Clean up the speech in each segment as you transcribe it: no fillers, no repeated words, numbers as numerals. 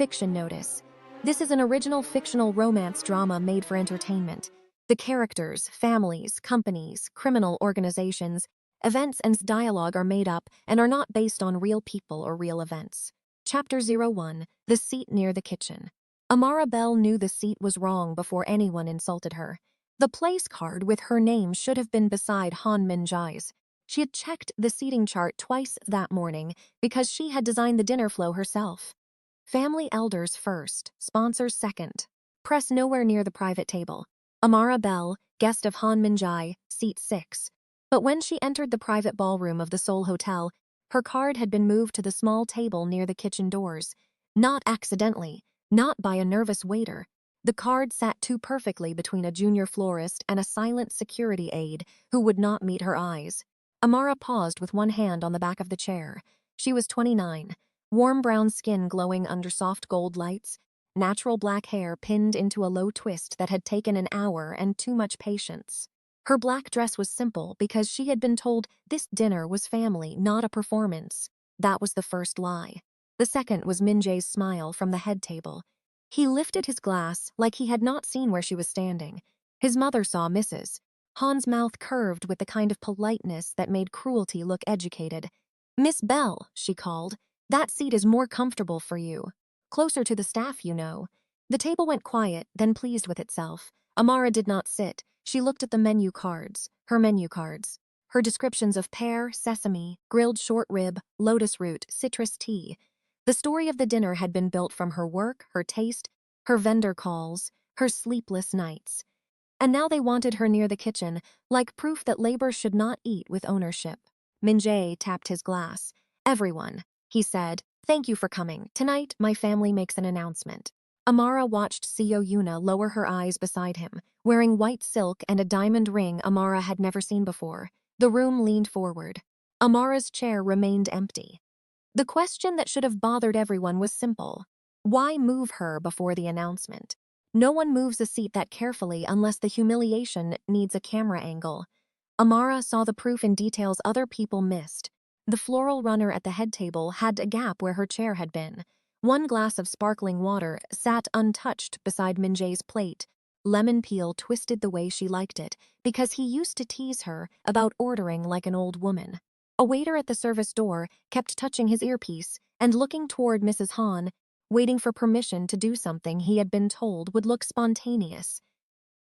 Fiction notice. This is an original fictional romance drama made for entertainment. The characters, families, companies, criminal organizations, events and dialogue are made up and are not based on real people or real events. Chapter 01, The Seat Near the Kitchen. Amara Bell knew the seat was wrong before anyone insulted her. The place card with her name should have been beside Min-jae's. She had checked the seating chart twice that morning because she had designed the dinner flow herself. Family elders first, sponsors second. Press nowhere near the private table. Amara Bell, guest of Min-jae, seat 6. But when she entered the private ballroom of the Seoul Hotel, her card had been moved to the small table near the kitchen doors. Not accidentally, not by a nervous waiter. The card sat too perfectly between a junior florist and a silent security aide who would not meet her eyes. Amara paused with one hand on the back of the chair. She was 29, warm brown skin glowing under soft gold lights, natural black hair pinned into a low twist that had taken an hour and too much patience. Her black dress was simple because she had been told this dinner was family, not a performance. That was the first lie. The second was Min-jae's smile from the head table. He lifted his glass like he had not seen where she was standing. His mother saw Mrs. Han's mouth curved with the kind of politeness that made cruelty look educated. "Miss Bell," she called, "that seat is more comfortable for you. Closer to the staff, you know." The table went quiet, then pleased with itself. Amara did not sit. She looked at the menu cards, her menu cards. Her descriptions of pear, sesame, grilled short rib, lotus root, citrus tea. The story of the dinner had been built from her work, her taste, her vendor calls, her sleepless nights. And now they wanted her near the kitchen, like proof that labor should not eat with ownership. Min-jae tapped his glass. "Everyone," he said, "thank you for coming. Tonight, my family makes an announcement." Amara watched Seo Yuna lower her eyes beside him, wearing white silk and a diamond ring Amara had never seen before. The room leaned forward. Amara's chair remained empty. The question that should have bothered everyone was simple. Why move her before the announcement? No one moves a seat that carefully unless the humiliation needs a camera angle. Amara saw the proof in details other people missed. The floral runner at the head table had a gap where her chair had been. One glass of sparkling water sat untouched beside Min-jae's plate. Lemon peel twisted the way she liked it, because he used to tease her about ordering like an old woman. A waiter at the service door kept touching his earpiece and looking toward Mrs. Han, waiting for permission to do something he had been told would look spontaneous.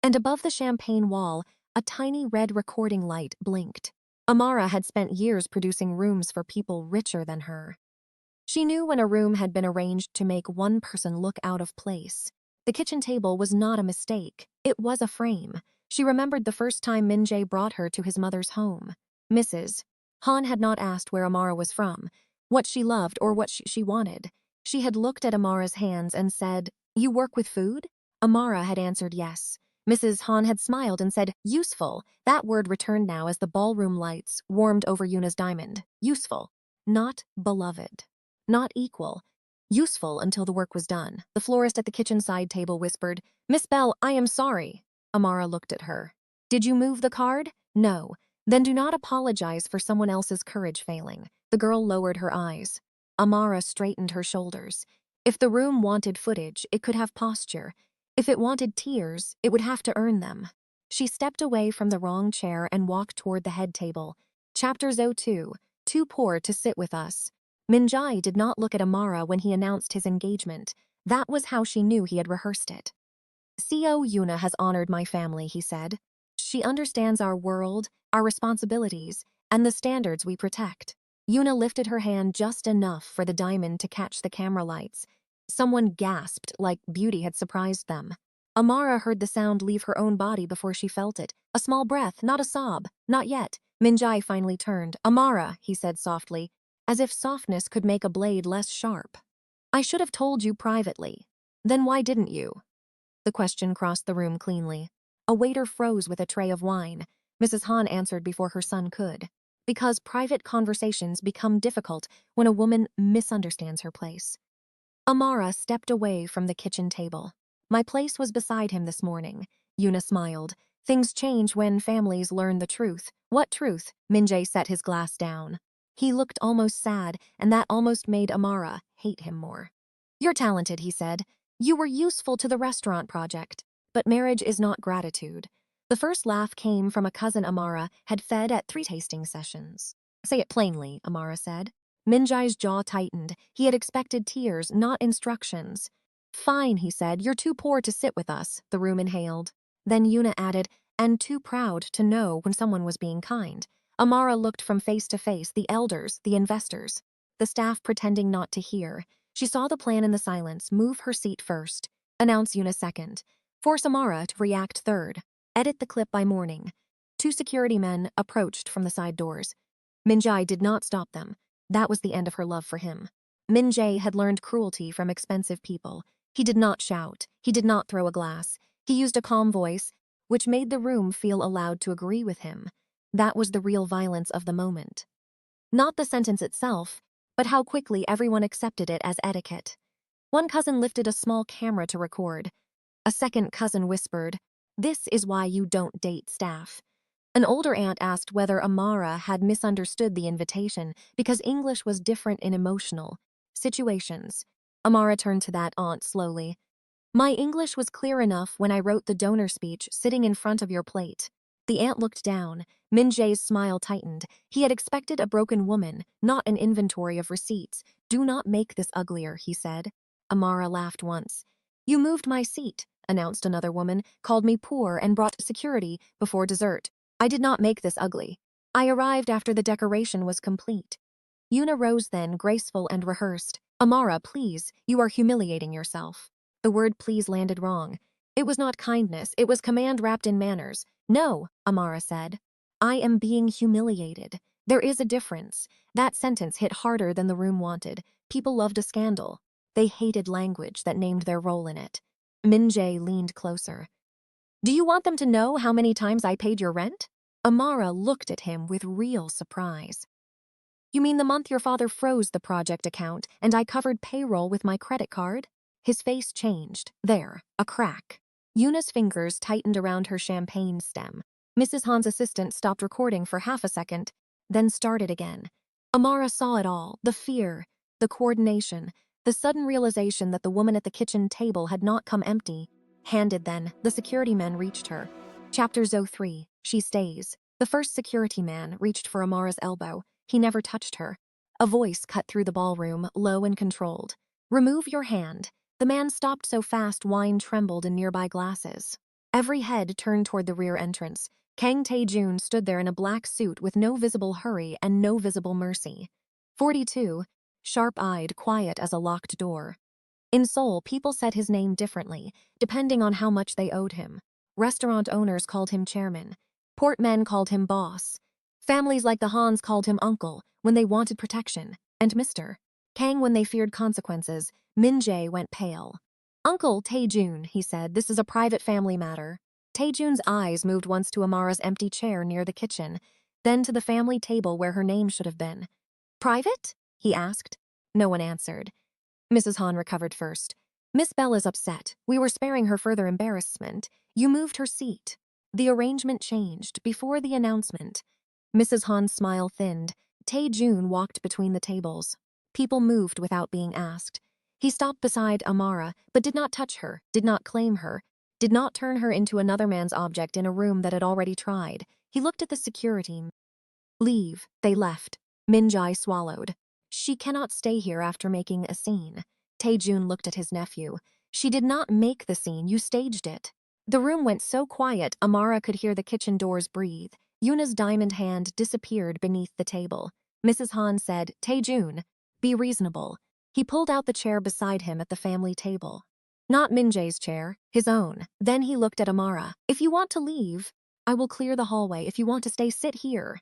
And above the champagne wall, a tiny red recording light blinked. Amara had spent years producing rooms for people richer than her. She knew when a room had been arranged to make one person look out of place. The kitchen table was not a mistake. It was a frame. She remembered the first time Min-jae brought her to his mother's home. Mrs. Han had not asked where Amara was from, what she loved or what she wanted. She had looked at Amara's hands and said, "You work with food?" Amara had answered yes. Mrs. Han had smiled and said, "Useful." That word returned now as the ballroom lights warmed over Yuna's diamond. Useful. Not beloved. Not equal. Useful until the work was done. The florist at the kitchen side table whispered, "Miss Bell, I am sorry." Amara looked at her. "Did you move the card?" "No." "Then do not apologize for someone else's courage failing." The girl lowered her eyes. Amara straightened her shoulders. If the room wanted footage, it could have posture. If it wanted tears, it would have to earn them. She stepped away from the wrong chair and walked toward the head table. Chapter 02, Too Poor to Sit With Us. Min-jae did not look at Amara when he announced his engagement. That was how she knew he had rehearsed it. "Seo Yuna has honored my family," he said. "She understands our world, our responsibilities, and the standards we protect." Yuna lifted her hand just enough for the diamond to catch the camera lights. Someone gasped like beauty had surprised them. Amara heard the sound leave her own body before she felt it. A small breath, not a sob. Not yet. Min-jae finally turned. "Amara," he said softly, as if softness could make a blade less sharp. "I should have told you privately." "Then why didn't you?" The question crossed the room cleanly. A waiter froze with a tray of wine. Mrs. Han answered before her son could. "Because private conversations become difficult when a woman misunderstands her place." Amara stepped away from the kitchen table. "My place was beside him this morning." Yuna smiled. "Things change when families learn the truth." "What truth?" Min-jae set his glass down. He looked almost sad, and that almost made Amara hate him more. "You're talented," he said. "You were useful to the restaurant project. But marriage is not gratitude." The first laugh came from a cousin Amara had fed at 3 tasting sessions. "Say it plainly," Amara said. Min-jae's jaw tightened. He had expected tears, not instructions. "Fine," he said. "You're too poor to sit with us," the room inhaled. Then Yuna added, "and too proud to know when someone was being kind." Amara looked from face to face, the elders, the investors, the staff pretending not to hear. She saw the plan in the silence. Move her seat first. Announce Yuna second. Force Amara to react third. Edit the clip by morning. 2 security men approached from the side doors. Min-jae did not stop them. That was the end of her love for him. Min-jae had learned cruelty from expensive people. He did not shout. He did not throw a glass. He used a calm voice, which made the room feel allowed to agree with him. That was the real violence of the moment. Not the sentence itself, but how quickly everyone accepted it as etiquette. One cousin lifted a small camera to record. A second cousin whispered, "This is why you don't date staff." An older aunt asked whether Amara had misunderstood the invitation because English was different in emotional situations. Amara turned to that aunt slowly. "My English was clear enough when I wrote the donor speech sitting in front of your plate." The aunt looked down. Min-jae's smile tightened. He had expected a broken woman, not an inventory of receipts. "Do not make this uglier," he said. Amara laughed once. "You moved my seat," announced another woman, "called me poor and brought security before dessert. I did not make this ugly. I arrived after the decoration was complete." Yuna rose then, graceful and rehearsed. "Amara, please, you are humiliating yourself." The word please landed wrong. It was not kindness, it was command wrapped in manners. "No," Amara said. "I am being humiliated. There is a difference." That sentence hit harder than the room wanted. People loved a scandal. They hated language that named their role in it. Min-jae leaned closer. "Do you want them to know how many times I paid your rent?" Amara looked at him with real surprise. "You mean the month your father froze the project account and I covered payroll with my credit card?" His face changed. There, a crack. Yuna's fingers tightened around her champagne stem. Mrs. Han's assistant stopped recording for half a second, then started again. Amara saw it all, the fear, the coordination, the sudden realization that the woman at the kitchen table had not come empty. Handed then, the security men reached her. Chapter 03, She Stays. The first security man reached for Amara's elbow. He never touched her. A voice cut through the ballroom, low and controlled. "Remove your hand." The man stopped so fast wine trembled in nearby glasses. Every head turned toward the rear entrance. Kang Tae-joon stood there in a black suit with no visible hurry and no visible mercy. 42, sharp-eyed, quiet as a locked door. In Seoul, people said his name differently, depending on how much they owed him. Restaurant owners called him chairman. Portmen called him boss. Families like the Hans called him uncle when they wanted protection, and Mr. Kang when they feared consequences. Min-jae went pale. "Uncle Tae-joon," he said, "this is a private family matter." Tae-joon's eyes moved once to Amara's empty chair near the kitchen, then to the family table where her name should have been. "Private?" he asked. No one answered. Mrs. Han recovered first. "Miss Bell is upset. We were sparing her further embarrassment. You moved her seat." The arrangement changed before the announcement. Mrs. Han's smile thinned. Tae-joon walked between the tables. People moved without being asked. He stopped beside Amara, but did not touch her, did not claim her, did not turn her into another man's object in a room that had already tried. He looked at the security. "Leave." They left. Min-jae swallowed. "She cannot stay here after making a scene." Tae-joon looked at his nephew. "She did not make the scene, you staged it." The room went so quiet Amara could hear the kitchen doors breathe. Yuna's diamond hand disappeared beneath the table. Mrs. Han said, "Tae-joon, be reasonable." He pulled out the chair beside him at the family table. Not Min-jae's chair, his own. Then he looked at Amara. "If you want to leave, I will clear the hallway. If you want to stay, sit here."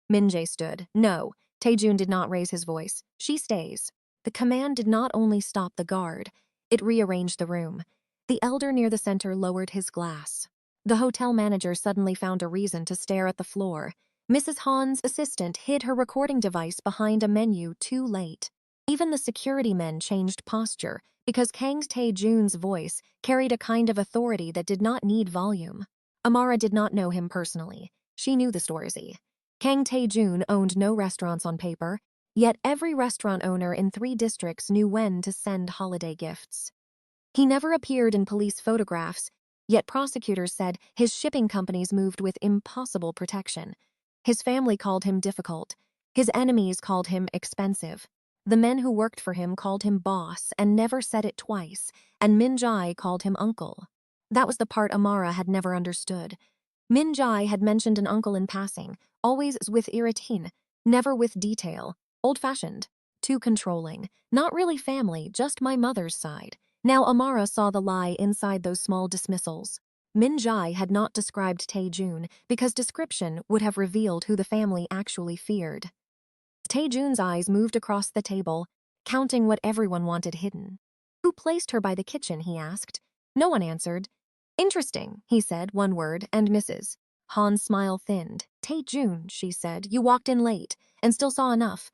Min-jae stood. "No." Tae-joon did not raise his voice. "She stays." The command did not only stop the guard, it rearranged the room. The elder near the center lowered his glass. The hotel manager suddenly found a reason to stare at the floor. Mrs. Han's assistant hid her recording device behind a menu too late. Even the security men changed posture because Kang Tae-joon's voice carried a kind of authority that did not need volume. Amara did not know him personally. She knew the Storzy. Kang Tae-joon owned no restaurants on paper. Yet every restaurant owner in 3 districts knew when to send holiday gifts. He never appeared in police photographs, yet prosecutors said his shipping companies moved with impossible protection. His family called him difficult. His enemies called him expensive. The men who worked for him called him boss and never said it twice, and Min-jae called him uncle. That was the part Amara had never understood. Min-jae had mentioned an uncle in passing, always with irritation, never with detail, old-fashioned, too controlling, not really family, just my mother's side. Now Amara saw the lie inside those small dismissals. Min-jae had not described Tae-joon because description would have revealed who the family actually feared. Tae-joon's eyes moved across the table, counting what everyone wanted hidden. Who placed her by the kitchen, he asked. No one answered. Interesting, he said, one word, and Mrs. Han's smile thinned. Tae-joon, she said, you walked in late, and still saw enough.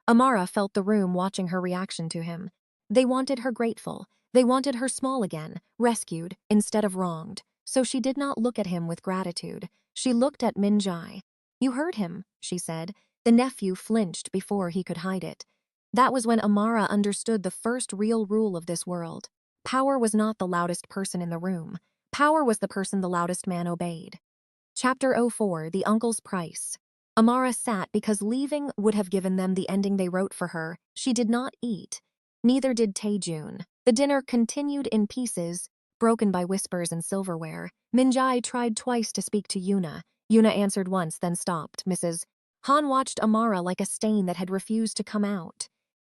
Amara felt the room watching her reaction to him. They wanted her grateful. They wanted her small again, rescued, instead of wronged. So she did not look at him with gratitude. She looked at Min-jae. You heard him, she said. The nephew flinched before he could hide it. That was when Amara understood the first real rule of this world. Power was not the loudest person in the room. Power was the person the loudest man obeyed. Chapter 04, The Uncle's Price. Amara sat because leaving would have given them the ending they wrote for her. She did not eat. Neither did Tae-joon. The dinner continued in pieces, broken by whispers and silverware. Min-jae tried twice to speak to Yuna. Yuna answered once, then stopped. Mrs. Han watched Amara like a stain that had refused to come out.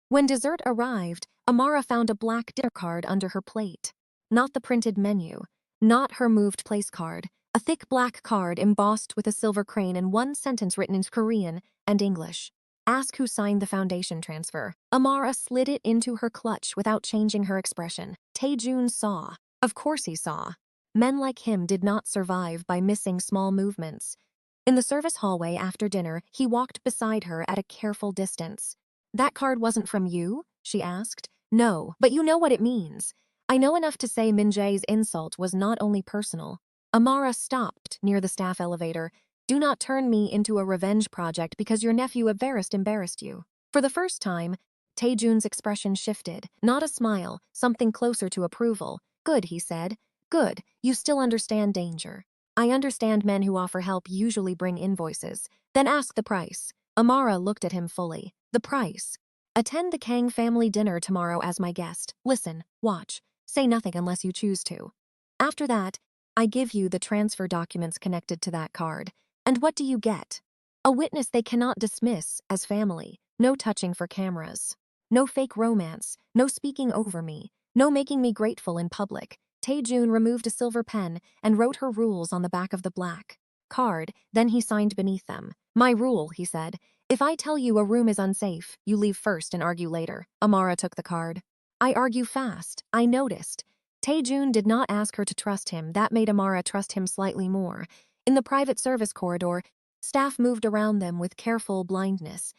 When dessert arrived, Amara found a black dinner card under her plate. Not the printed menu. Not her moved place card. A thick black card embossed with a silver crane and one sentence written in Korean and English. Ask who signed the foundation transfer. Amara slid it into her clutch without changing her expression. Tae-joon saw. Of course he saw. Men like him did not survive by missing small movements. In the service hallway after dinner, he walked beside her at a careful distance. That card wasn't from you? She asked. No, but you know what it means. I know enough to say Min-jae's insult was not only personal. Amara stopped near the staff elevator. Do not turn me into a revenge project because your nephew embarrassed you. For the first time, Tae-joon's expression shifted. Not a smile, something closer to approval. Good, he said. Good, you still understand danger. I understand men who offer help usually bring invoices. Then ask the price. Amara looked at him fully. The price. Attend the Kang family dinner tomorrow as my guest. Listen, watch. Say nothing unless you choose to. After that, I give you the transfer documents connected to that card. And what do you get? A witness they cannot dismiss as family. No touching for cameras. No fake romance. No speaking over me. No making me grateful in public. Tae-joon removed a silver pen and wrote her rules on the back of the black card, then he signed beneath them. My rule, he said. If I tell you a room is unsafe, you leave first and argue later. Amara took the card. I argue fast. I noticed. Tae-joon did not ask her to trust him. That made Amara trust him slightly more. In the private service corridor, staff moved around them with careful blindness.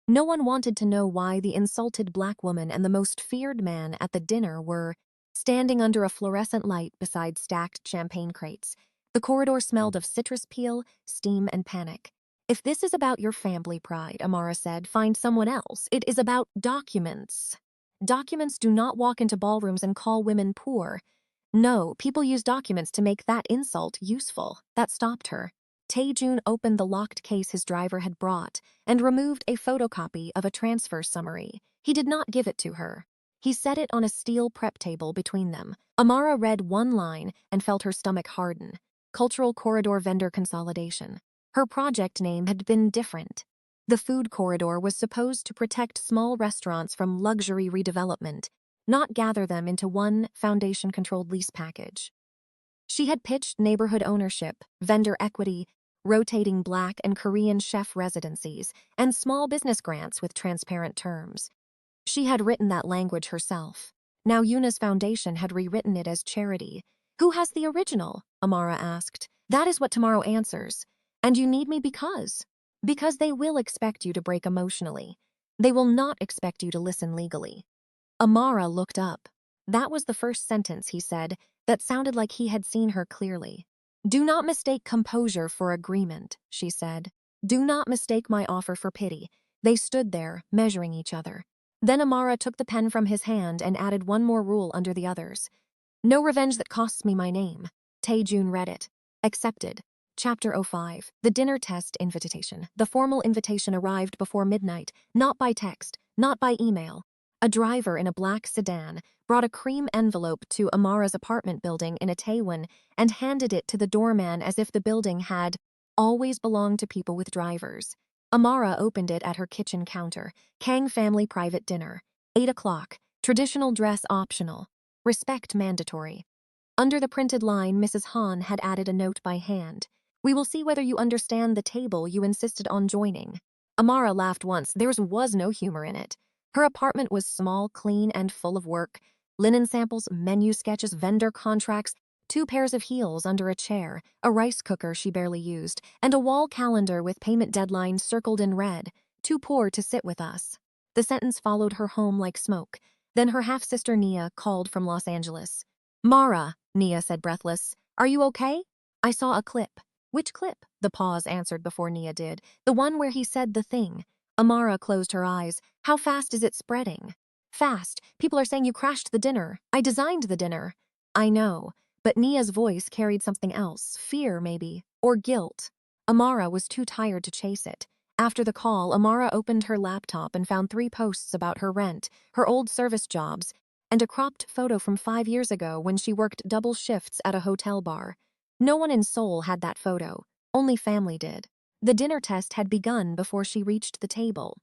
No one wanted to know why the insulted black woman and the most feared man at the dinner were standing under a fluorescent light beside stacked champagne crates. The corridor smelled of citrus peel, steam, and panic. If this is about your family pride, Amara said, find someone else. It is about documents. Documents do not walk into ballrooms and call women poor. No, people use documents to make that insult useful. That stopped her. Tae-joon opened the locked case his driver had brought and removed a photocopy of a transfer summary. He did not give it to her. He set it on a steel prep table between them. Amara read one line and felt her stomach harden. Cultural Corridor Vendor Consolidation. Her project name had been different. The food corridor was supposed to protect small restaurants from luxury redevelopment, not gather them into one foundation-controlled lease package. She had pitched neighborhood ownership, vendor equity, rotating Black and Korean chef residencies, and small business grants with transparent terms. She had written that language herself. Now Yuna's foundation had rewritten it as charity. Who has the original? Amara asked. That is what tomorrow answers. And you need me because? Because they will expect you to break emotionally. They will not expect you to listen legally. Amara looked up. That was the first sentence, he said, that sounded like he had seen her clearly. Do not mistake composure for agreement, she said. Do not mistake my offer for pity. They stood there, measuring each other. Then Amara took the pen from his hand and added one more rule under the others. No revenge that costs me my name. Tae-joon read it. Accepted. Chapter 05. The dinner test invitation. The formal invitation arrived before midnight, not by text, not by email. A driver in a black sedan brought a cream envelope to Amara's apartment building in Itaewon and handed it to the doorman as if the building had always belonged to people with drivers. Amara opened it at her kitchen counter. Kang family private dinner. 8 o'clock. Traditional dress optional. Respect mandatory. Under the printed line, Mrs. Han had added a note by hand. We will see whether you understand the table you insisted on joining. Amara laughed once. There was no humor in it. Her apartment was small, clean, and full of work. Linen samples, menu sketches, vendor contracts, 2 pairs of heels under a chair, a rice cooker she barely used, and a wall calendar with payment deadlines circled in red. Too poor to sit with us. The sentence followed her home like smoke. Then her half-sister Nia called from Los Angeles. Mara, Nia said breathless, are you okay? I saw a clip. Which clip? The pause answered before Nia did. The one where he said the thing. Amara closed her eyes. How fast is it spreading? Fast. People are saying you crashed the dinner. I designed the dinner. I know. But Nia's voice carried something else. Fear, maybe. Or guilt. Amara was too tired to chase it. After the call, Amara opened her laptop and found 3 posts about her rent, her old service jobs, and a cropped photo from 5 years ago when she worked double shifts at a hotel bar. No one in Seoul had that photo. Only family did. The dinner test had begun before she reached the table.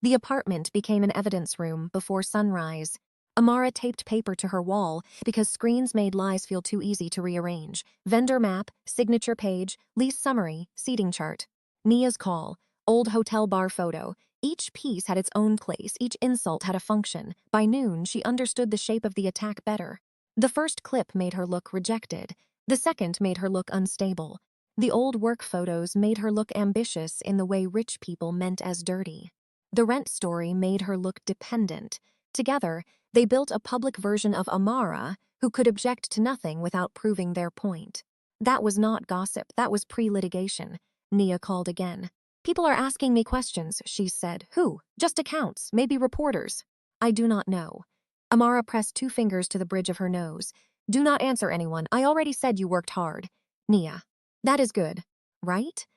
The apartment became an evidence room before sunrise. Amara taped paper to her wall because screens made lies feel too easy to rearrange. Vendor map, signature page, lease summary, seating chart. Nia's call, old hotel bar photo. Each piece had its own place, each insult had a function. By noon, she understood the shape of the attack better. The first clip made her look rejected. The second made her look unstable. The old work photos made her look ambitious in the way rich people meant as dirty. The rent story made her look dependent. Together, they built a public version of Amara who could object to nothing without proving their point. That was not gossip, that was pre-litigation. Nia called again. People are asking me questions, she said. Who? Just accounts, maybe reporters. I do not know. Amara pressed 2 fingers to the bridge of her nose. Do not answer anyone. I already said you worked hard. Nia. That is good, right?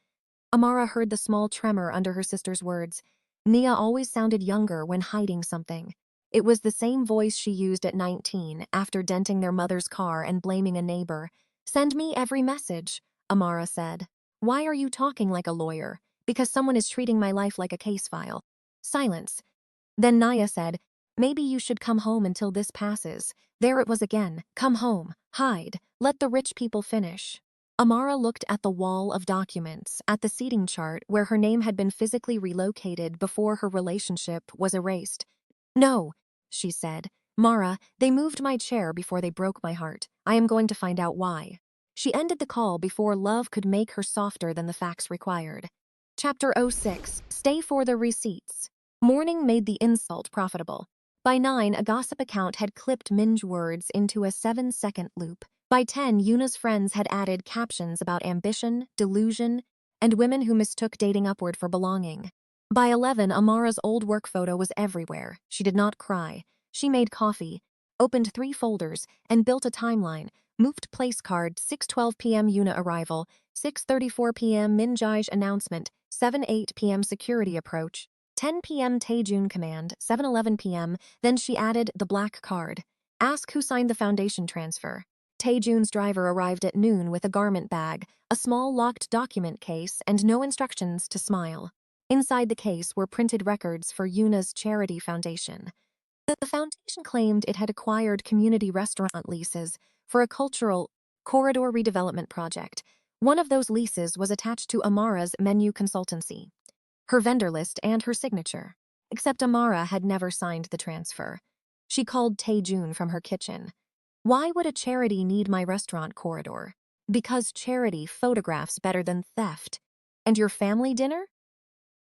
Amara heard the small tremor under her sister's words. Nia always sounded younger when hiding something. It was the same voice she used at 19 after denting their mother's car and blaming a neighbor. Send me every message, Amara said. Why are you talking like a lawyer? Because someone is treating my life like a case file. Silence. Then Nia said, maybe you should come home until this passes. There it was again. Come home. Hide. Let the rich people finish. Amara looked at the wall of documents, at the seating chart where her name had been physically relocated before her relationship was erased. No, she said. Mara, they moved my chair before they broke my heart. I am going to find out why. She ended the call before love could make her softer than the facts required. Chapter 06. Stay for the receipts. Morning made the insult profitable. By 9, a gossip account had clipped Min-jae words into a 7-second loop. By 10, Yuna's friends had added captions about ambition, delusion, and women who mistook dating upward for belonging. By 11, Amara's old work photo was everywhere. She did not cry. She made coffee, opened 3 folders, and built a timeline. Moved place card, 6:12 p.m. Yuna arrival, 6:34 p.m. Min-jae's announcement, 7:08 p.m. security approach, 10 p.m. Tae-joon command, 7:11 p.m. Then she added the black card. Ask who signed the foundation transfer. Tae-joon's driver arrived at noon with a garment bag, a small locked document case, and no instructions to smile. Inside the case were printed records for Yuna's charity foundation. The foundation claimed it had acquired community restaurant leases for a cultural corridor redevelopment project. One of those leases was attached to Amara's menu consultancy, her vendor list, and her signature. Except Amara had never signed the transfer. She called Tae-joon from her kitchen. Why would a charity need my restaurant corridor? Because charity photographs better than theft. And your family dinner?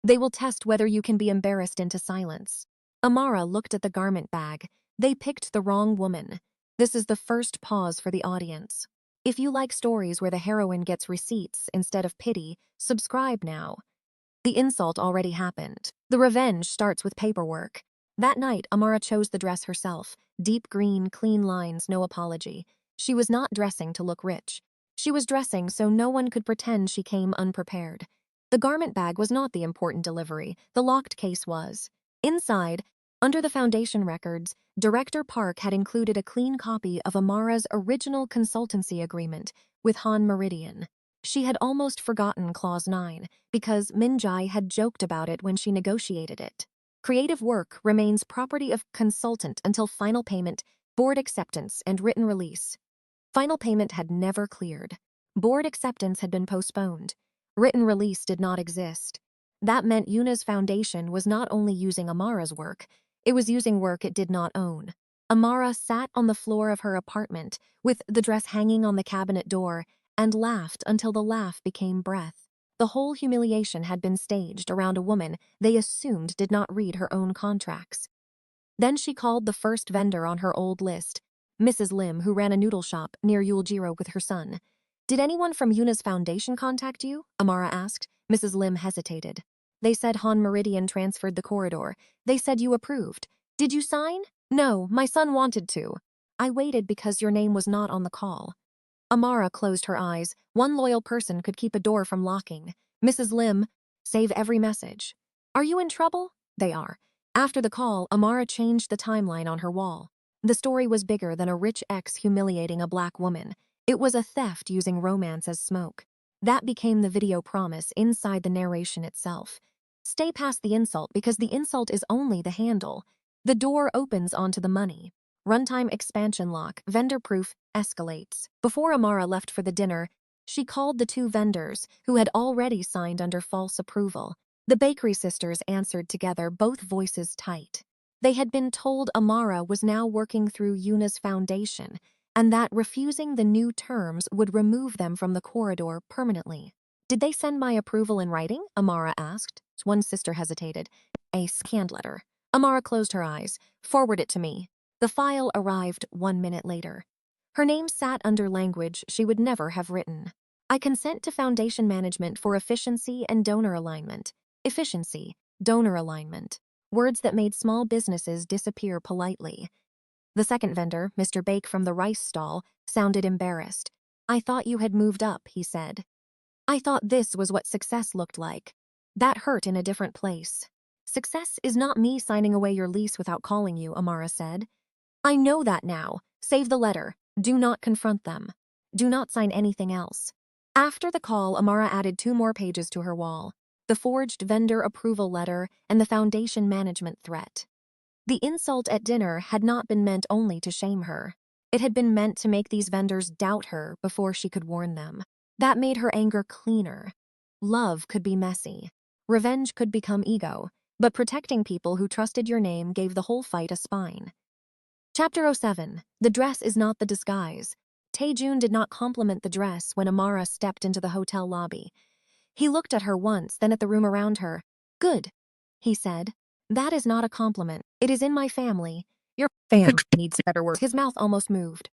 They will test whether you can be embarrassed into silence. Amara looked at the garment bag. They picked the wrong woman. This is the first pause for the audience. If you like stories where the heroine gets receipts instead of pity, subscribe now. The insult already happened. The revenge starts with paperwork. That night, Amara chose the dress herself. Deep green, clean lines, no apology. She was not dressing to look rich. She was dressing so no one could pretend she came unprepared. The garment bag was not the important delivery. The locked case was. Inside, under the foundation records, Director Park had included a clean copy of Amara's original consultancy agreement with Han Meridian. She had almost forgotten Clause 9 because Min-jae had joked about it when she negotiated it. Creative work remains property of consultant until final payment, board acceptance, and written release. Final payment had never cleared. Board acceptance had been postponed. Written release did not exist. That meant Yuna's foundation was not only using Amara's work, it was using work it did not own. Amara sat on the floor of her apartment, with the dress hanging on the cabinet door, and laughed until the laugh became breath. The whole humiliation had been staged around a woman they assumed did not read her own contracts. Then she called the first vendor on her old list, Mrs. Lim, who ran a noodle shop near Yuljiro with her son. "Did anyone from Yuna's foundation contact you?" Amara asked. Mrs. Lim hesitated. "They said Han Meridian transferred the corridor. They said you approved. Did you sign?" "No, my son wanted to. I waited because your name was not on the call." Amara closed her eyes. One loyal person could keep a door from locking. Mrs. Lim, save every message. "Are you in trouble?" "They are." After the call, Amara changed the timeline on her wall. The story was bigger than a rich ex humiliating a black woman. It was a theft using romance as smoke. That became the video promise inside the narration itself. Stay past the insult because the insult is only the handle. The door opens onto the money. Runtime expansion lock, vendor proof, escalates. Before Amara left for the dinner, she called the two vendors, who had already signed under false approval. The bakery sisters answered together, both voices tight. They had been told Amara was now working through Yuna's foundation, and that refusing the new terms would remove them from the corridor permanently. "Did they send my approval in writing?" Amara asked. One sister hesitated. "A scanned letter." Amara closed her eyes. "Forward it to me." The file arrived 1 minute later. Her name sat under language she would never have written. "I consent to foundation management for efficiency and donor alignment." Efficiency, donor alignment. Words that made small businesses disappear politely. The second vendor, Mr. Bake from the rice stall, sounded embarrassed. "I thought you had moved up," he said. "I thought this was what success looked like." That hurt in a different place. "Success is not me signing away your lease without calling you," Amara said. "I know that now. Save the letter. Do not confront them. Do not sign anything else." After the call, Amara added 2 more pages to her wall. The forged vendor approval letter and the foundation management threat. The insult at dinner had not been meant only to shame her. It had been meant to make these vendors doubt her before she could warn them. That made her anger cleaner. Love could be messy. Revenge could become ego. But protecting people who trusted your name gave the whole fight a spine. Chapter 07. The dress is not the disguise. Tae-joon did not compliment the dress when Amara stepped into the hotel lobby. He looked at her once, then at the room around her. "Good," he said. "That is not a compliment. It is in my family. Your family needs better words." His mouth almost moved.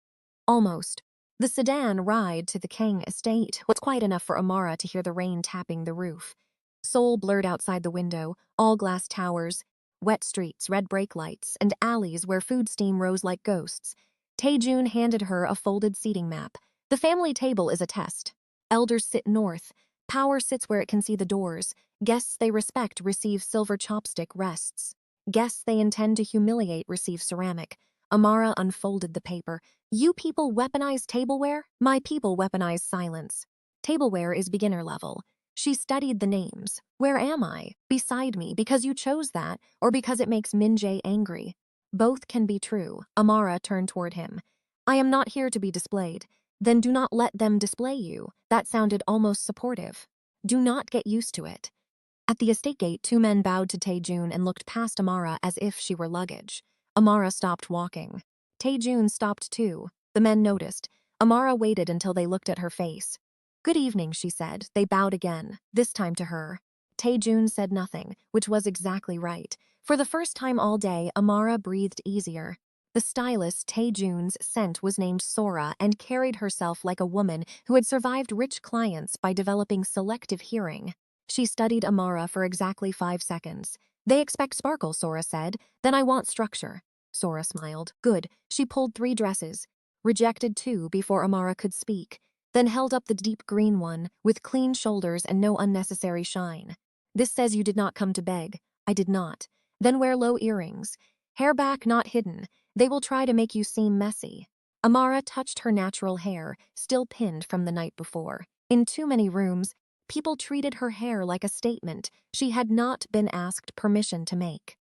Almost. The sedan ride to the Kang estate was quiet enough for Amara to hear the rain tapping the roof. Seoul blurred outside the window, all glass towers, wet streets, red brake lights, and alleys where food steam rose like ghosts. Tae-joon handed her a folded seating map. "The family table is a test. Elders sit north. Power sits where it can see the doors. Guests they respect receive silver chopstick rests. Guests they intend to humiliate receive ceramic." Amara unfolded the paper. "You people weaponize tableware? My people weaponize silence. Tableware is beginner level." She studied the names. "Where am I? Beside me, because you chose that, or because it makes Min-jae angry?" "Both can be true." Amara turned toward him. "I am not here to be displayed." "Then do not let them display you." That sounded almost supportive. "Do not get used to it." At the estate gate, 2 men bowed to Tae-joon and looked past Amara as if she were luggage. Amara stopped walking. Tae-joon stopped too. The men noticed. Amara waited until they looked at her face. "Good evening," she said. They bowed again, this time to her. Tae-joon said nothing, which was exactly right. For the first time all day, Amara breathed easier. The stylist Tae-joon's scent was named Sora and carried herself like a woman who had survived rich clients by developing selective hearing. She studied Amara for exactly 5 seconds. They expect sparkle, Sora said. Then I want structure. Sora smiled. Good. She pulled 3 dresses, rejected 2 before Amara could speak, then held up the deep green one with clean shoulders and no unnecessary shine. This says you did not come to beg. I did not. Then wear low earrings. Hair back, not hidden. They will try to make you seem messy. Amara touched her natural hair, still pinned from the night before. In too many rooms, people treated her hair like a statement she had not been asked permission to make.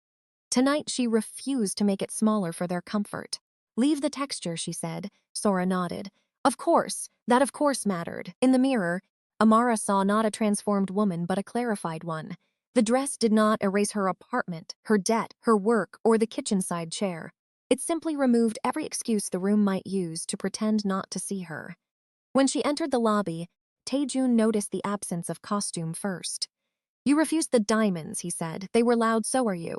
Tonight, she refused to make it smaller for their comfort. Leave the texture, she said. Sora nodded. Of course, that of course mattered. In the mirror, Amara saw not a transformed woman but a clarified one. The dress did not erase her apartment, her debt, her work, or the kitchen-side chair. It simply removed every excuse the room might use to pretend not to see her. When she entered the lobby, Tae-joon noticed the absence of costume first. You refused the diamonds, he said. They were loud, so are you.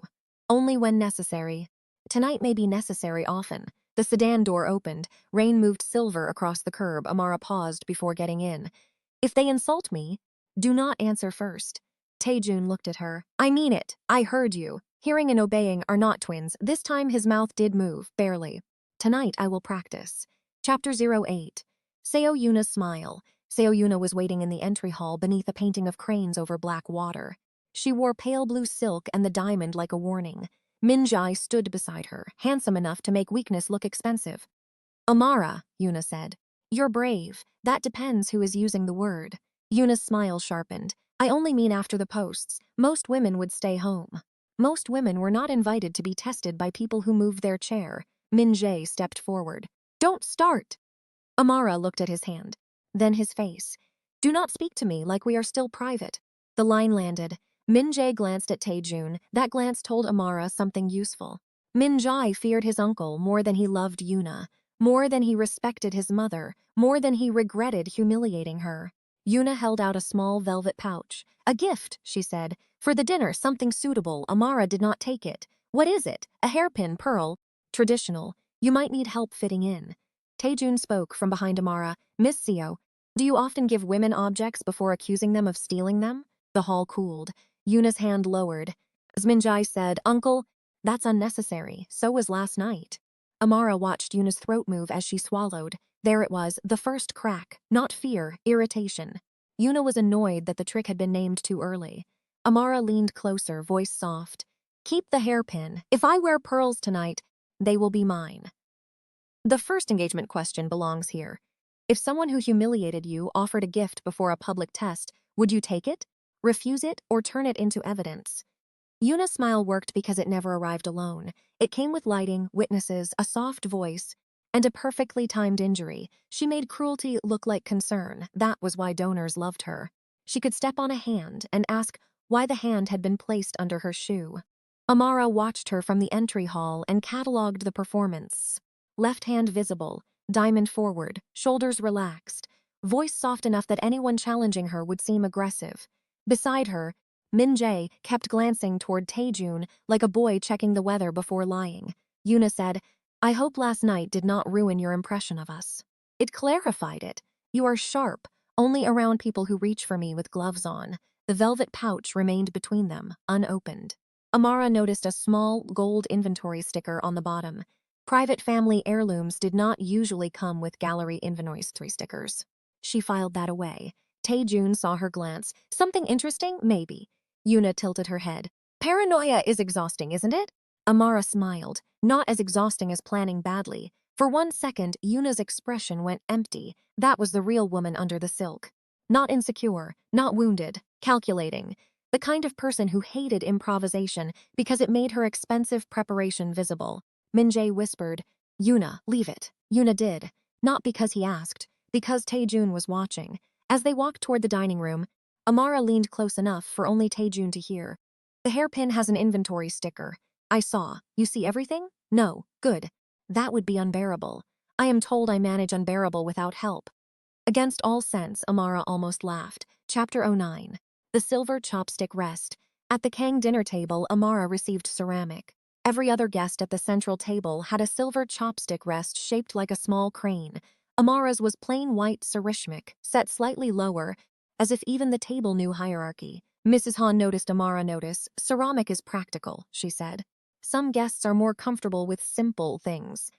Only when necessary. Tonight may be necessary often. The sedan door opened. Rain moved silver across the curb. Amara paused before getting in. If they insult me, do not answer first. Tae-joon looked at her. I mean it. I heard you. Hearing and obeying are not twins. This time his mouth did move, barely. Tonight I will practice. Chapter 08. Seo Yuna's smile. Seo Yuna was waiting in the entry hall beneath a painting of cranes over black water. She wore pale blue silk and the diamond like a warning. Min-jae stood beside her, handsome enough to make weakness look expensive. Amara, Yuna said. You're brave. That depends who is using the word. Yuna's smile sharpened. I only mean after the posts. Most women would stay home. Most women were not invited to be tested by people who moved their chair. Min-jae stepped forward. Don't start! Amara looked at his hand, then his face. Do not speak to me like we are still private. The line landed. Min-jae glanced at Tae-joon. That glance told Amara something useful. Min-jae feared his uncle more than he loved Yuna, more than he respected his mother, more than he regretted humiliating her. Yuna held out a small velvet pouch. A gift, she said. For the dinner, something suitable. Amara did not take it. What is it? A hairpin, pearl. Traditional. You might need help fitting in. Tae-joon spoke from behind Amara. Miss Seo, do you often give women objects before accusing them of stealing them? The hall cooled. Yuna's hand lowered. As Min-jae said, Uncle, that's unnecessary. So was last night. Amara watched Yuna's throat move as she swallowed. There it was, the first crack. Not fear, irritation. Yuna was annoyed that the trick had been named too early. Amara leaned closer, voice soft. Keep the hairpin. If I wear pearls tonight, they will be mine. The first engagement question belongs here. If someone who humiliated you offered a gift before a public test, would you take it, refuse it, or turn it into evidence? Yuna's smile worked because it never arrived alone. It came with lighting, witnesses, a soft voice, and a perfectly timed injury. She made cruelty look like concern. That was why donors loved her. She could step on a hand and ask why the hand had been placed under her shoe. Amara watched her from the entry hall and catalogued the performance. Left hand visible, diamond forward, shoulders relaxed, voice soft enough that anyone challenging her would seem aggressive. Beside her, Min-jae kept glancing toward Tae-joon like a boy checking the weather before lying. Yuna said, I hope last night did not ruin your impression of us. It clarified it. You are sharp, only around people who reach for me with gloves on. The velvet pouch remained between them, unopened. Amara noticed a small gold inventory sticker on the bottom. Private family heirlooms did not usually come with gallery inventory stickers. She filed that away. Tae-joon saw her glance. Something interesting? Maybe. Yuna tilted her head. Paranoia is exhausting, isn't it? Amara smiled. Not as exhausting as planning badly. For 1 second, Yuna's expression went empty. That was the real woman under the silk. Not insecure, not wounded, calculating. The kind of person who hated improvisation because it made her expensive preparation visible. Min-jae whispered, Yuna, leave it. Yuna did. Not because he asked, because Tae-joon was watching. As they walked toward the dining room, Amara leaned close enough for only Tae-joon to hear. The hairpin has an inventory sticker. I saw. You see everything? No. Good. That would be unbearable. I am told I manage unbearable without help. Against all sense, Amara almost laughed. Chapter 09. The silver chopstick rest. At the Kang dinner table, Amara received ceramic. Every other guest at the central table had a silver chopstick rest shaped like a small crane. Amara's was plain white ceramic, set slightly lower, as if even the table knew hierarchy. Mrs. Han noticed Amara notice. Ceramic is practical, she said. Some guests are more comfortable with simple things.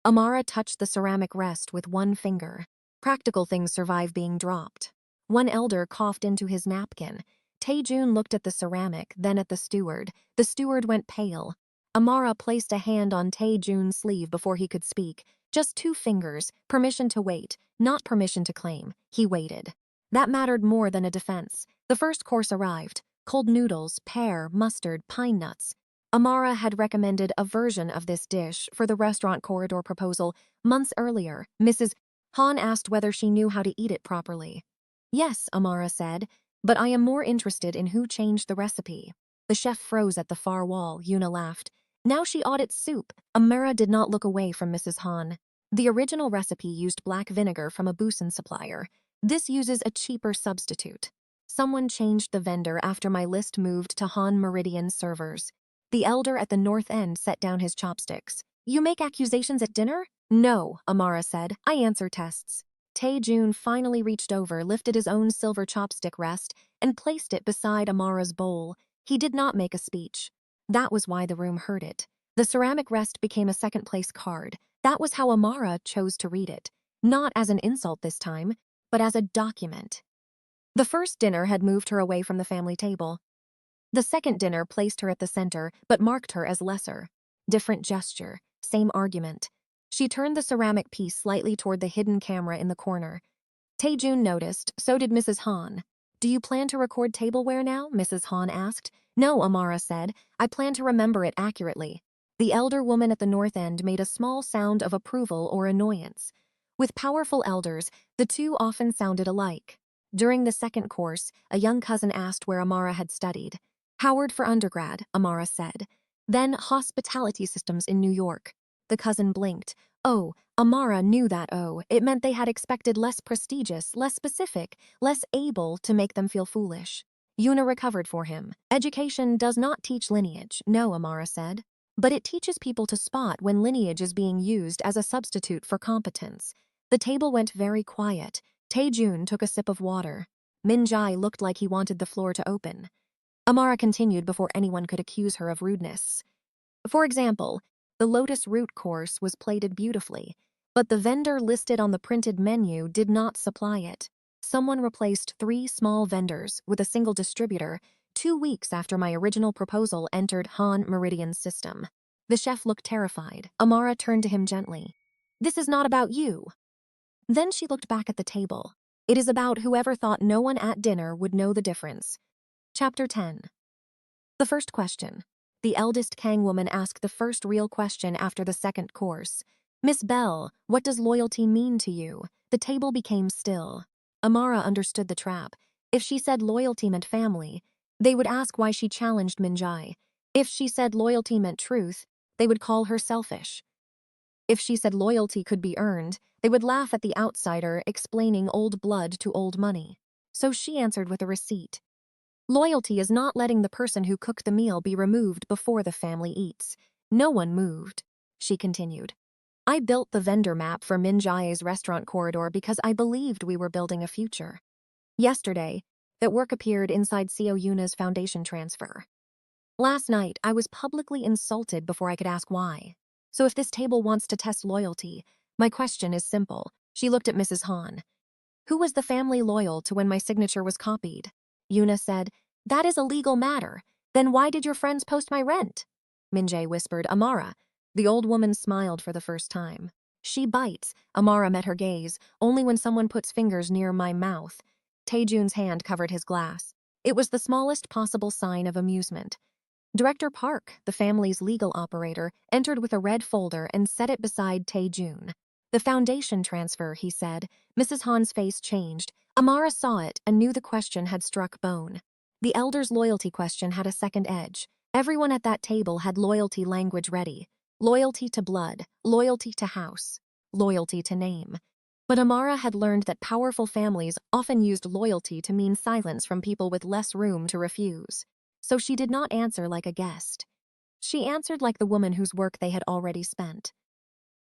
Amara touched the ceramic rest with one finger. Practical things survive being dropped. One elder coughed into his napkin. Tae-joon looked at the ceramic, then at the steward. The steward went pale. Amara placed a hand on Tae-joon's sleeve before he could speak. Just 2 fingers, permission to wait, not permission to claim. He waited. That mattered more than a defense. The first course arrived. Cold noodles, pear, mustard, pine nuts. Amara had recommended a version of this dish for the restaurant corridor proposal months earlier. Mrs. Han asked whether she knew how to eat it properly. Yes, Amara said, but I am more interested in who changed the recipe. The chef froze at the far wall. Yuna laughed. Now she audits soup. Amara did not look away from Mrs. Han. The original recipe used black vinegar from a Busan supplier. This uses a cheaper substitute. Someone changed the vendor after my list moved to Han Meridian servers. The elder at the north end set down his chopsticks. You make accusations at dinner? No, Amara said. I answer tests. Tae-joon finally reached over, lifted his own silver chopstick rest, and placed it beside Amara's bowl. He did not make a speech. That was why the room heard it. The ceramic rest became a second-place card. That was how Amara chose to read it. Not as an insult this time, but as a document. The first dinner had moved her away from the family table. The second dinner placed her at the center, but marked her as lesser. Different gesture, same argument. She turned the ceramic piece slightly toward the hidden camera in the corner. Tae-joon noticed, so did Mrs. Han. Do you plan to record tableware now? Mrs. Han asked. No, Amara said. I plan to remember it accurately. The elder woman at the north end made a small sound of approval or annoyance. With powerful elders, the two often sounded alike. During the second course, a young cousin asked where Amara had studied. Howard for undergrad, Amara said. Then hospitality systems in New York. The cousin blinked. Oh, Amara knew that it meant they had expected less prestigious, less specific, less able to make them feel foolish. Yuna recovered for him. Education does not teach lineage, no, Amara said. But it teaches people to spot when lineage is being used as a substitute for competence. The table went very quiet. Tae-joon took a sip of water. Min-jae looked like he wanted the floor to open. Amara continued before anyone could accuse her of rudeness. For example, the lotus root course was plated beautifully, but the vendor listed on the printed menu did not supply it. Someone replaced 3 small vendors with a single distributor 2 weeks after my original proposal entered Han Meridian's system. The chef looked terrified. Amara turned to him gently. This is not about you. Then she looked back at the table. It is about whoever thought no one at dinner would know the difference. Chapter 10. The first question. The eldest Kang woman asked the first real question after the second course. Miss Bell, what does loyalty mean to you? The table became still. Amara understood the trap. If she said loyalty meant family, they would ask why she challenged Min-jae. If she said loyalty meant truth, they would call her selfish. If she said loyalty could be earned, they would laugh at the outsider explaining old blood to old money. So she answered with a receipt. Loyalty is not letting the person who cooked the meal be removed before the family eats. No one moved, she continued. I built the vendor map for Min-jae's restaurant corridor because I believed we were building a future. Yesterday, that work appeared inside Seo Yuna's foundation transfer. Last night, I was publicly insulted before I could ask why. So if this table wants to test loyalty, my question is simple. She looked at Mrs. Han. Who was the family loyal to when my signature was copied? Yuna said, that is a legal matter. Then why did your friends post my rent? Min-jae whispered, Amara. The old woman smiled for the first time. She bites. Amara met her gaze, only when someone puts fingers near my mouth. Tae-joon's hand covered his glass. It was the smallest possible sign of amusement. Director Park, the family's legal operator, entered with a red folder and set it beside Tae-joon. The foundation transfer, he said. Mrs. Han's face changed. Amara saw it and knew the question had struck bone. The elder's loyalty question had a second edge. Everyone at that table had loyalty language ready. Loyalty to blood, loyalty to house, loyalty to name. But Amara had learned that powerful families often used loyalty to mean silence from people with less room to refuse. So she did not answer like a guest. She answered like the woman whose work they had already spent.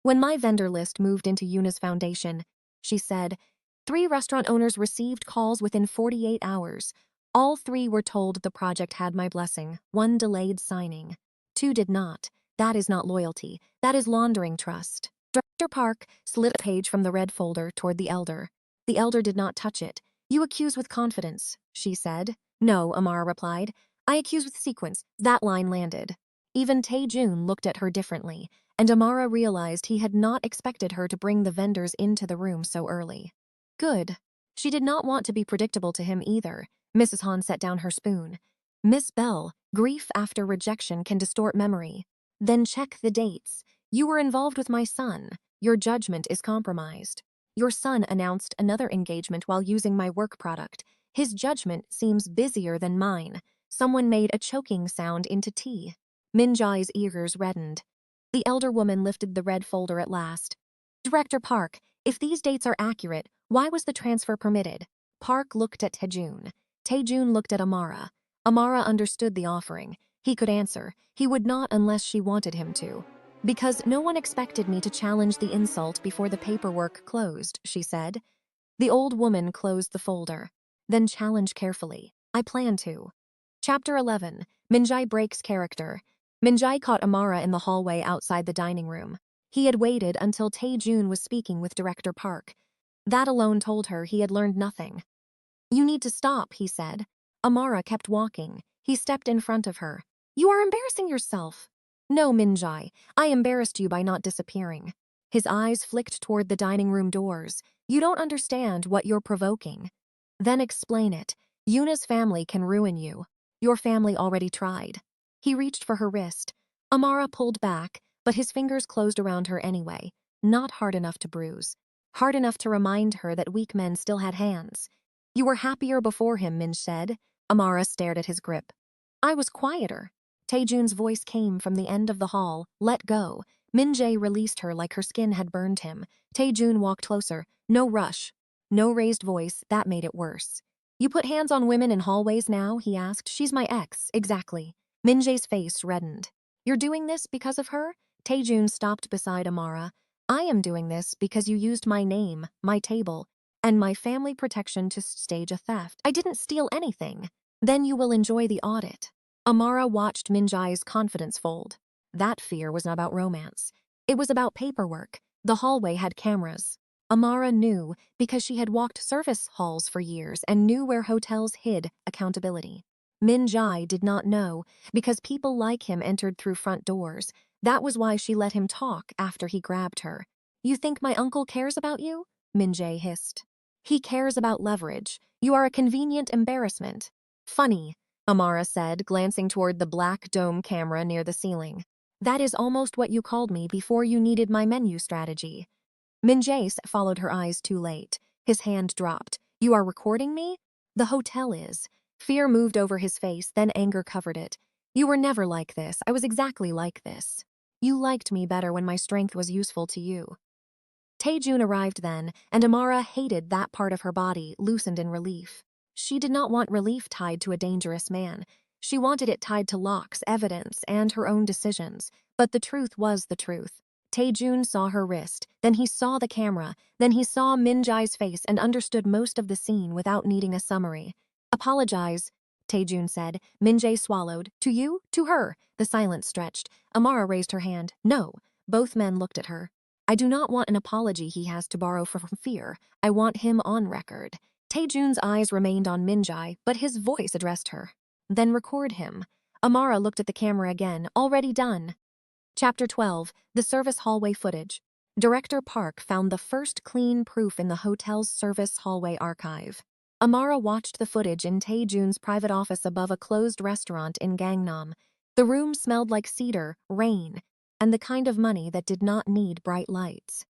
When my vendor list moved into Yuna's foundation, she said, 3 restaurant owners received calls within 48 hours. All three were told the project had my blessing. One delayed signing. Two did not. That is not loyalty. That is laundering trust. Director Park slid a page from the red folder toward the elder. The elder did not touch it. You accuse with confidence, she said. No, Amara replied. I accuse with sequence. That line landed. Even Tae-joon looked at her differently, and Amara realized he had not expected her to bring the vendors into the room so early. Good. She did not want to be predictable to him either. Mrs. Han set down her spoon. Miss Bell, grief after rejection can distort memory. Then check the dates. You were involved with my son. Your judgment is compromised. Your son announced another engagement while using my work product. His judgment seems busier than mine. Someone made a choking sound into tea. Min-jae's ears reddened. The elder woman lifted the red folder at last. Director Park, if these dates are accurate, why was the transfer permitted? Park looked at Tae-joon. Tae-joon looked at Amara. Amara understood the offering. He could answer. He would not unless she wanted him to. Because no one expected me to challenge the insult before the paperwork closed, she said. The old woman closed the folder. Then challenge carefully. I plan to. Chapter 11. Min-jae breaks character. Min-jae caught Amara in the hallway outside the dining room. He had waited until Tae-joon was speaking with Director Park. That alone told her he had learned nothing. You need to stop, he said. Amara kept walking. He stepped in front of her. You are embarrassing yourself. No, Min-jae, I embarrassed you by not disappearing. His eyes flicked toward the dining room doors. You don't understand what you're provoking. Then explain it. Yuna's family can ruin you. Your family already tried. He reached for her wrist. Amara pulled back, but his fingers closed around her anyway, not hard enough to bruise. Hard enough to remind her that weak men still had hands. You were happier before him, Min said. Amara stared at his grip. I was quieter. Tae-joon's voice came from the end of the hall. Let go. Min-jae released her like her skin had burned him. Tae-joon walked closer. No rush. No raised voice, that made it worse. You put hands on women in hallways now, he asked. She's my ex, exactly. Min-jae's face reddened. You're doing this because of her? Tae-joon stopped beside Amara. I am doing this because you used my name, my table, and my family protection to stage a theft. I didn't steal anything. Then you will enjoy the audit. Amara watched Min-jae's confidence fold. That fear was not about romance. It was about paperwork. The hallway had cameras. Amara knew because she had walked service halls for years and knew where hotels hid accountability. Min-jae did not know because people like him entered through front doors. That was why she let him talk after he grabbed her. You think my uncle cares about you? Min-jae hissed. He cares about leverage. You are a convenient embarrassment. Funny, Amara said, glancing toward the black dome camera near the ceiling. That is almost what you called me before you needed my menu strategy. Min-jae followed her eyes too late. His hand dropped. You are recording me? The hotel is. Fear moved over his face, then anger covered it. You were never like this. I was exactly like this. You liked me better when my strength was useful to you. Tae-joon arrived then, and Amara hated that part of her body, loosened in relief. She did not want relief tied to a dangerous man. She wanted it tied to locks, evidence, and her own decisions. But the truth was the truth. Tae-joon saw her wrist, then he saw the camera, then he saw Min-jae's face and understood most of the scene without needing a summary. Apologize, Tae-joon said. Min-jae swallowed. To you? To her. The silence stretched. Amara raised her hand. No. Both men looked at her. I do not want an apology he has to borrow from fear. I want him on record. Tae-joon's eyes remained on Min-jae, but his voice addressed her. Then record him. Amara looked at the camera again. Already done. Chapter 12. The service hallway footage. Director Park found the first clean proof in the hotel's service hallway archive. Amara watched the footage in Tae-joon's private office above a closed restaurant in Gangnam. The room smelled like cedar, rain, and the kind of money that did not need bright lights.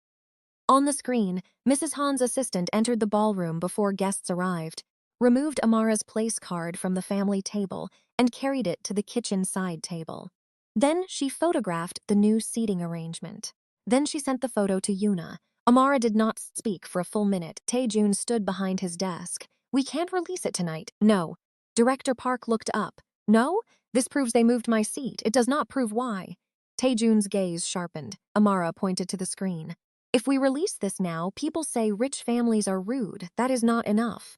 On the screen, Mrs. Han's assistant entered the ballroom before guests arrived, removed Amara's place card from the family table, and carried it to the kitchen side table. Then she photographed the new seating arrangement. Then she sent the photo to Yuna. Amara did not speak for a full minute. Tae-joon stood behind his desk. We can't release it tonight. No. Director Park looked up. No? This proves they moved my seat. It does not prove why. Tae-joon's gaze sharpened. Amara pointed to the screen. If we release this now, people say rich families are rude. That is not enough.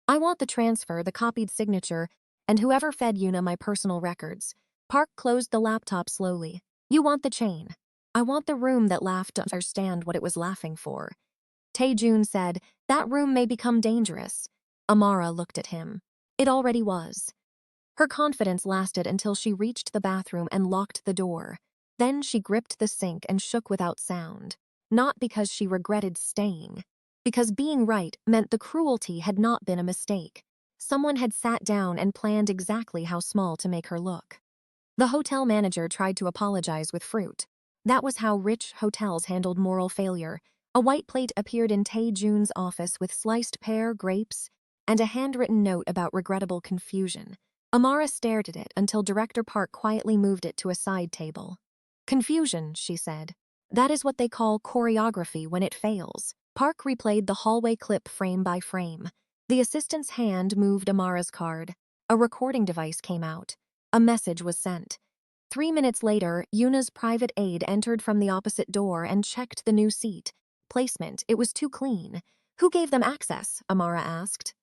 I want the transfer, the copied signature, and whoever fed Yuna my personal records. Park closed the laptop slowly. You want the chain. I want the room that laughed to understand what it was laughing for. Tae-joon said, that room may become dangerous. Amara looked at him. It already was. Her confidence lasted until she reached the bathroom and locked the door. Then she gripped the sink and shook without sound. Not because she regretted staying. Because being right meant the cruelty had not been a mistake. Someone had sat down and planned exactly how small to make her look. The hotel manager tried to apologize with fruit. That was how rich hotels handled moral failure. A white plate appeared in Tae-joon's office with sliced pear, grapes, and a handwritten note about regrettable confusion. Amara stared at it until Director Park quietly moved it to a side table. Confusion, she said. That is what they call choreography when it fails. Park replayed the hallway clip frame by frame. The assistant's hand moved Amara's card. A recording device came out. A message was sent. 3 minutes later, Yuna's private aide entered from the opposite door and checked the new seat. Placement, it was too clean. Who gave them access? Amara asked.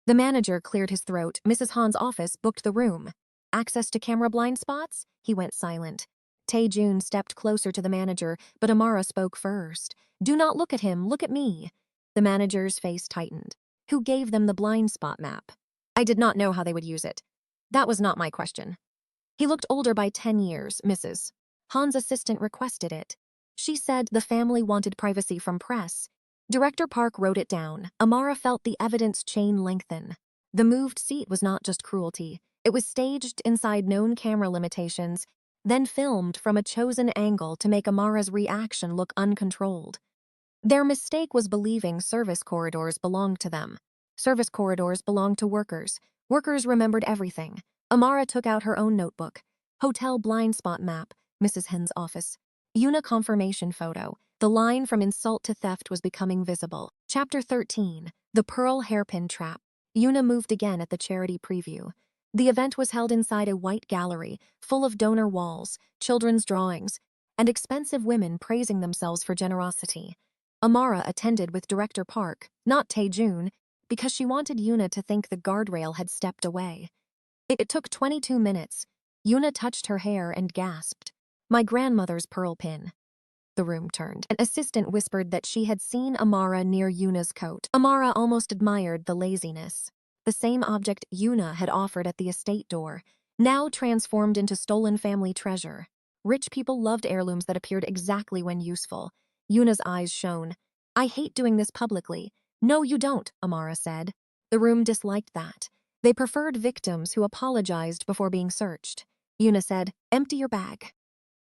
The manager cleared his throat. Mrs. Han's office booked the room. Access to camera blind spots? He went silent. Tae-joon stepped closer to the manager, but Amara spoke first. Do not look at him, look at me. The manager's face tightened. Who gave them the blind spot map? I did not know how they would use it. That was not my question. He looked older by 10 years, Mrs. Han's assistant requested it. She said the family wanted privacy from press. Director Park wrote it down. Amara felt the evidence chain lengthen. The moved seat was not just cruelty. It was staged inside known camera limitations, then filmed from a chosen angle to make Amara's reaction look uncontrolled. Their mistake was believing service corridors belonged to them. Service corridors belonged to workers. Workers remembered everything. Amara took out her own notebook. Hotel blind spot map, Mrs. Hen's office. Yuna confirmation photo. The line from insult to theft was becoming visible. Chapter 13, The Pearl Hairpin Trap. Yuna moved again at the charity preview. The event was held inside a white gallery, full of donor walls, children's drawings, and expensive women praising themselves for generosity. Amara attended with Director Park, not Tae-joon, because she wanted Yuna to think the guardrail had stepped away. It took 22 minutes. Yuna touched her hair and gasped. My grandmother's pearl pin. The room turned. An assistant whispered that she had seen Amara near Yuna's coat. Amara almost admired the laziness. The same object Yuna had offered at the estate door, now transformed into stolen family treasure. Rich people loved heirlooms that appeared exactly when useful. Yuna's eyes shone. I hate doing this publicly. No, you don't, Amara said. The room disliked that. They preferred victims who apologized before being searched. Yuna said, empty your bag.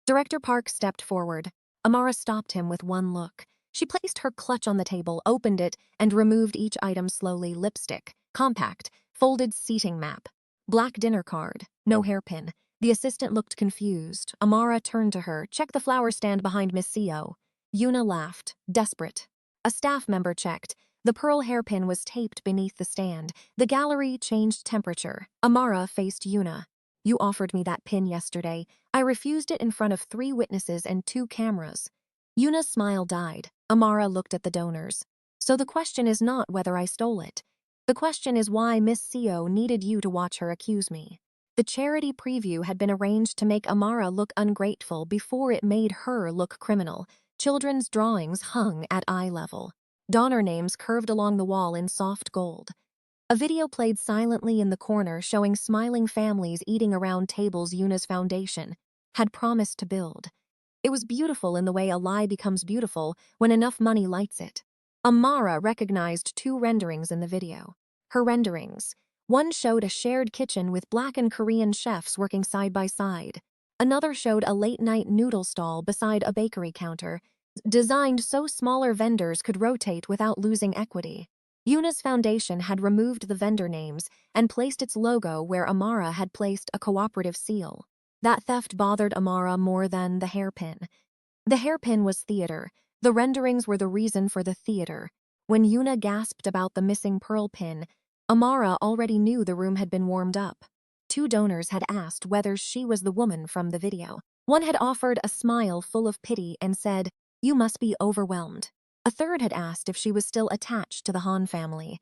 Director Park stepped forward. Amara stopped him with one look. She placed her clutch on the table, opened it, and removed each item slowly. Lipstick, compact, folded seating map, black dinner card, no hairpin. The assistant looked confused. Amara turned to her. Check the flower stand behind Miss Seo. Yuna laughed, desperate. A staff member checked. The pearl hairpin was taped beneath the stand. The gallery changed temperature. Amara faced Yuna. You offered me that pin yesterday. I refused it in front of 3 witnesses and 2 cameras. Yuna's smile died. Amara looked at the donors. So the question is not whether I stole it. The question is why Miss Seo needed you to watch her accuse me. The charity preview had been arranged to make Amara look ungrateful before it made her look criminal. Children's drawings hung at eye level. Donor names curved along the wall in soft gold. A video played silently in the corner showing smiling families eating around tables Yuna's foundation had promised to build. It was beautiful in the way a lie becomes beautiful when enough money lights it. Amara recognized 2 renderings in the video. Her renderings. One showed a shared kitchen with Black and Korean chefs working side by side. Another showed a late-night noodle stall beside a bakery counter, designed so smaller vendors could rotate without losing equity. Yuna's foundation had removed the vendor names and placed its logo where Amara had placed a cooperative seal. That theft bothered Amara more than the hairpin. The hairpin was theater. The renderings were the reason for the theater. When Yuna gasped about the missing pearl pin, Amara already knew the room had been warmed up. 2 donors had asked whether she was the woman from the video. One had offered a smile full of pity and said, "You must be overwhelmed." A third had asked if she was still attached to the Han family.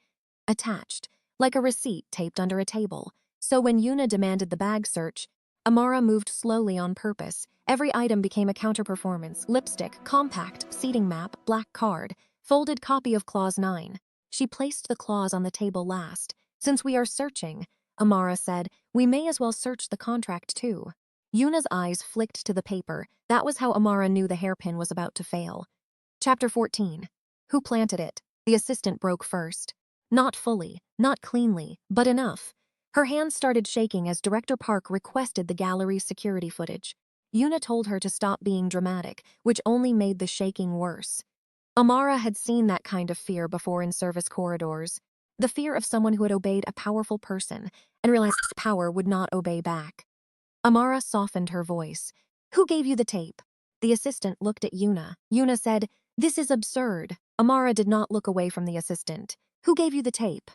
Attached. like a receipt taped under a table. So when Yuna demanded the bag search, Amara moved slowly on purpose. Every item became a counter-performance: lipstick, compact, seating map, black card, folded copy of Clause 9. She placed the clause on the table last. Since we are searching, Amara said, we may as well search the contract too. Yuna's eyes flicked to the paper. That was how Amara knew the hairpin was about to fail. Chapter 14. Who planted it? The assistant broke first. Not fully, not cleanly, but enough. Her hands started shaking as Director Park requested the gallery's security footage. Yuna told her to stop being dramatic, which only made the shaking worse. Amara had seen that kind of fear before in service corridors. The fear of someone who had obeyed a powerful person and realized his power would not obey back. Amara softened her voice. Who gave you the tape? The assistant looked at Yuna. Yuna said, this is absurd. Amara did not look away from the assistant. Who gave you the tape?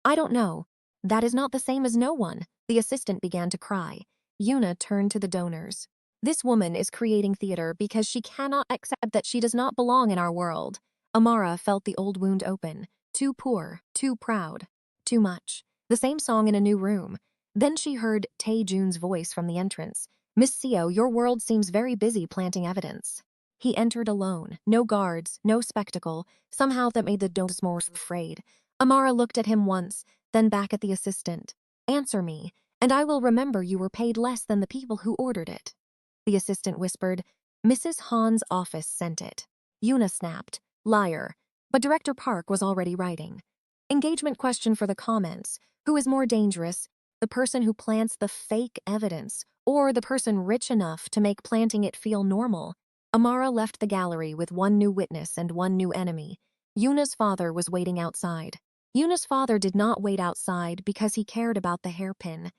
I don't know. That is not the same as no one. The assistant began to cry. Yuna turned to the donors. This woman is creating theater because she cannot accept that she does not belong in our world. Amara felt the old wound open. Too poor, too proud, too much. The same song in a new room. Then she heard Tae-joon's voice from the entrance. Miss Seo, your world seems very busy planting evidence. He entered alone. No guards, no spectacle. Somehow that made the donors more afraid. Amara looked at him once, then back at the assistant. Answer me, and I will remember you were paid less than the people who ordered it. The assistant whispered, Mrs. Han's office sent it. Yuna snapped. Liar. But Director Park was already writing. Engagement question for the comments. Who is more dangerous? The person who plants the fake evidence, or the person rich enough to make planting it feel normal? Amara left the gallery with one new witness and one new enemy. Yuna's father was waiting outside. Yuna's father did not wait outside because he cared about the hairpin.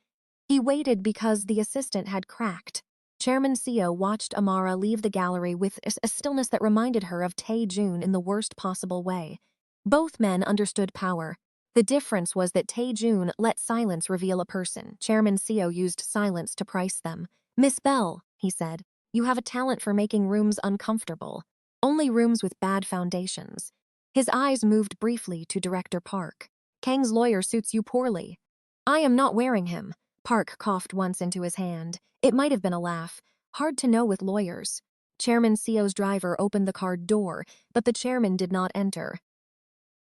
He waited because the assistant had cracked. Chairman Seo watched Amara leave the gallery with a stillness that reminded her of Tae-joon in the worst possible way. Both men understood power. The difference was that Tae-joon let silence reveal a person. Chairman Seo used silence to price them. Miss Bell, he said, you have a talent for making rooms uncomfortable. Only rooms with bad foundations. His eyes moved briefly to Director Park. Kang's lawyer suits you poorly. I am not wearing him. Park coughed once into his hand. It might have been a laugh. Hard to know with lawyers. Chairman Seo's driver opened the car door, but the chairman did not enter.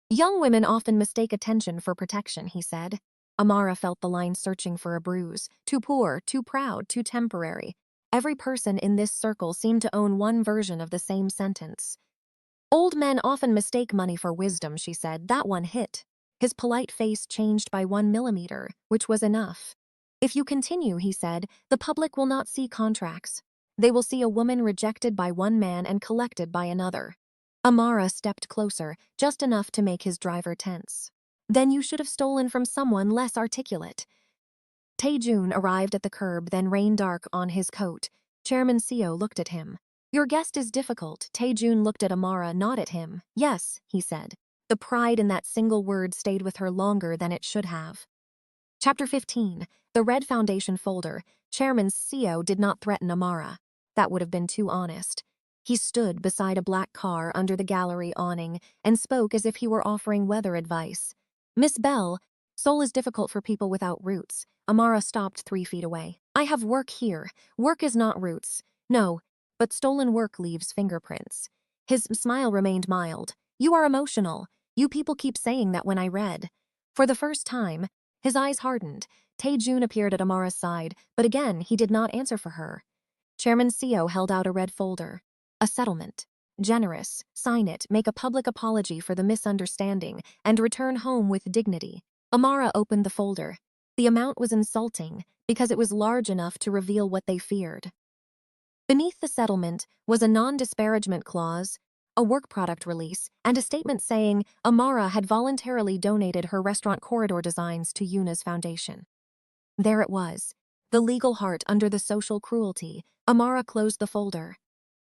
Young women often mistake attention for protection, he said. Amara felt the line searching for a bruise. Too poor, too proud, too temporary. Every person in this circle seemed to own one version of the same sentence. Old men often mistake money for wisdom, she said. That one hit. His polite face changed by 1 millimeter, which was enough. If you continue, he said, the public will not see contracts. They will see a woman rejected by one man and collected by another. Amara stepped closer, just enough to make his driver tense. Then you should have stolen from someone less articulate. Tae-joon arrived at the curb, then rained dark on his coat. Chairman Seo looked at him. Your guest is difficult. Tae-joon looked at Amara, not at him. Yes, he said. The pride in that single word stayed with her longer than it should have. Chapter 15. The red foundation folder. Chairman Seo did not threaten Amara. That would have been too honest. He stood beside a black car under the gallery awning and spoke as if he were offering weather advice. Miss Bell, Seoul is difficult for people without roots. Amara stopped 3 feet away. I have work here. Work is not roots. No, but stolen work leaves fingerprints. His smile remained mild. You are emotional. You people keep saying that when I read. For the first time, his eyes hardened. Tae-joon appeared at Amara's side, but again he did not answer for her. Chairman Seo held out a red folder. A settlement. Generous. Sign it, make a public apology for the misunderstanding, and return home with dignity. Amara opened the folder. The amount was insulting because it was large enough to reveal what they feared. Beneath the settlement was a non-disparagement clause, a work product release, and a statement saying Amara had voluntarily donated her restaurant corridor designs to Yuna's foundation. There it was, the legal heart under the social cruelty. Amara closed the folder.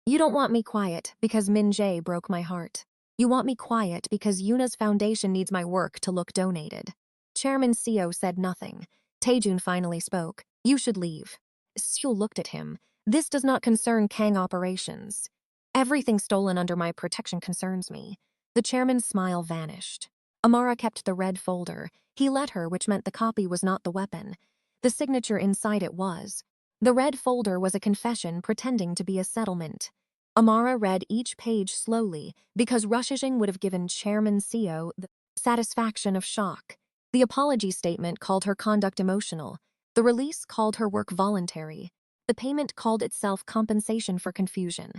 You don't want me quiet because Min-jae broke my heart. You want me quiet because Yuna's foundation needs my work to look donated. Chairman Seo said nothing. Tae-joon finally spoke. You should leave. Seoul looked at him. This does not concern Kang operations. Everything stolen under my protection concerns me. The chairman's smile vanished. Amara kept the red folder. He let her, which meant the copy was not the weapon. The signature inside it was. The red folder was a confession pretending to be a settlement. Amara read each page slowly because rushing would have given Chairman Seo the satisfaction of shock. The apology statement called her conduct emotional. The release called her work voluntary. The payment called itself compensation for confusion.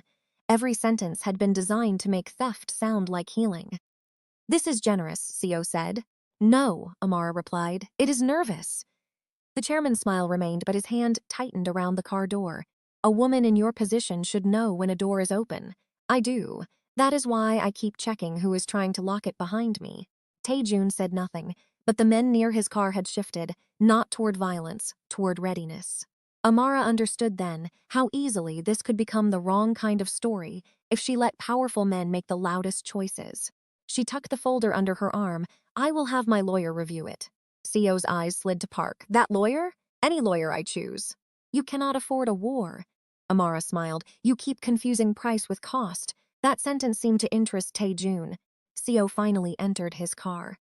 Every sentence had been designed to make theft sound like healing. "This is generous," Seo said. "No," Amara replied. "It is nervous." The chairman's smile remained, but his hand tightened around the car door. "A woman in your position should know when a door is open." "I do. That is why I keep checking who is trying to lock it behind me." Tae-joon said nothing, but the men near his car had shifted, not toward violence, toward readiness. Amara understood then how easily this could become the wrong kind of story if she let powerful men make the loudest choices. She tucked the folder under her arm. "I will have my lawyer review it." Seo's eyes slid to Park. "That lawyer? Any lawyer I choose." "You cannot afford a war." Amara smiled. "You keep confusing price with cost." That sentence seemed to interest Tae-joon. Seo finally entered his car.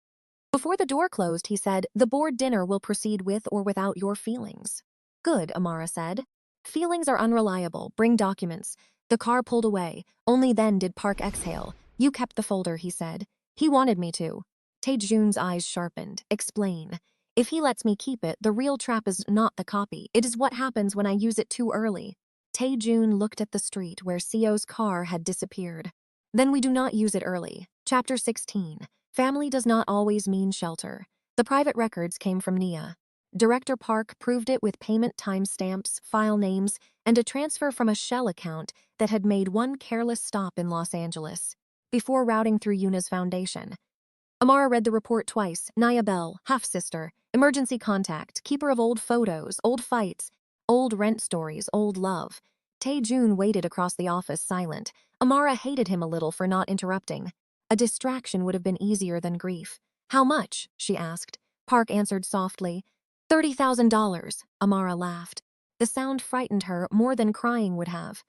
Before the door closed, he said, "The board dinner will proceed with or without your feelings." "Good," Amara said. "Feelings are unreliable. Bring documents." The car pulled away. Only then did Park exhale. "You kept the folder," he said. "He wanted me to." Tae-joon's eyes sharpened. "Explain." "If he lets me keep it, the real trap is not the copy. It is what happens when I use it too early." Tae-joon looked at the street where Seo's car had disappeared. "Then we do not use it early." Chapter 16. Family does not always mean shelter. The private records came from Nia. Director Park proved it with payment timestamps, file names, and a transfer from a Shell account that had made one careless stop in Los Angeles, before routing through Yuna's foundation. Amara read the report twice. Amara Bell, half-sister, emergency contact, keeper of old photos, old fights, old rent stories, old love. Tae-joon waited across the office silent. Amara hated him a little for not interrupting. A distraction would have been easier than grief. "How much?" she asked. Park answered softly. $30,000. Amara laughed. The sound frightened her more than crying would have.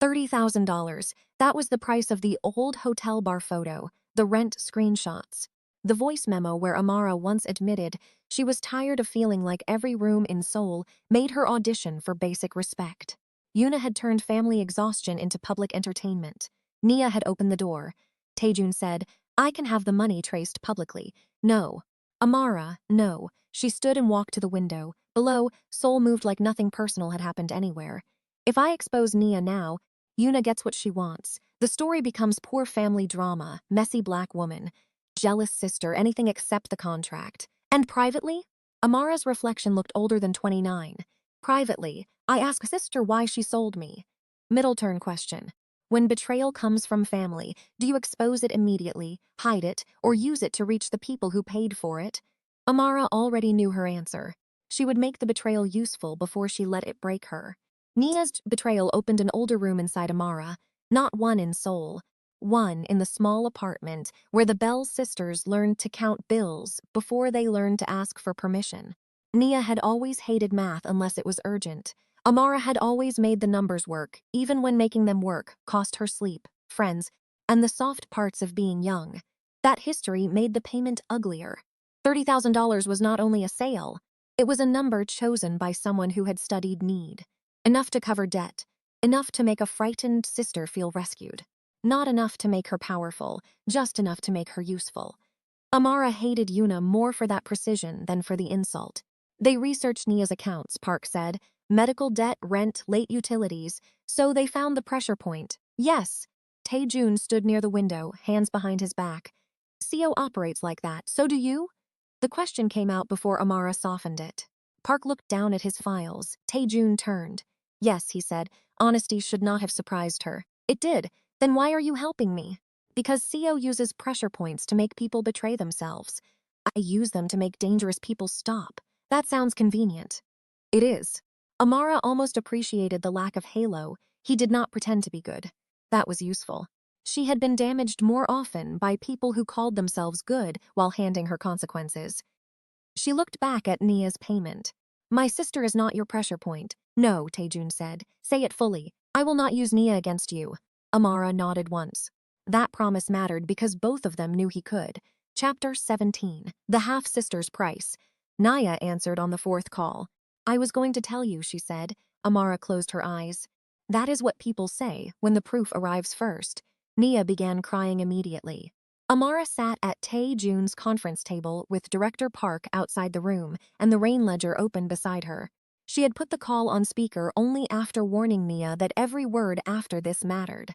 $30,000. That was the price of the old hotel bar photo, the rent screenshots. The voice memo where Amara once admitted she was tired of feeling like every room in Seoul made her audition for basic respect. Yuna had turned family exhaustion into public entertainment. Nia had opened the door. Tae-joon said, "I can have the money traced publicly." "No." "Amara, no." She stood and walked to the window. Below, Seoul moved like nothing personal had happened anywhere. "If I expose Nia now, Yuna gets what she wants. The story becomes poor family drama, messy black woman, jealous sister, anything except the contract. And privately?" Amara's reflection looked older than 29. "Privately, I ask sister why she sold me." Middle turn question. When betrayal comes from family, do you expose it immediately, hide it, or use it to reach the people who paid for it? Amara already knew her answer. She would make the betrayal useful before she let it break her. Nia's betrayal opened an older room inside Amara, not one in Seoul, one in the small apartment where the Bell sisters learned to count bills before they learned to ask for permission. Nia had always hated math unless it was urgent. Amara had always made the numbers work, even when making them work cost her sleep, friends, and the soft parts of being young. That history made the payment uglier. $30,000 was not only a sale, it was a number chosen by someone who had studied need. Enough to cover debt, enough to make a frightened sister feel rescued. Not enough to make her powerful, just enough to make her useful. Amara hated Yuna more for that precision than for the insult. They researched Nia's accounts, Park said. Medical debt, rent, late utilities. So they found the pressure point. Yes. Tae-joon stood near the window, hands behind his back. Seo operates like that, so do you? The question came out before Amara softened it. Park looked down at his files. Tae-joon turned. "Yes," he said. Honesty should not have surprised her. "It did. Then why are you helping me?" "Because Seo uses pressure points to make people betray themselves. I use them to make dangerous people stop. That sounds convenient." "It is." Amara almost appreciated the lack of halo. He did not pretend to be good. That was useful. She had been damaged more often by people who called themselves good while handing her consequences. She looked back at Nia's payment. "My sister is not your pressure point." "No," Tae-joon said. "Say it fully. I will not use Nia against you." Amara nodded once. That promise mattered because both of them knew he could. Chapter 17. The Half-Sister's Price. Naya answered on the fourth call. I was going to tell you, she said. Amara closed her eyes. That is what people say when the proof arrives first. Nia began crying immediately. Amara sat at Tae-joon's conference table with Director Park outside the room and the rain ledger open beside her. She had put the call on speaker only after warning Nia that every word after this mattered.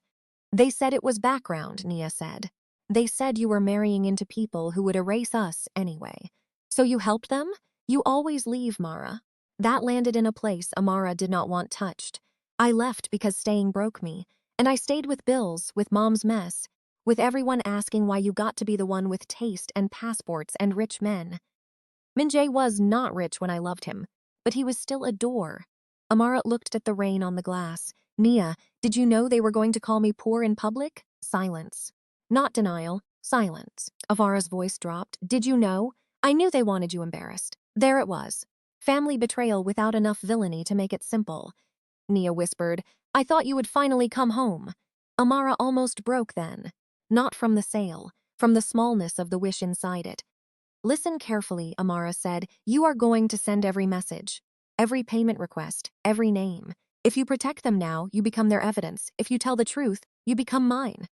They said it was background, Nia said. They said you were marrying into people who would erase us anyway. So you helped them? You always leave, Mara. That landed in a place Amara did not want touched. I left because staying broke me, and I stayed with bills, with mom's mess, with everyone asking why you got to be the one with taste and passports and rich men. Min-jae was not rich when I loved him, but he was still a door. Amara looked at the rain on the glass. Nia, did you know they were going to call me poor in public? Silence. Not denial, silence. Avara's voice dropped. Did you know? I knew they wanted you embarrassed. There it was. Family betrayal without enough villainy to make it simple. Nia whispered, I thought you would finally come home. Amara almost broke then. Not from the sale, from the smallness of the wish inside it. Listen carefully, Amara said. You are going to send every message, every payment request, every name. If you protect them now, you become their evidence. If you tell the truth, you become mine.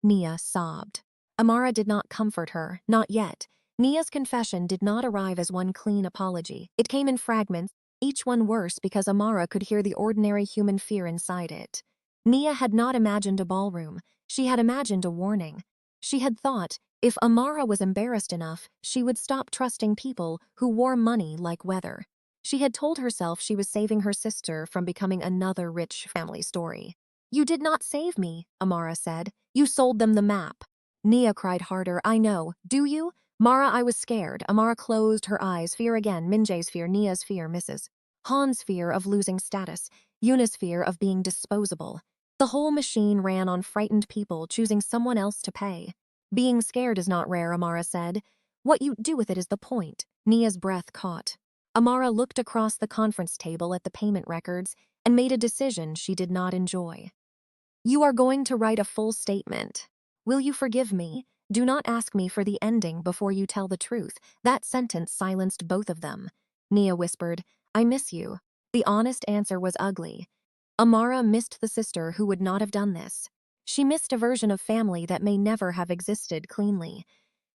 Nia sobbed. Amara did not comfort her, not yet. Nia's confession did not arrive as one clean apology. It came in fragments, each one worse because Amara could hear the ordinary human fear inside it. Nia had not imagined a ballroom. She had imagined a warning. She had thought, if Amara was embarrassed enough, she would stop trusting people who wore money like weather. She had told herself she was saving her sister from becoming another rich family story. You did not save me, Amara said. You sold them the map. Nia cried harder. I know. Do you? Mara, I was scared. Amara closed her eyes. Fear again. Min-jae's fear, Nia's fear, Mrs. Han's fear of losing status, Yuna's fear of being disposable. The whole machine ran on frightened people choosing someone else to pay. Being scared is not rare, Amara said. What you do with it is the point. Nia's breath caught. Amara looked across the conference table at the payment records and made a decision she did not enjoy. You are going to write a full statement. Will you forgive me? Do not ask me for the ending before you tell the truth. That sentence silenced both of them. Nia whispered, I miss you. The honest answer was ugly. Amara missed the sister who would not have done this. She missed a version of family that may never have existed cleanly.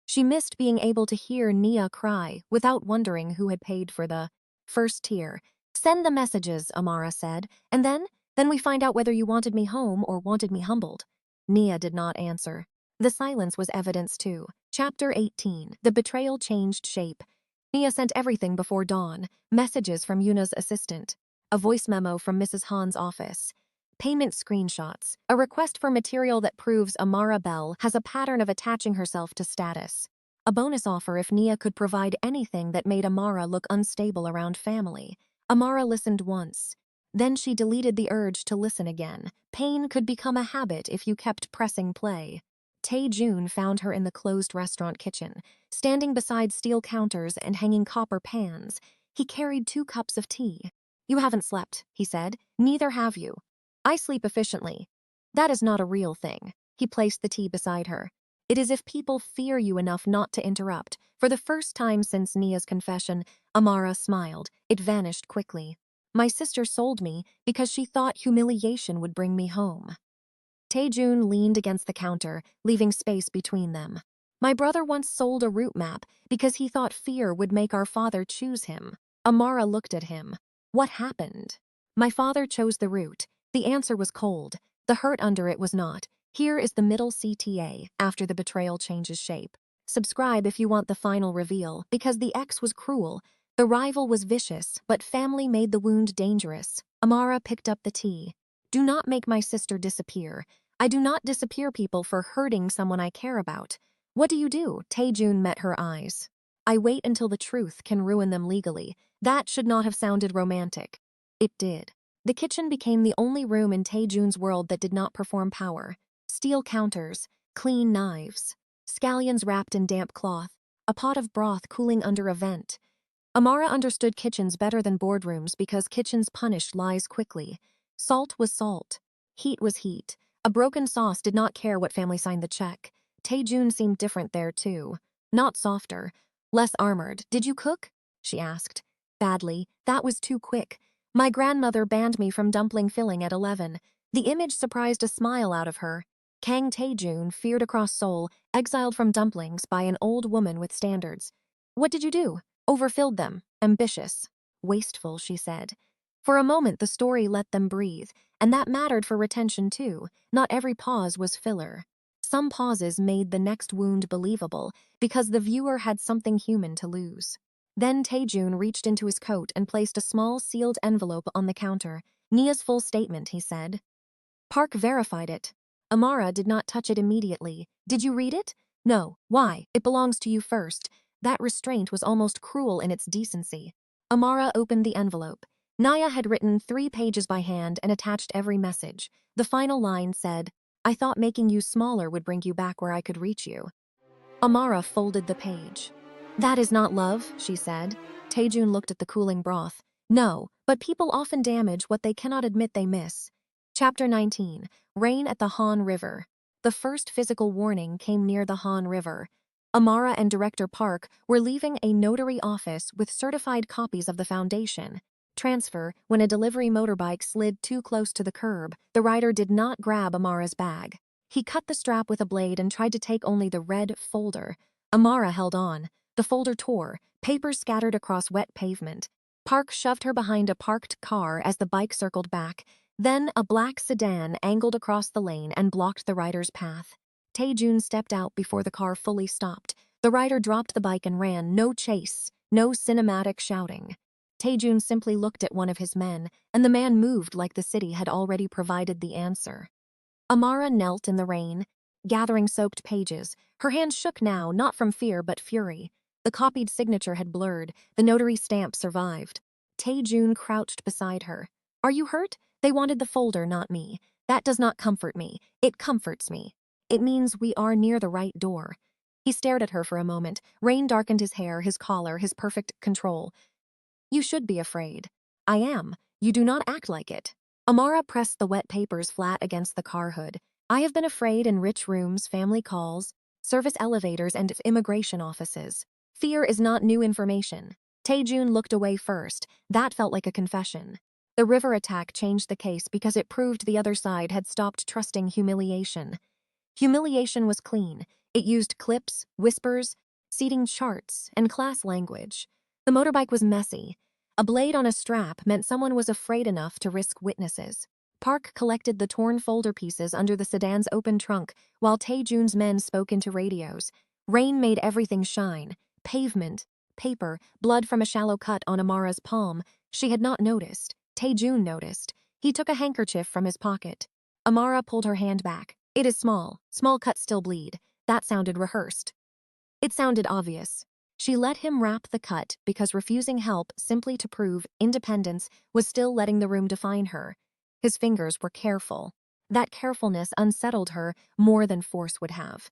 She missed being able to hear Nia cry without wondering who had paid for the first tear. Send the messages, Amara said, and then we find out whether you wanted me home or wanted me humbled. Nia did not answer. The silence was evidence too. Chapter 18. The betrayal changed shape. Nia sent everything before dawn. Messages from Yuna's assistant. A voice memo from Mrs. Han's office. Payment screenshots. A request for material that proves Amara Bell has a pattern of attaching herself to status. A bonus offer if Nia could provide anything that made Amara look unstable around family. Amara listened once. Then she deleted the urge to listen again. Pain could become a habit if you kept pressing play. Tae-joon found her in the closed restaurant kitchen, standing beside steel counters and hanging copper pans. He carried 2 cups of tea. You haven't slept, he said. Neither have you. I sleep efficiently. That is not a real thing. He placed the tea beside her. It is if people fear you enough not to interrupt. For the first time since Nia's confession, Amara smiled. It vanished quickly. My sister sold me because she thought humiliation would bring me home. Tae-joon leaned against the counter, leaving space between them. My brother once sold a route map because he thought fear would make our father choose him. Amara looked at him. What happened? My father chose the route. The answer was cold. The hurt under it was not. Here is the middle CTA after the betrayal changes shape. Subscribe if you want the final reveal, because the ex was cruel. The rival was vicious, but family made the wound dangerous. Amara picked up the tea. Do not make my sister disappear. I do not disappear people for hurting someone I care about. What do you do? Tae-joon met her eyes. I wait until the truth can ruin them legally. That should not have sounded romantic. It did. The kitchen became the only room in Tae-joon's world that did not perform power. Steel counters, clean knives, scallions wrapped in damp cloth, a pot of broth cooling under a vent. Amara understood kitchens better than boardrooms because kitchens punished lies quickly. Salt was salt. Heat was heat. A broken sauce did not care what family signed the check. Tae-joon seemed different there too. not softer, less armored. Did you cook? She asked. Badly. That was too quick. My grandmother banned me from dumpling filling at 11. The image surprised a smile out of her. Kang Tae-joon, feared across Seoul, exiled from dumplings by an old woman with standards. What did you do? Overfilled them. Ambitious. Wasteful, she said. For a moment the story let them breathe, and that mattered for retention too. Not every pause was filler. Some pauses made the next wound believable, because the viewer had something human to lose. Then Tae-joon reached into his coat and placed a small sealed envelope on the counter. Nia's full statement, he said. Park verified it. Amara did not touch it immediately. Did you read it? No. Why? It belongs to you first. That restraint was almost cruel in its decency. Amara opened the envelope. Nia had written 3 pages by hand and attached every message. The final line said, I thought making you smaller would bring you back where I could reach you. Amara folded the page. That is not love, she said. Tae-joon looked at the cooling broth. No, but people often damage what they cannot admit they miss. Chapter 19. Rain at the Han River. The first physical warning came near the Han River. Amara and Director Park were leaving a notary office with certified copies of the foundation. Transfer when a delivery motorbike slid too close to the curb. The rider did not grab Amara's bag. He cut the strap with a blade and tried to take only the red folder. Amara held on. The folder tore, papers scattered across wet pavement. Park shoved her behind a parked car as the bike circled back. Then a black sedan angled across the lane and blocked the rider's path. Tae-joon stepped out before the car fully stopped. The rider dropped the bike and ran. No chase, no cinematic shouting. Tae-joon simply looked at one of his men, and the man moved like the city had already provided the answer. Amara knelt in the rain, gathering soaked pages. Her hands shook now, not from fear but fury. The copied signature had blurred. The notary stamp survived. Tae-joon crouched beside her. Are you hurt? They wanted the folder, not me. That does not comfort me. It comforts me. It means we are near the right door. He stared at her for a moment. Rain darkened his hair, his collar, his perfect control. You should be afraid. I am. You do not act like it. Amara pressed the wet papers flat against the car hood. I have been afraid in rich rooms, family calls, service elevators, and immigration offices. Fear is not new information. Tae-joon looked away first. That felt like a confession. The river attack changed the case because it proved the other side had stopped trusting humiliation. Humiliation was clean. It used clips, whispers, seating charts, and class language. The motorbike was messy. A blade on a strap meant someone was afraid enough to risk witnesses. Park collected the torn folder pieces under the sedan's open trunk, while Tae-joon's men spoke into radios. Rain made everything shine. Pavement, paper, blood from a shallow cut on Amara's palm. She had not noticed. Tae-joon noticed. He took a handkerchief from his pocket. Amara pulled her hand back. It is small. Small cuts still bleed. That sounded rehearsed. It sounded obvious. She let him wrap the cut because refusing help simply to prove independence was still letting the room define her. His fingers were careful. That carefulness unsettled her more than force would have.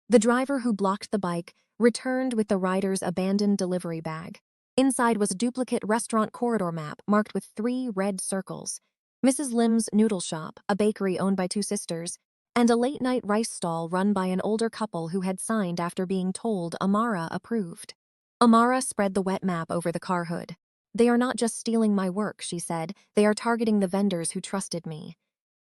The driver who blocked the bike returned with the rider's abandoned delivery bag. Inside was a duplicate restaurant corridor map marked with 3 red circles. Mrs. Lim's noodle shop, a bakery owned by 2 sisters, and a late-night rice stall run by an older couple who had signed after being told Amara approved. Amara spread the wet map over the car hood. They are not just stealing my work, she said. They are targeting the vendors who trusted me.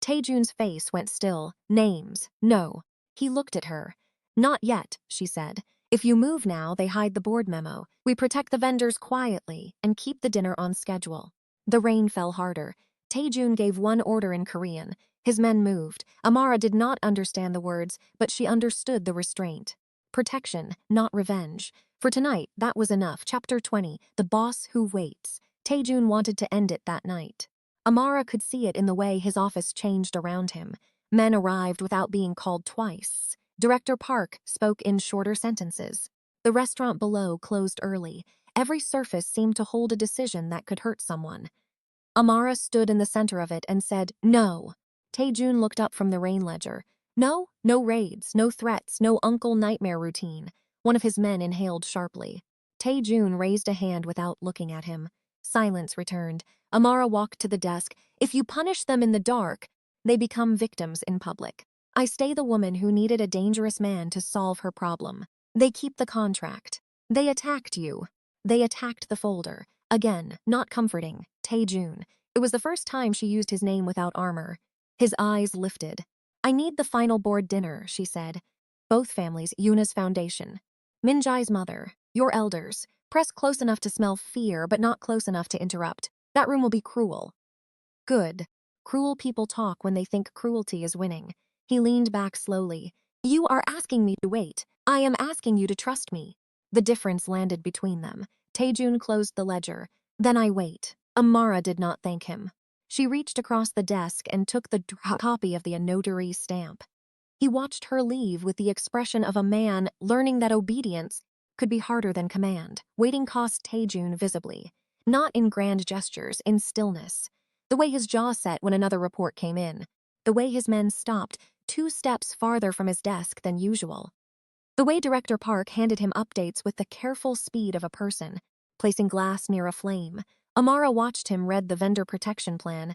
Tae-joon's face went still. Names. No. He looked at her. Not yet, she said. If you move now, they hide the board memo. We protect the vendors quietly and keep the dinner on schedule. The rain fell harder. Tae-joon gave one order in Korean. His men moved. Amara did not understand the words, but she understood the restraint. Protection, not revenge. For tonight, that was enough. Chapter 20, The Boss Who Waits. Tae-joon wanted to end it that night. Amara could see it in the way his office changed around him. Men arrived without being called twice. Director Park spoke in shorter sentences. The restaurant below closed early. Every surface seemed to hold a decision that could hurt someone. Amara stood in the center of it and said, no. Tae-joon looked up from the rain ledger. No? No raids, no threats, no Uncle Nightmare routine. One of his men inhaled sharply. Tae-joon raised a hand without looking at him. Silence returned. Amara walked to the desk. If you punish them in the dark, they become victims in public. I stay the woman who needed a dangerous man to solve her problem. They keep the contract. They attacked you. They attacked the folder. Again, not comforting. Tae-joon. It was the first time she used his name without armor. His eyes lifted. I need the final board dinner, she said. Both families, Yuna's foundation. Min-jae's mother. Your elders. Press close enough to smell fear, but not close enough to interrupt. That room will be cruel. Good. Cruel people talk when they think cruelty is winning. He leaned back slowly. You are asking me to wait. I am asking you to trust me. The difference landed between them. Tae-joon closed the ledger. Then I wait. Amara did not thank him. She reached across the desk and took the copy of the notary stamp. He watched her leave with the expression of a man learning that obedience could be harder than command. Waiting cost Tae-joon visibly. Not in grand gestures, in stillness. The way his jaw set when another report came in. The way his men stopped 2 steps farther from his desk than usual. The way Director Park handed him updates with the careful speed of a person, placing glass near a flame. Amara watched him read the vendor protection plan.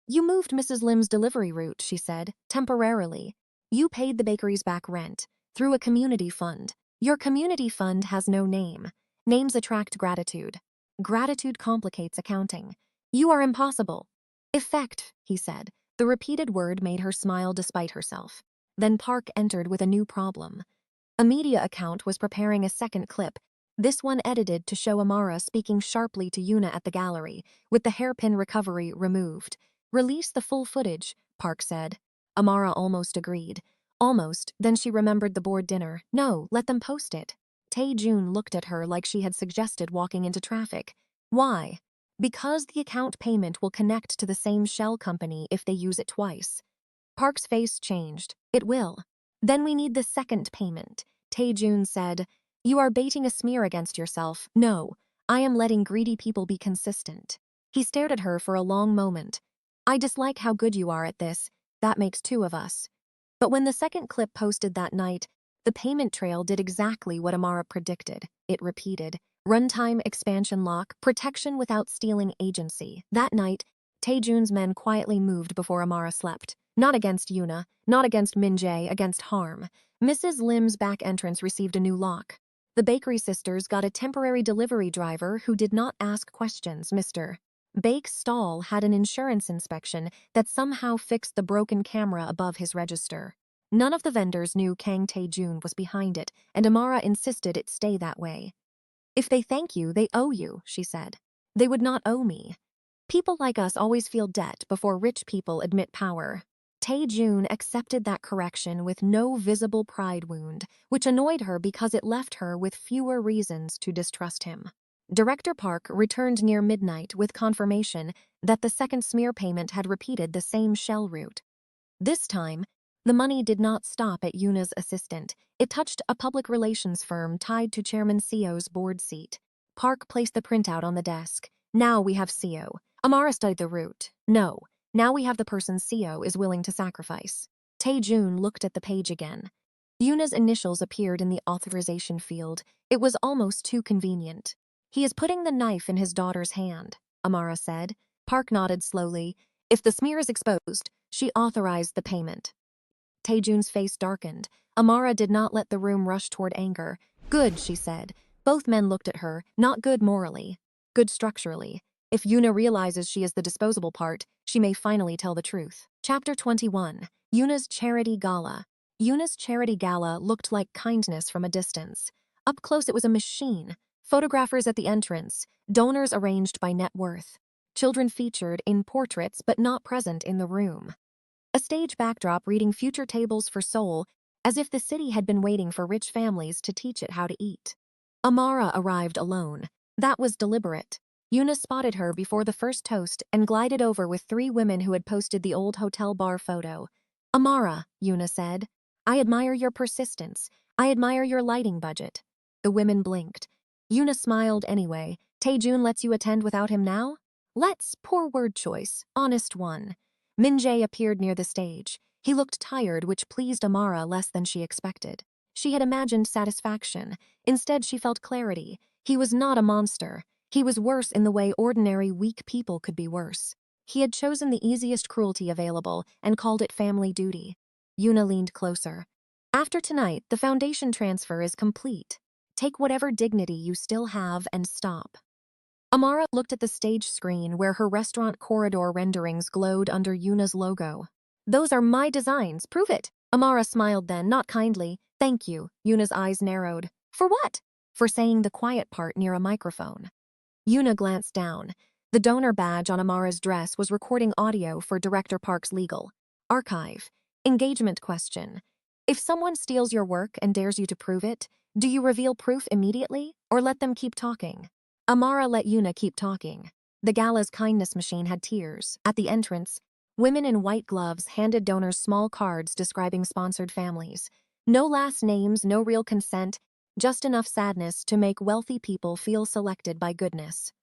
You moved Mrs. Lim's delivery route, she said, temporarily. You paid the bakery's back rent, through a community fund. Your community fund has no name. Names attract gratitude. Gratitude complicates accounting. You are impossible. Effect, he said. The repeated word made her smile despite herself. Then Park entered with a new problem. A media account was preparing a second clip, this one edited to show Amara speaking sharply to Yuna at the gallery, with the hairpin recovery removed. Release the full footage, Park said. Amara almost agreed. Almost, then she remembered the board dinner. No, let them post it. Tae-joon looked at her like she had suggested walking into traffic. Why? Because the account payment will connect to the same shell company if they use it twice. Park's face changed. It will. Then we need the second payment. Tae-joon said, you are baiting a smear against yourself. No, I am letting greedy people be consistent. He stared at her for a long moment. I dislike how good you are at this. That makes 2 of us. But when the second clip posted that night, the payment trail did exactly what Amara predicted. It repeated. Runtime expansion lock, protection without stealing agency. That night, Tae-joon's men quietly moved before Amara slept. Not against Yuna, not against Min-jae, against harm. Mrs. Lim's back entrance received a new lock. The bakery sisters got a temporary delivery driver who did not ask questions. Mr. Bake's stall had an insurance inspection that somehow fixed the broken camera above his register. None of the vendors knew Kang Tae-joon was behind it, and Amara insisted it stay that way. If they thank you, they owe you, she said. They would not owe me. People like us always feel debt before rich people admit power. Tae-joon accepted that correction with no visible pride wound, which annoyed her because it left her with fewer reasons to distrust him. Director Park returned near midnight with confirmation that the second smear payment had repeated the same shell route. This time, the money did not stop at Yuna's assistant. It touched a public relations firm tied to Chairman Seo's board seat. Park placed the printout on the desk. Now we have Seo. Amara studied the route. No. Now we have the person Seo is willing to sacrifice. Tae-joon looked at the page again. Yuna's initials appeared in the authorization field. It was almost too convenient. He is putting the knife in his daughter's hand, Amara said. Park nodded slowly. If the smear is exposed, she authorized the payment. Tae-joon's face darkened. Amara did not let the room rush toward anger. Good, she said. Both men looked at her, not good morally, good structurally. If Yuna realizes she is the disposable part, she may finally tell the truth. Chapter 21. Yuna's Charity Gala. Yuna's Charity Gala looked like kindness from a distance. Up close it was a machine. Photographers at the entrance, donors arranged by net worth. Children featured in portraits but not present in the room. A stage backdrop reading future tables for Seoul, as if the city had been waiting for rich families to teach it how to eat. Amara arrived alone. That was deliberate. Yuna spotted her before the first toast and glided over with 3 women who had posted the old hotel bar photo. Amara, Yuna said, I admire your persistence. I admire your lighting budget. The women blinked. Yuna smiled anyway. Tae-joon lets you attend without him now? Let's, poor word choice, honest one. Min-jae appeared near the stage. He looked tired, which pleased Amara less than she expected. She had imagined satisfaction. Instead, she felt clarity. He was not a monster. He was worse in the way ordinary, weak people could be worse. He had chosen the easiest cruelty available and called it family duty. Yuna leaned closer. After tonight, the foundation transfer is complete. Take whatever dignity you still have and stop. Amara looked at the stage screen where her restaurant corridor renderings glowed under Yuna's logo. Those are my designs, prove it. Amara smiled then, not kindly. Thank you. Yuna's eyes narrowed. For what? For saying the quiet part near a microphone. Yuna glanced down. The donor badge on Amara's dress was recording audio for Director Park's legal archive. Engagement question. If someone steals your work and dares you to prove it, do you reveal proof immediately or let them keep talking? Amara let Yuna keep talking. The Gala's kindness machine had tears. At the entrance, women in white gloves handed donors small cards describing sponsored families. No last names, no real consent, just enough sadness to make wealthy people feel selected by goodness.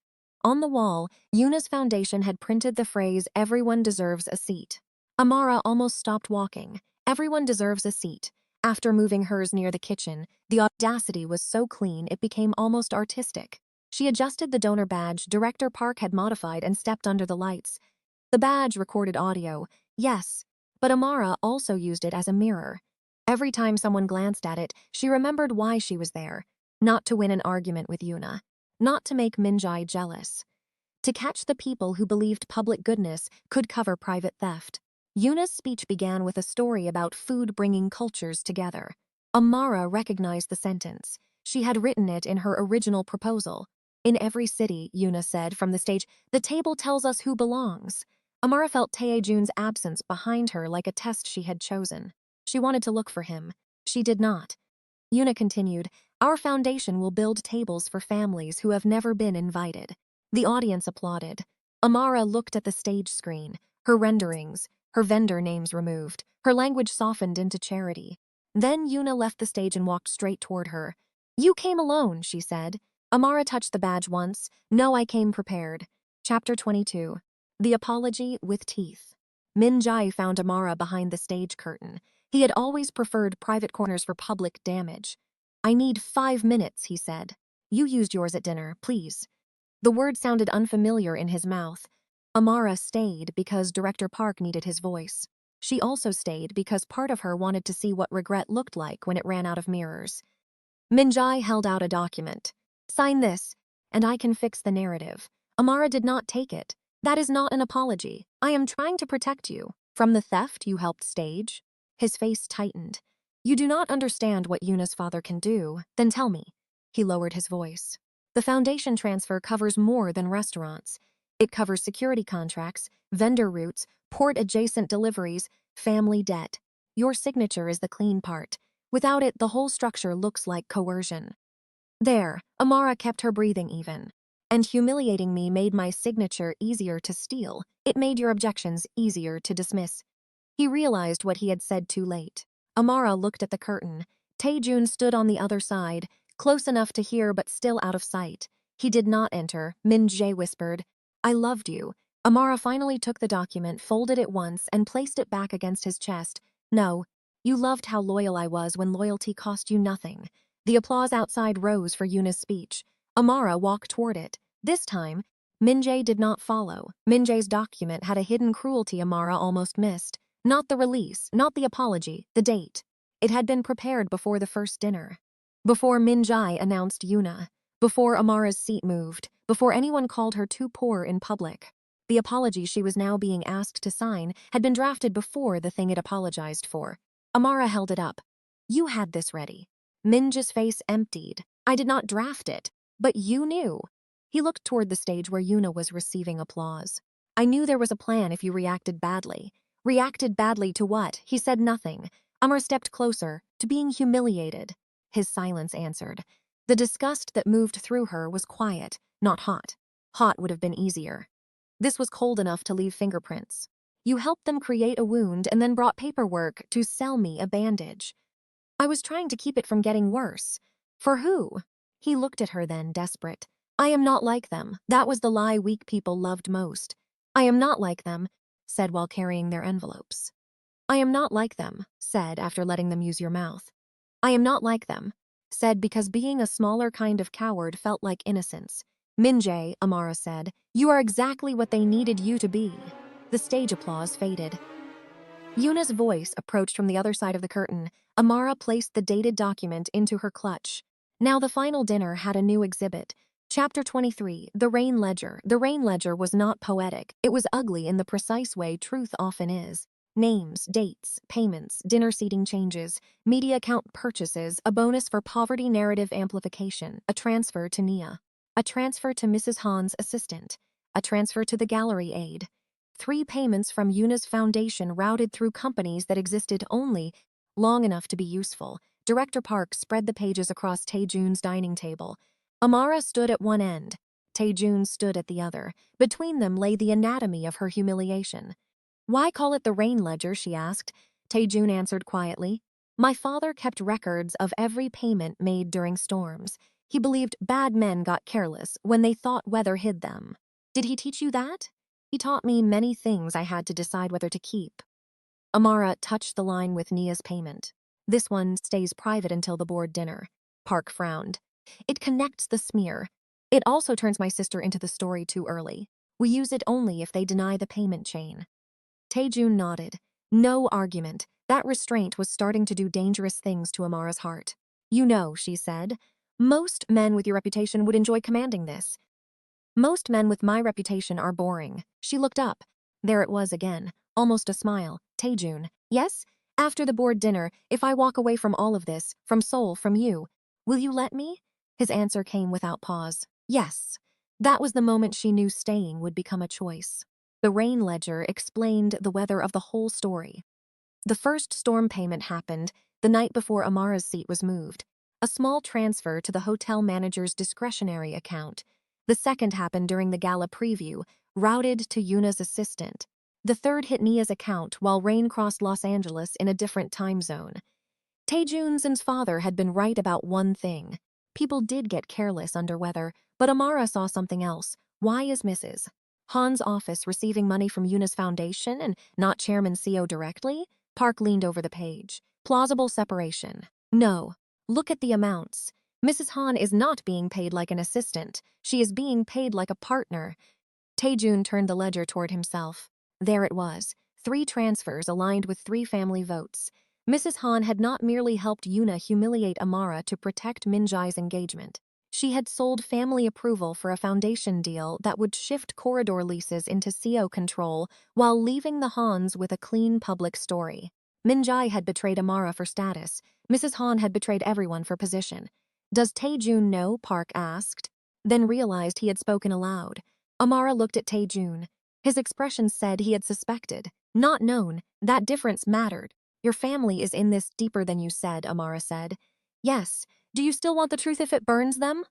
On the wall, Yuna's foundation had printed the phrase, "Everyone deserves a seat." Amara almost stopped walking. Everyone deserves a seat. After moving hers near the kitchen, the audacity was so clean it became almost artistic. She adjusted the donor badge Director Park had modified and stepped under the lights. The badge recorded audio, yes, but Amara also used it as a mirror. Every time someone glanced at it, she remembered why she was there. Not to win an argument with Yuna. Not to make Min-jae jealous. To catch the people who believed public goodness could cover private theft. Yuna's speech began with a story about food bringing cultures together. Amara recognized the sentence. She had written it in her original proposal. In every city, Yuna said from the stage, the table tells us who belongs. Amara felt Tae-joon's absence behind her like a test she had chosen. She wanted to look for him. She did not. Yuna continued, our foundation will build tables for families who have never been invited. The audience applauded. Amara looked at the stage screen, her renderings, her vendor names removed, her language softened into charity. Then Yuna left the stage and walked straight toward her. You came alone, she said. Amara touched the badge once. No, I came prepared. Chapter 22. The Apology with Teeth. Min-jae found Amara behind the stage curtain. He had always preferred private corners for public damage. I need 5 minutes, he said. You used yours at dinner, please. The word sounded unfamiliar in his mouth. Amara stayed because Director Park needed his voice. She also stayed because part of her wanted to see what regret looked like when it ran out of mirrors. Min-jae held out a document. Sign this, and I can fix the narrative. Amara did not take it. That is not an apology. I am trying to protect you from the theft you helped stage. His face tightened. You do not understand what Yuna's father can do, then tell me. He lowered his voice. The foundation transfer covers more than restaurants. It covers security contracts, vendor routes, port-adjacent deliveries, family debt. Your signature is the clean part. Without it, the whole structure looks like coercion. There, Amara kept her breathing even. And humiliating me made my signature easier to steal. It made your objections easier to dismiss. He realized what he had said too late. Amara looked at the curtain. Tae-joon stood on the other side, close enough to hear but still out of sight. He did not enter. Min-jae whispered, I loved you. Amara finally took the document, folded it once, and placed it back against his chest. No, you loved how loyal I was when loyalty cost you nothing. The applause outside rose for Yuna's speech. Amara walked toward it. This time, Min-jae did not follow. Min-jae's document had a hidden cruelty Amara almost missed. Not the release, not the apology, the date. It had been prepared before the first dinner. Before Min-jae announced Yuna. Before Amara's seat moved. Before anyone called her too poor in public. The apology she was now being asked to sign had been drafted before the thing it apologized for. Amara held it up. You had this ready. Min-jae's face emptied. I did not draft it. But you knew. He looked toward the stage where Yuna was receiving applause. I knew there was a plan if you reacted badly. Reacted badly to what? He said nothing. Amara stepped closer, to being humiliated. His silence answered. The disgust that moved through her was quiet, not hot. Hot would have been easier. This was cold enough to leave fingerprints. You helped them create a wound and then brought paperwork to sell me a bandage. I was trying to keep it from getting worse. For who? He looked at her then, desperate. I am not like them. That was the lie weak people loved most. I am not like them, said while carrying their envelopes. I am not like them, said after letting them use your mouth. I am not like them, said because being a smaller kind of coward felt like innocence. Min-jae, Amara said, you are exactly what they needed you to be. The stage applause faded. Yuna's voice approached from the other side of the curtain. Amara placed the dated document into her clutch. Now the final dinner had a new exhibit. Chapter 23, The Rain Ledger. The Rain Ledger was not poetic. It was ugly in the precise way truth often is. Names, dates, payments, dinner seating changes, media account purchases, a bonus for poverty narrative amplification, a transfer to Nia, a transfer to Mrs. Han's assistant, a transfer to the gallery aide. 3 payments from Yuna's foundation routed through companies that existed only long enough to be useful. Director Park spread the pages across Tae-joon's dining table. Amara stood at one end. Tae-joon stood at the other. Between them lay the anatomy of her humiliation. "Why call it the rain ledger?" she asked. Tae-joon answered quietly. "My father kept records of every payment made during storms. He believed bad men got careless when they thought weather hid them." "Did he teach you that?" "He taught me many things I had to decide whether to keep." Amara touched the line with Nia's payment. "This one stays private until the board dinner." Park frowned. "It connects the smear. It also turns my sister into the story too early. We use it only if they deny the payment chain." Tae-joon nodded. No argument. That restraint was starting to do dangerous things to Amara's heart. "You know," she said, "most men with your reputation would enjoy commanding this. Most men with my reputation are boring." She looked up. There it was again, almost a smile. "Tae-joon, yes? After the board dinner, if I walk away from all of this, from Seoul, from you, will you let me?" His answer came without pause. Yes. That was the moment she knew staying would become a choice. The rain ledger explained the weather of the whole story. The first storm payment happened the night before Amara's seat was moved. A small transfer to the hotel manager's discretionary account. The second happened during the gala preview, routed to Yuna's assistant. The third hit Nia's account while rain crossed Los Angeles in a different time zone. Tae-joon's father had been right about one thing. People did get careless under weather, but Amara saw something else. Why is Mrs. Han's office receiving money from Yuna's foundation and not Chairman Seo directly? Park leaned over the page. Plausible separation. No. Look at the amounts. Mrs. Han is not being paid like an assistant. She is being paid like a partner. Tae-joon turned the ledger toward himself. There it was. 3 transfers aligned with 3 family votes. Mrs. Han had not merely helped Yuna humiliate Amara to protect Min-jae's engagement. She had sold family approval for a foundation deal that would shift corridor leases into Seo control while leaving the Hans with a clean public story. Min-jae had betrayed Amara for status. Mrs. Han had betrayed everyone for position. "Does Tae-joon know?" Park asked, then realized he had spoken aloud. Amara looked at Tae-joon. His expression said he had suspected, not known. That difference mattered. "Your family is in this deeper than you said," Amara said. "Yes. Do you still want the truth if it burns them?"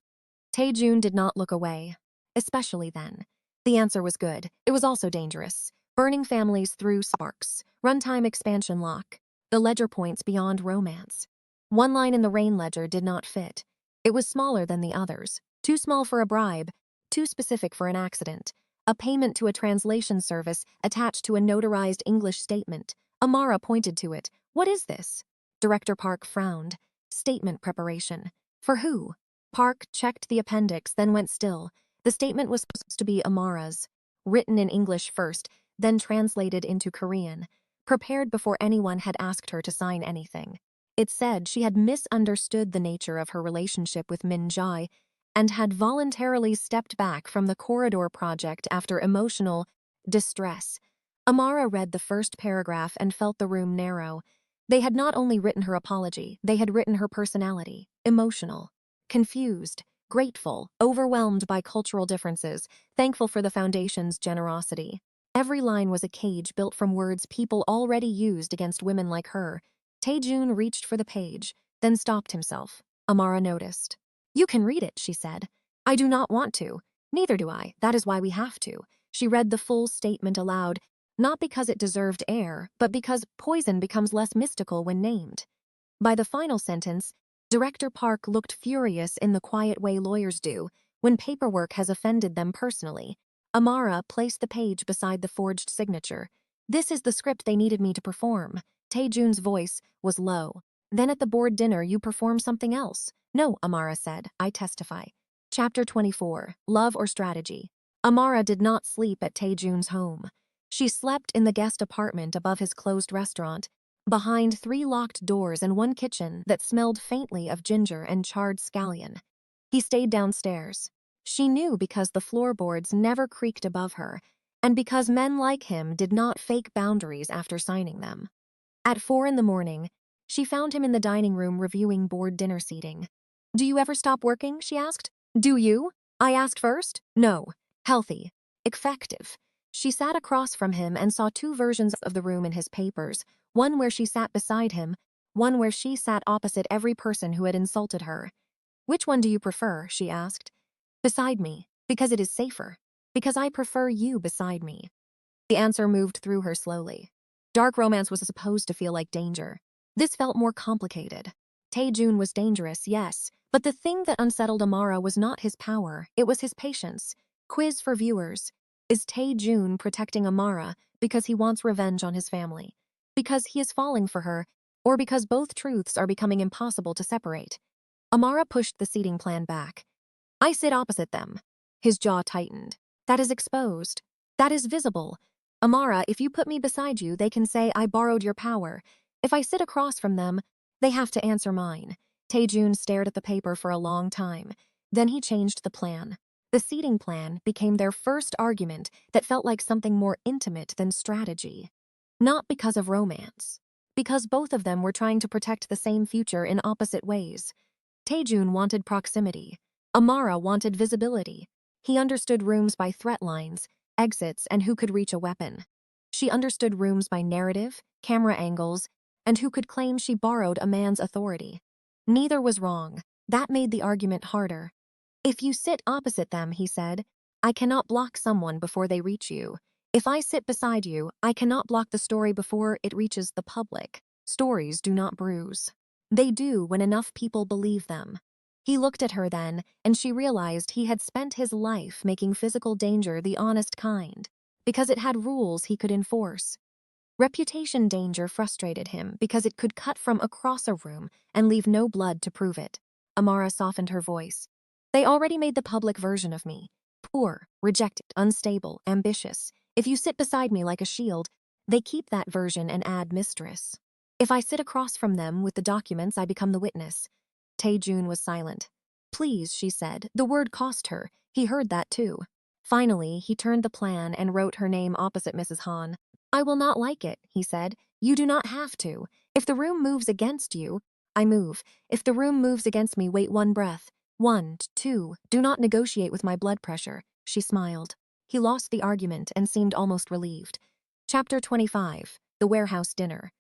Tae-joon did not look away. Especially then. The answer was good. It was also dangerous. Burning families through sparks. Runtime expansion lock. The ledger points beyond romance. One line in the rain ledger did not fit. It was smaller than the others. Too small for a bribe. Too specific for an accident. A payment to a translation service attached to a notarized English statement. Amara pointed to it. "What is this?" Director Park frowned. "Statement preparation." "For who?" Park checked the appendix, then went still. The statement was supposed to be Amara's. Written in English first, then translated into Korean. Prepared before anyone had asked her to sign anything. It said she had misunderstood the nature of her relationship with Min-jae and had voluntarily stepped back from the corridor project after emotional distress. Amara read the first paragraph and felt the room narrow. They had not only written her apology, they had written her personality. Emotional. Confused. Grateful. Overwhelmed by cultural differences. Thankful for the Foundation's generosity. Every line was a cage built from words people already used against women like her. Tae-joon reached for the page, then stopped himself. Amara noticed. "You can read it," she said. "I do not want to. Neither do I. That is why we have to." She read the full statement aloud, not because it deserved air, but because poison becomes less mystical when named. By the final sentence, Director Park looked furious in the quiet way lawyers do when paperwork has offended them personally. Amara placed the page beside the forged signature. "This is the script they needed me to perform." Tae-joon's voice was low. "Then at the board dinner you perform something else." "No," Amara said. "I testify." Chapter 24, Love or Strategy. Amara did not sleep at Tae-joon's home. She slept in the guest apartment above his closed restaurant. behind 3 locked doors and one kitchen that smelled faintly of ginger and charred scallion. He stayed downstairs. She knew because the floorboards never creaked above her, and because men like him did not fake boundaries after signing them. At 4 in the morning, she found him in the dining room reviewing board dinner seating. "Do you ever stop working?" she asked. "Do you?" I asked first. "No. Healthy. Effective." She sat across from him and saw 2 versions of the room in his papers, one where she sat beside him, one where she sat opposite every person who had insulted her. "Which one do you prefer?" she asked. "Beside me, because it is safer. Because I prefer you beside me." The answer moved through her slowly. Dark romance was supposed to feel like danger. This felt more complicated. Tae-joon was dangerous, yes, but the thing that unsettled Amara was not his power, it was his patience. Quiz for viewers. Is Tae-joon protecting Amara because he wants revenge on his family? Because he is falling for her, or because both truths are becoming impossible to separate? Amara pushed the seating plan back. "I sit opposite them." His jaw tightened. "That is exposed. That is visible. Amara, if you put me beside you, they can say I borrowed your power. If I sit across from them, they have to answer mine." Tae-joon stared at the paper for a long time. Then he changed the plan. The seating plan became their first argument that felt like something more intimate than strategy. Not because of romance. Because both of them were trying to protect the same future in opposite ways. Tae-joon wanted proximity. Amara wanted visibility. He understood rooms by threat lines, exits, and who could reach a weapon. She understood rooms by narrative, camera angles, and who could claim she borrowed a man's authority. Neither was wrong. That made the argument harder. "If you sit opposite them," he said, "I cannot block someone before they reach you. If I sit beside you, I cannot block the story before it reaches the public. Stories do not bruise. They do when enough people believe them." He looked at her then, and she realized he had spent his life making physical danger the honest kind, because it had rules he could enforce. Reputation danger frustrated him because it could cut from across a room and leave no blood to prove it. Amara softened her voice. "They already made the public version of me. Poor, rejected, unstable, ambitious. If you sit beside me like a shield, they keep that version and add mistress. If I sit across from them with the documents, I become the witness." Tae-joon was silent. "Please," she said. The word cost her. He heard that too. Finally, he turned the plan and wrote her name opposite Mrs. Han. "I will not like it," he said. "You do not have to. If the room moves against you, I move. If the room moves against me, wait one breath. 1, 2, do not negotiate with my blood pressure." She smiled. He lost the argument and seemed almost relieved. Chapter 25, The Warehouse Dinner.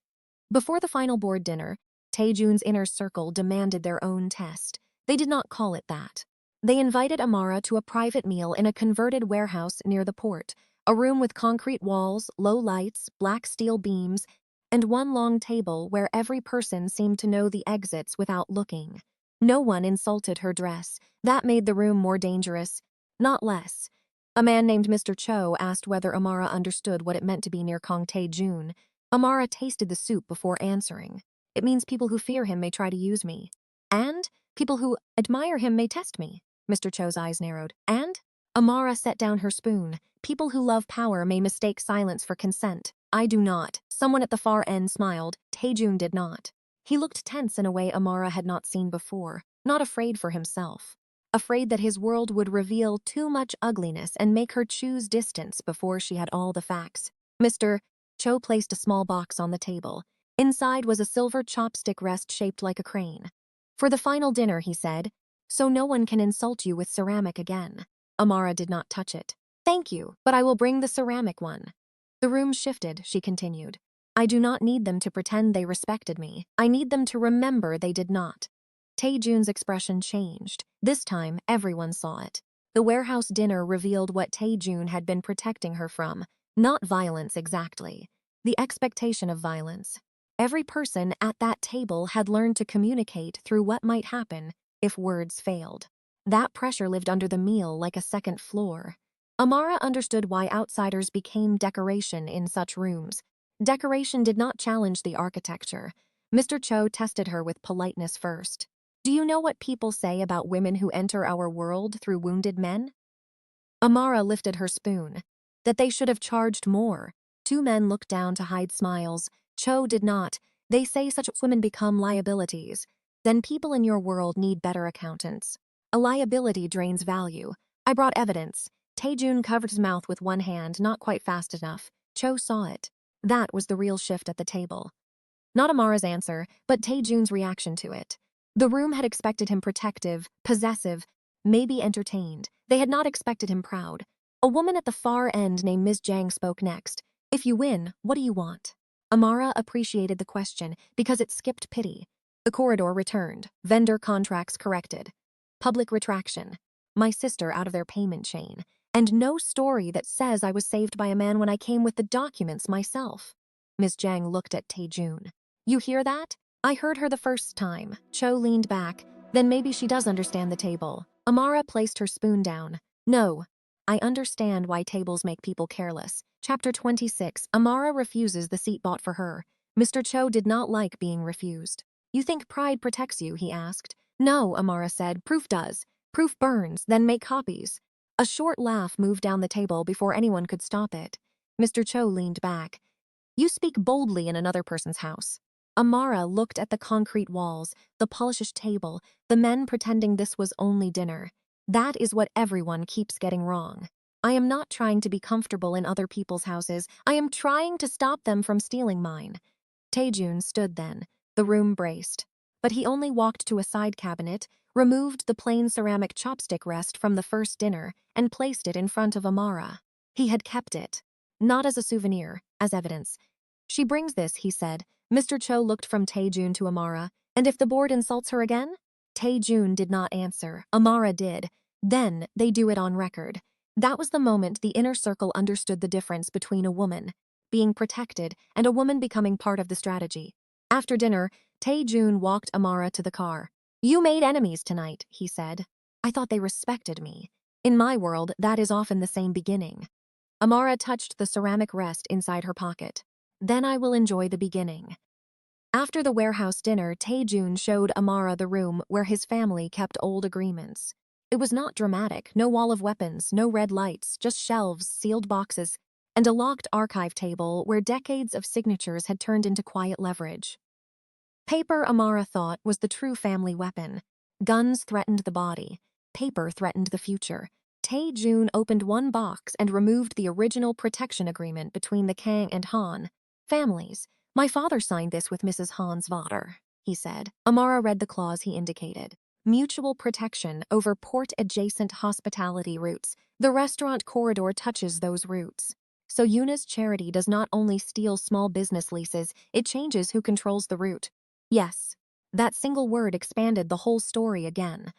Before the final board dinner, Tae-joon's inner circle demanded their own test. They did not call it that. They invited Amara to a private meal in a converted warehouse near the port, a room with concrete walls, low lights, black steel beams, and one long table where every person seemed to know the exits without looking. No one insulted her dress. That made the room more dangerous, not less. A man named Mr. Cho asked whether Amara understood what it meant to be near Kang Tae-joon. Amara tasted the soup before answering. "It means people who fear him may try to use me. And people who admire him may test me." Mr. Cho's eyes narrowed. "And?" Amara set down her spoon. "People who love power may mistake silence for consent. I do not." Someone at the far end smiled. Tae-joon did not. He looked tense in a way Amara had not seen before, not afraid for himself. Afraid that his world would reveal too much ugliness and make her choose distance before she had all the facts. Mr. Cho placed a small box on the table. Inside was a silver chopstick rest shaped like a crane. "For the final dinner," he said, "so no one can insult you with ceramic again." Amara did not touch it. "Thank you, but I will bring the ceramic one." The room shifted, she continued. "I do not need them to pretend they respected me. I need them to remember they did not." Tae-joon's expression changed. This time, everyone saw it. The warehouse dinner revealed what Tae-joon had been protecting her from. Not violence exactly. The expectation of violence. Every person at that table had learned to communicate through what might happen if words failed. That pressure lived under the meal like a second floor. Amara understood why outsiders became decoration in such rooms. Decoration did not challenge the architecture. Mr. Cho tested her with politeness first. "Do you know what people say about women who enter our world through wounded men?" Amara lifted her spoon. "That they should have charged more." 2 men looked down to hide smiles. Cho did not. They say such women become liabilities. Then people in your world need better accountants. A liability drains value. I brought evidence. Tae-joon covered his mouth with one hand, not quite fast enough. Cho saw it. That was the real shift at the table. Not Amara's answer, but Tae-joon's reaction to it. The room had expected him protective, possessive, maybe entertained. They had not expected him proud. A woman at the far end named Ms. Jang spoke next. If you win, what do you want? Amara appreciated the question because it skipped pity. The corridor returned. Vendor contracts corrected. Public retraction. My sister out of their payment chain. And no story that says I was saved by a man when I came with the documents myself. Ms. Jang looked at Tae-joon. You hear that? I heard her the first time. Cho leaned back. Then maybe she does understand the table. Amara placed her spoon down. No. I understand why tables make people careless. Chapter 26. Amara refuses the seat bought for her. Mr. Cho did not like being refused. You think pride protects you, he asked. No, Amara said. Proof does. Proof burns, then make copies. A short laugh moved down the table before anyone could stop it. Mr. Cho leaned back. You speak boldly in another person's house. Amara looked at the concrete walls, the polished table, the men pretending this was only dinner. That is what everyone keeps getting wrong. I am not trying to be comfortable in other people's houses. I am trying to stop them from stealing mine. Tae-joon stood then. The room braced. But he only walked to a side cabinet, removed the plain ceramic chopstick rest from the first dinner, and placed it in front of Amara. He had kept it. Not as a souvenir, as evidence. She brings this, he said. Mr. Cho looked from Tae-joon to Amara. And if the board insults her again? Tae-joon did not answer. Amara did. Then they do it on record. That was the moment the inner circle understood the difference between a woman being protected and a woman becoming part of the strategy. After dinner, Tae-joon walked Amara to the car. You made enemies tonight, he said. I thought they respected me. In my world, that is often the same beginning. Amara touched the ceramic rest inside her pocket. Then I will enjoy the beginning. After the warehouse dinner, Tae-joon showed Amara the room where his family kept old agreements. It was not dramatic, no wall of weapons, no red lights, just shelves, sealed boxes, and a locked archive table where decades of signatures had turned into quiet leverage. Paper, Amara thought, was the true family weapon. Guns threatened the body. Paper threatened the future. Tae-joon opened one box and removed the original protection agreement between the Kang and Han families. My father signed this with Mrs. Han's father, he said. Amara read the clause he indicated. Mutual protection over port-adjacent hospitality routes. The restaurant corridor touches those routes. So Yuna's charity does not only steal small business leases, it changes who controls the route. Yes, that single word expanded the whole story again.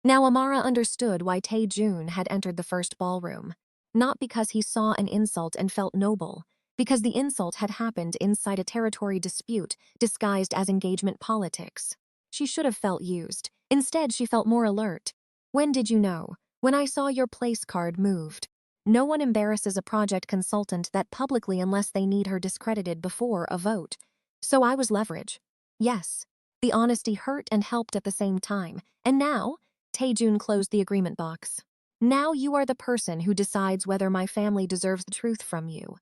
Now Amara understood why Tae-joon had entered the first ballroom. Not because he saw an insult and felt noble, because the insult had happened inside a territory dispute disguised as engagement politics. She should have felt used. Instead, she felt more alert. When did you know? When I saw your place card moved. No one embarrasses a project consultant that publicly unless they need her discredited before a vote. So I was leverage. Yes. The honesty hurt and helped at the same time. And now, Tae-joon closed the agreement box. Now you are the person who decides whether my family deserves the truth from you.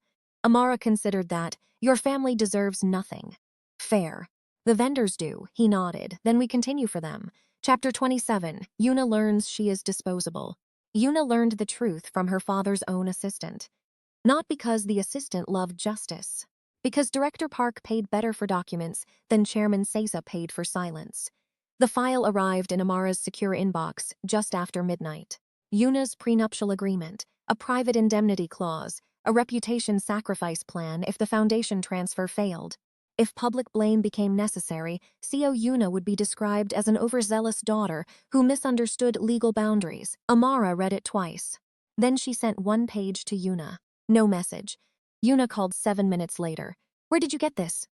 Amara considered that. Your family deserves nothing. Fair. The vendors do, he nodded. Then we continue for them. Chapter 27. Yuna learns she is disposable. Yuna learned the truth from her father's own assistant. Not because the assistant loved justice. Because Director Park paid better for documents than Chairman Sesa paid for silence. The file arrived in Amara's secure inbox just after midnight. Yuna's prenuptial agreement, a private indemnity clause, a reputation sacrifice plan if the foundation transfer failed. If public blame became necessary, Seo Yuna would be described as an overzealous daughter who misunderstood legal boundaries. Amara read it twice. Then she sent one page to Yuna. No message. Yuna called 7 minutes later. Where did you get this?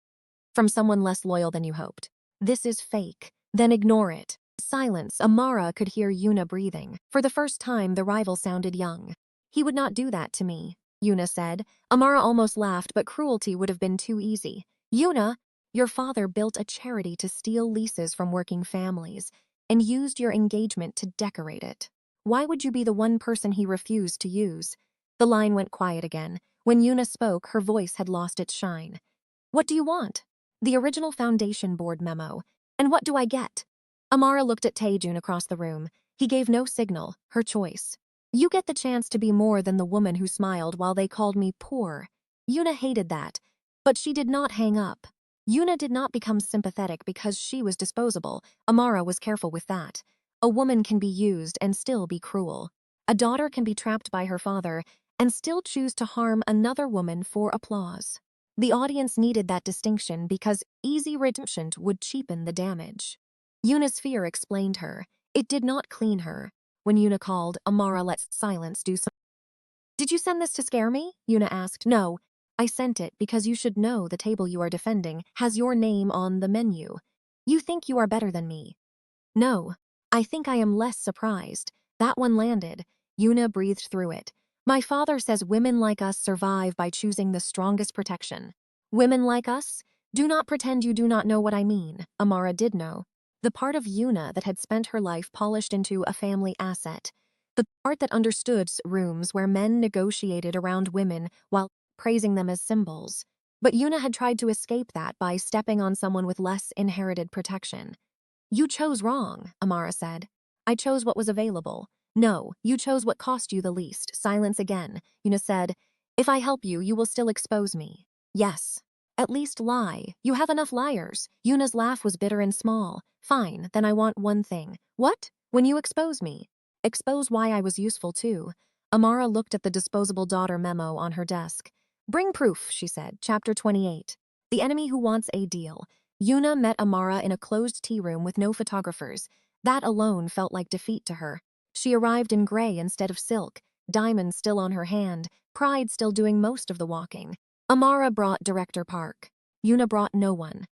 From someone less loyal than you hoped. This is fake. Then ignore it. Silence. Amara could hear Yuna breathing. For the first time, the rival sounded young. He would not do that to me, Yuna said. Amara almost laughed, but cruelty would have been too easy. Yuna, your father built a charity to steal leases from working families and used your engagement to decorate it. Why would you be the one person he refused to use? The line went quiet again. When Yuna spoke, her voice had lost its shine. What do you want? The original foundation board memo. And what do I get? Amara looked at Tae-joon across the room. He gave no signal, her choice. You get the chance to be more than the woman who smiled while they called me poor. Yuna hated that, but she did not hang up. Yuna did not become sympathetic because she was disposable. Amara was careful with that. A woman can be used and still be cruel. A daughter can be trapped by her father and still choose to harm another woman for applause. The audience needed that distinction because easy redemption would cheapen the damage. Yuna's fear explained her. It did not clean her. When Yuna called, Amara let silence do something. Did you send this to scare me? Yuna asked. No, I sent it because you should know the table you are defending has your name on the menu. You think you are better than me. No, I think I am less surprised. That one landed. Yuna breathed through it. My father says women like us survive by choosing the strongest protection. Women like us? Do not pretend you do not know what I mean. Amara did know. The part of Yuna that had spent her life polished into a family asset. The part that understood rooms where men negotiated around women while praising them as symbols. But Yuna had tried to escape that by stepping on someone with less inherited protection. You chose wrong, Amara said. I chose what was available. No, you chose what cost you the least. Silence again. Yuna said, if I help you, you will still expose me. Yes. At least lie. You have enough liars. Yuna's laugh was bitter and small. Fine, then I want one thing. What? When you expose me. Expose why I was useful too. Amara looked at the disposable daughter memo on her desk. Bring proof, she said. Chapter 28. The enemy who wants a deal. Yuna met Amara in a closed tea room with no photographers. That alone felt like defeat to her. She arrived in gray instead of silk, diamonds still on her hand, pride still doing most of the walking. Amara brought Director Park. Yuna brought no one.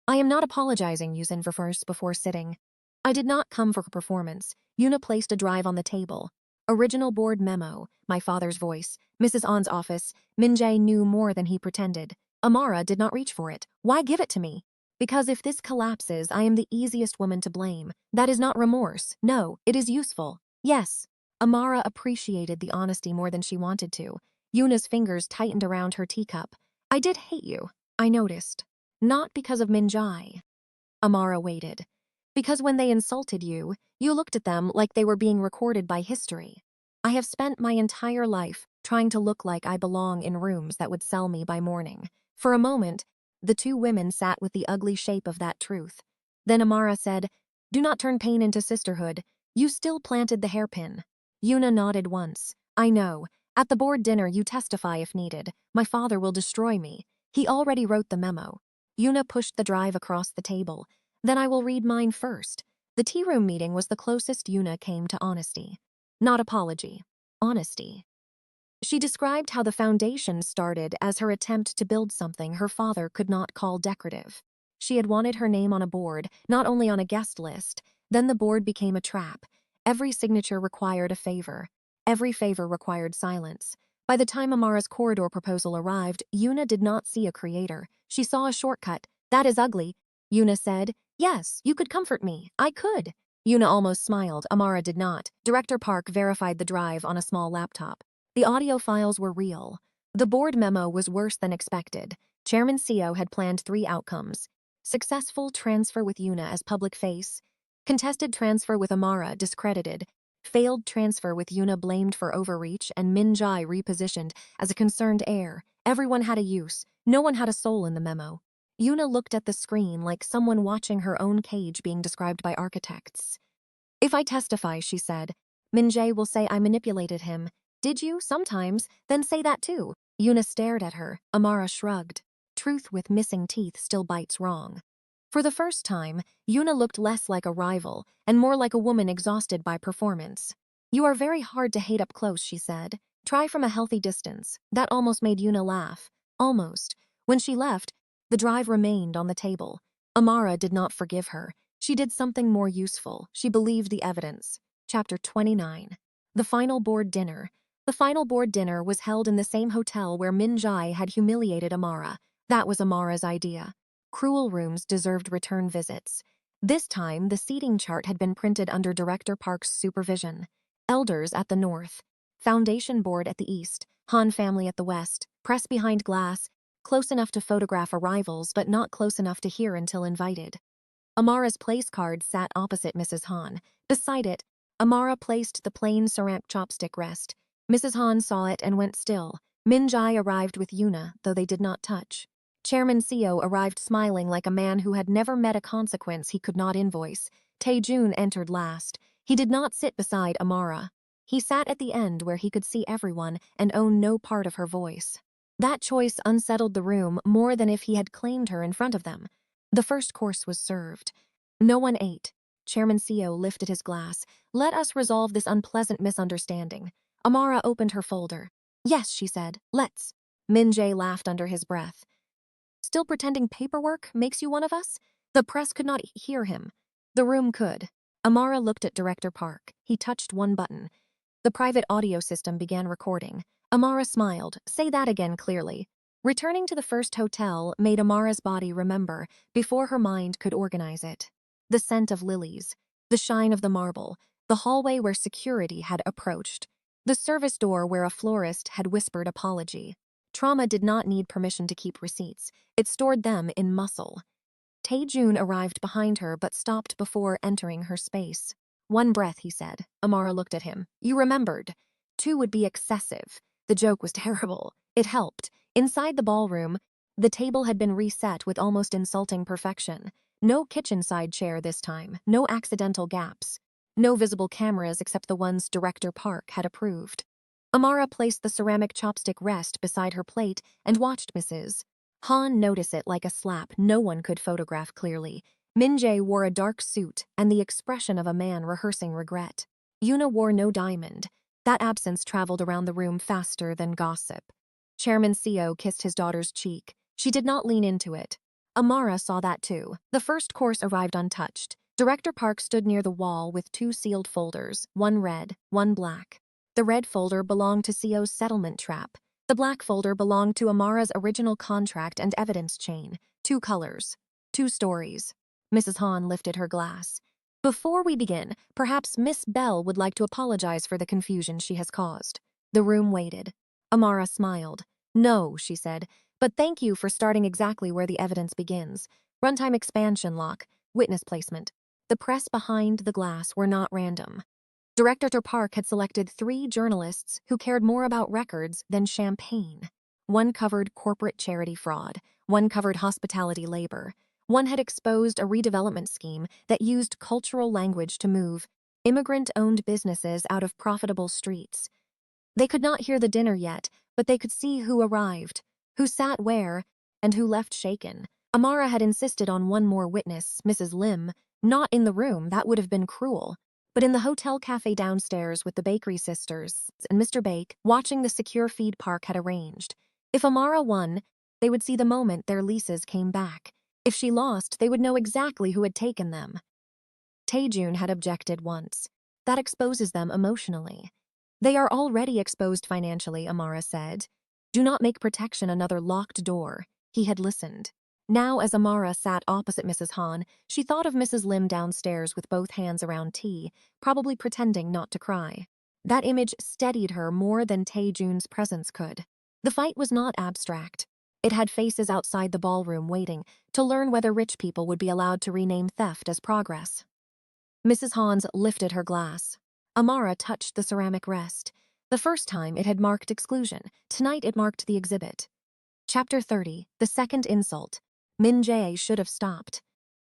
I am not apologizing, Yuzin for first before sitting. I did not come for performance. Yuna placed a drive on the table. Original board memo, my father's voice, Mrs. On's office. Min-jae knew more than he pretended. Amara did not reach for it. Why give it to me? Because if this collapses, I am the easiest woman to blame. That is not remorse. No, it is useful. Yes. Amara appreciated the honesty more than she wanted to. Yuna's fingers tightened around her teacup. I did hate you. I noticed. Not because of Min-jae. Amara waited. Because when they insulted you, you looked at them like they were being recorded by history. I have spent my entire life trying to look like I belong in rooms that would sell me by morning. For a moment, the two women sat with the ugly shape of that truth. Then Amara said, do not turn pain into sisterhood. You still planted the hairpin. Yuna nodded once. I know. At the board dinner, you testify if needed. My father will destroy me. He already wrote the memo. Yuna pushed the drive across the table. Then I will read mine first. The tea room meeting was the closest Yuna came to honesty. Not apology. Honesty. She described how the foundation started as her attempt to build something her father could not call decorative. She had wanted her name on a board, not only on a guest list. Then the board became a trap. Every signature required a favor. Every favor required silence. By the time Amara's corridor proposal arrived, Yuna did not see a creator. She saw a shortcut. That is ugly. Yuna said, yes, you could comfort me. I could. Yuna almost smiled. Amara did not. Director Park verified the drive on a small laptop. The audio files were real. The board memo was worse than expected. Chairman Seo had planned 3 outcomes. Successful transfer with Yuna as public face. Contested transfer with Amara discredited. Failed transfer with Yuna blamed for overreach and Min-jae repositioned as a concerned heir. Everyone had a use. No one had a soul in the memo. Yuna looked at the screen like someone watching her own cage being described by architects. If I testify, she said, Min-jae will say I manipulated him. Did you? Sometimes. Then say that too. Yuna stared at her. Amara shrugged. Truth with missing teeth still bites wrong. For the first time, Yuna looked less like a rival and more like a woman exhausted by performance. You are very hard to hate up close, she said. Try from a healthy distance. That almost made Yuna laugh. Almost. When she left, the drive remained on the table. Amara did not forgive her. She did something more useful. She believed the evidence. Chapter 29. The final board dinner. The final board dinner was held in the same hotel where Min-jae had humiliated Amara. That was Amara's idea. Cruel rooms deserved return visits. This time, the seating chart had been printed under Director Park's supervision. Elders at the north, foundation board at the east, Han family at the west, press behind glass, close enough to photograph arrivals but not close enough to hear until invited. Amara's place card sat opposite Mrs. Han. Beside it, Amara placed the plain ceramic chopstick rest. Mrs. Han saw it and went still. Min-jae arrived with Yuna, though they did not touch. Chairman Seo arrived smiling like a man who had never met a consequence he could not invoice. Tae-joon entered last. He did not sit beside Amara. He sat at the end where he could see everyone and own no part of her voice. That choice unsettled the room more than if he had claimed her in front of them. The first course was served. No one ate. Chairman Seo lifted his glass. Let us resolve this unpleasant misunderstanding. Amara opened her folder. Yes, she said, let's. Min-jae laughed under his breath. Still pretending paperwork makes you one of us? The press could not hear him. The room could. Amara looked at Director Park. He touched one button. The private audio system began recording. Amara smiled. Say that again clearly. Returning to the first hotel made Amara's body remember before her mind could organize it. The scent of lilies, the shine of the marble, the hallway where security had approached, the service door where a florist had whispered apology. Trauma did not need permission to keep receipts. It stored them in muscle. Tae-joon arrived behind her but stopped before entering her space. One breath, he said. Amara looked at him. You remembered. Two would be excessive. The joke was terrible. It helped. Inside the ballroom, the table had been reset with almost insulting perfection. No kitchen-side chair this time, no accidental gaps, no visible cameras except the ones Director Park had approved. Amara placed the ceramic chopstick rest beside her plate and watched Mrs. Han notice it like a slap no one could photograph clearly. Min-jae wore a dark suit and the expression of a man rehearsing regret. Yuna wore no diamond. That absence traveled around the room faster than gossip. Chairman Seo kissed his daughter's cheek. She did not lean into it. Amara saw that too. The first course arrived untouched. Director Park stood near the wall with two sealed folders, one red, one black. The red folder belonged to Seo's settlement trap. The black folder belonged to Amara's original contract and evidence chain. 2 colors. 2 stories. Mrs. Han lifted her glass. Before we begin, perhaps Miss Bell would like to apologize for the confusion she has caused. The room waited. Amara smiled. No, she said, but thank you for starting exactly where the evidence begins. Runtime expansion lock, witness placement. The press behind the glass were not random. Director Park had selected 3 journalists who cared more about records than champagne. One covered corporate charity fraud. One covered hospitality labor. One had exposed a redevelopment scheme that used cultural language to move immigrant-owned businesses out of profitable streets. They could not hear the dinner yet, but they could see who arrived, who sat where, and who left shaken. Amara had insisted on one more witness, Mrs. Lim, not in the room, that would have been cruel, but in the hotel cafe downstairs with the bakery sisters and Mr. Bake, watching the secure feed Park had arranged. If Amara won, they would see the moment their leases came back. If she lost, they would know exactly who had taken them. Tae-joon had objected once. That exposes them emotionally. They are already exposed financially, Amara said. Do not make protection another locked door. He had listened. Now, as Amara sat opposite Mrs. Han, she thought of Mrs. Lim downstairs with both hands around tea, probably pretending not to cry. That image steadied her more than Tae-joon's presence could. The fight was not abstract. It had faces outside the ballroom waiting to learn whether rich people would be allowed to rename theft as progress. Mrs. Hans lifted her glass. Amara touched the ceramic rest. The first time it had marked exclusion. Tonight it marked the exhibit. Chapter 30, The Second Insult. Min-jae should have stopped.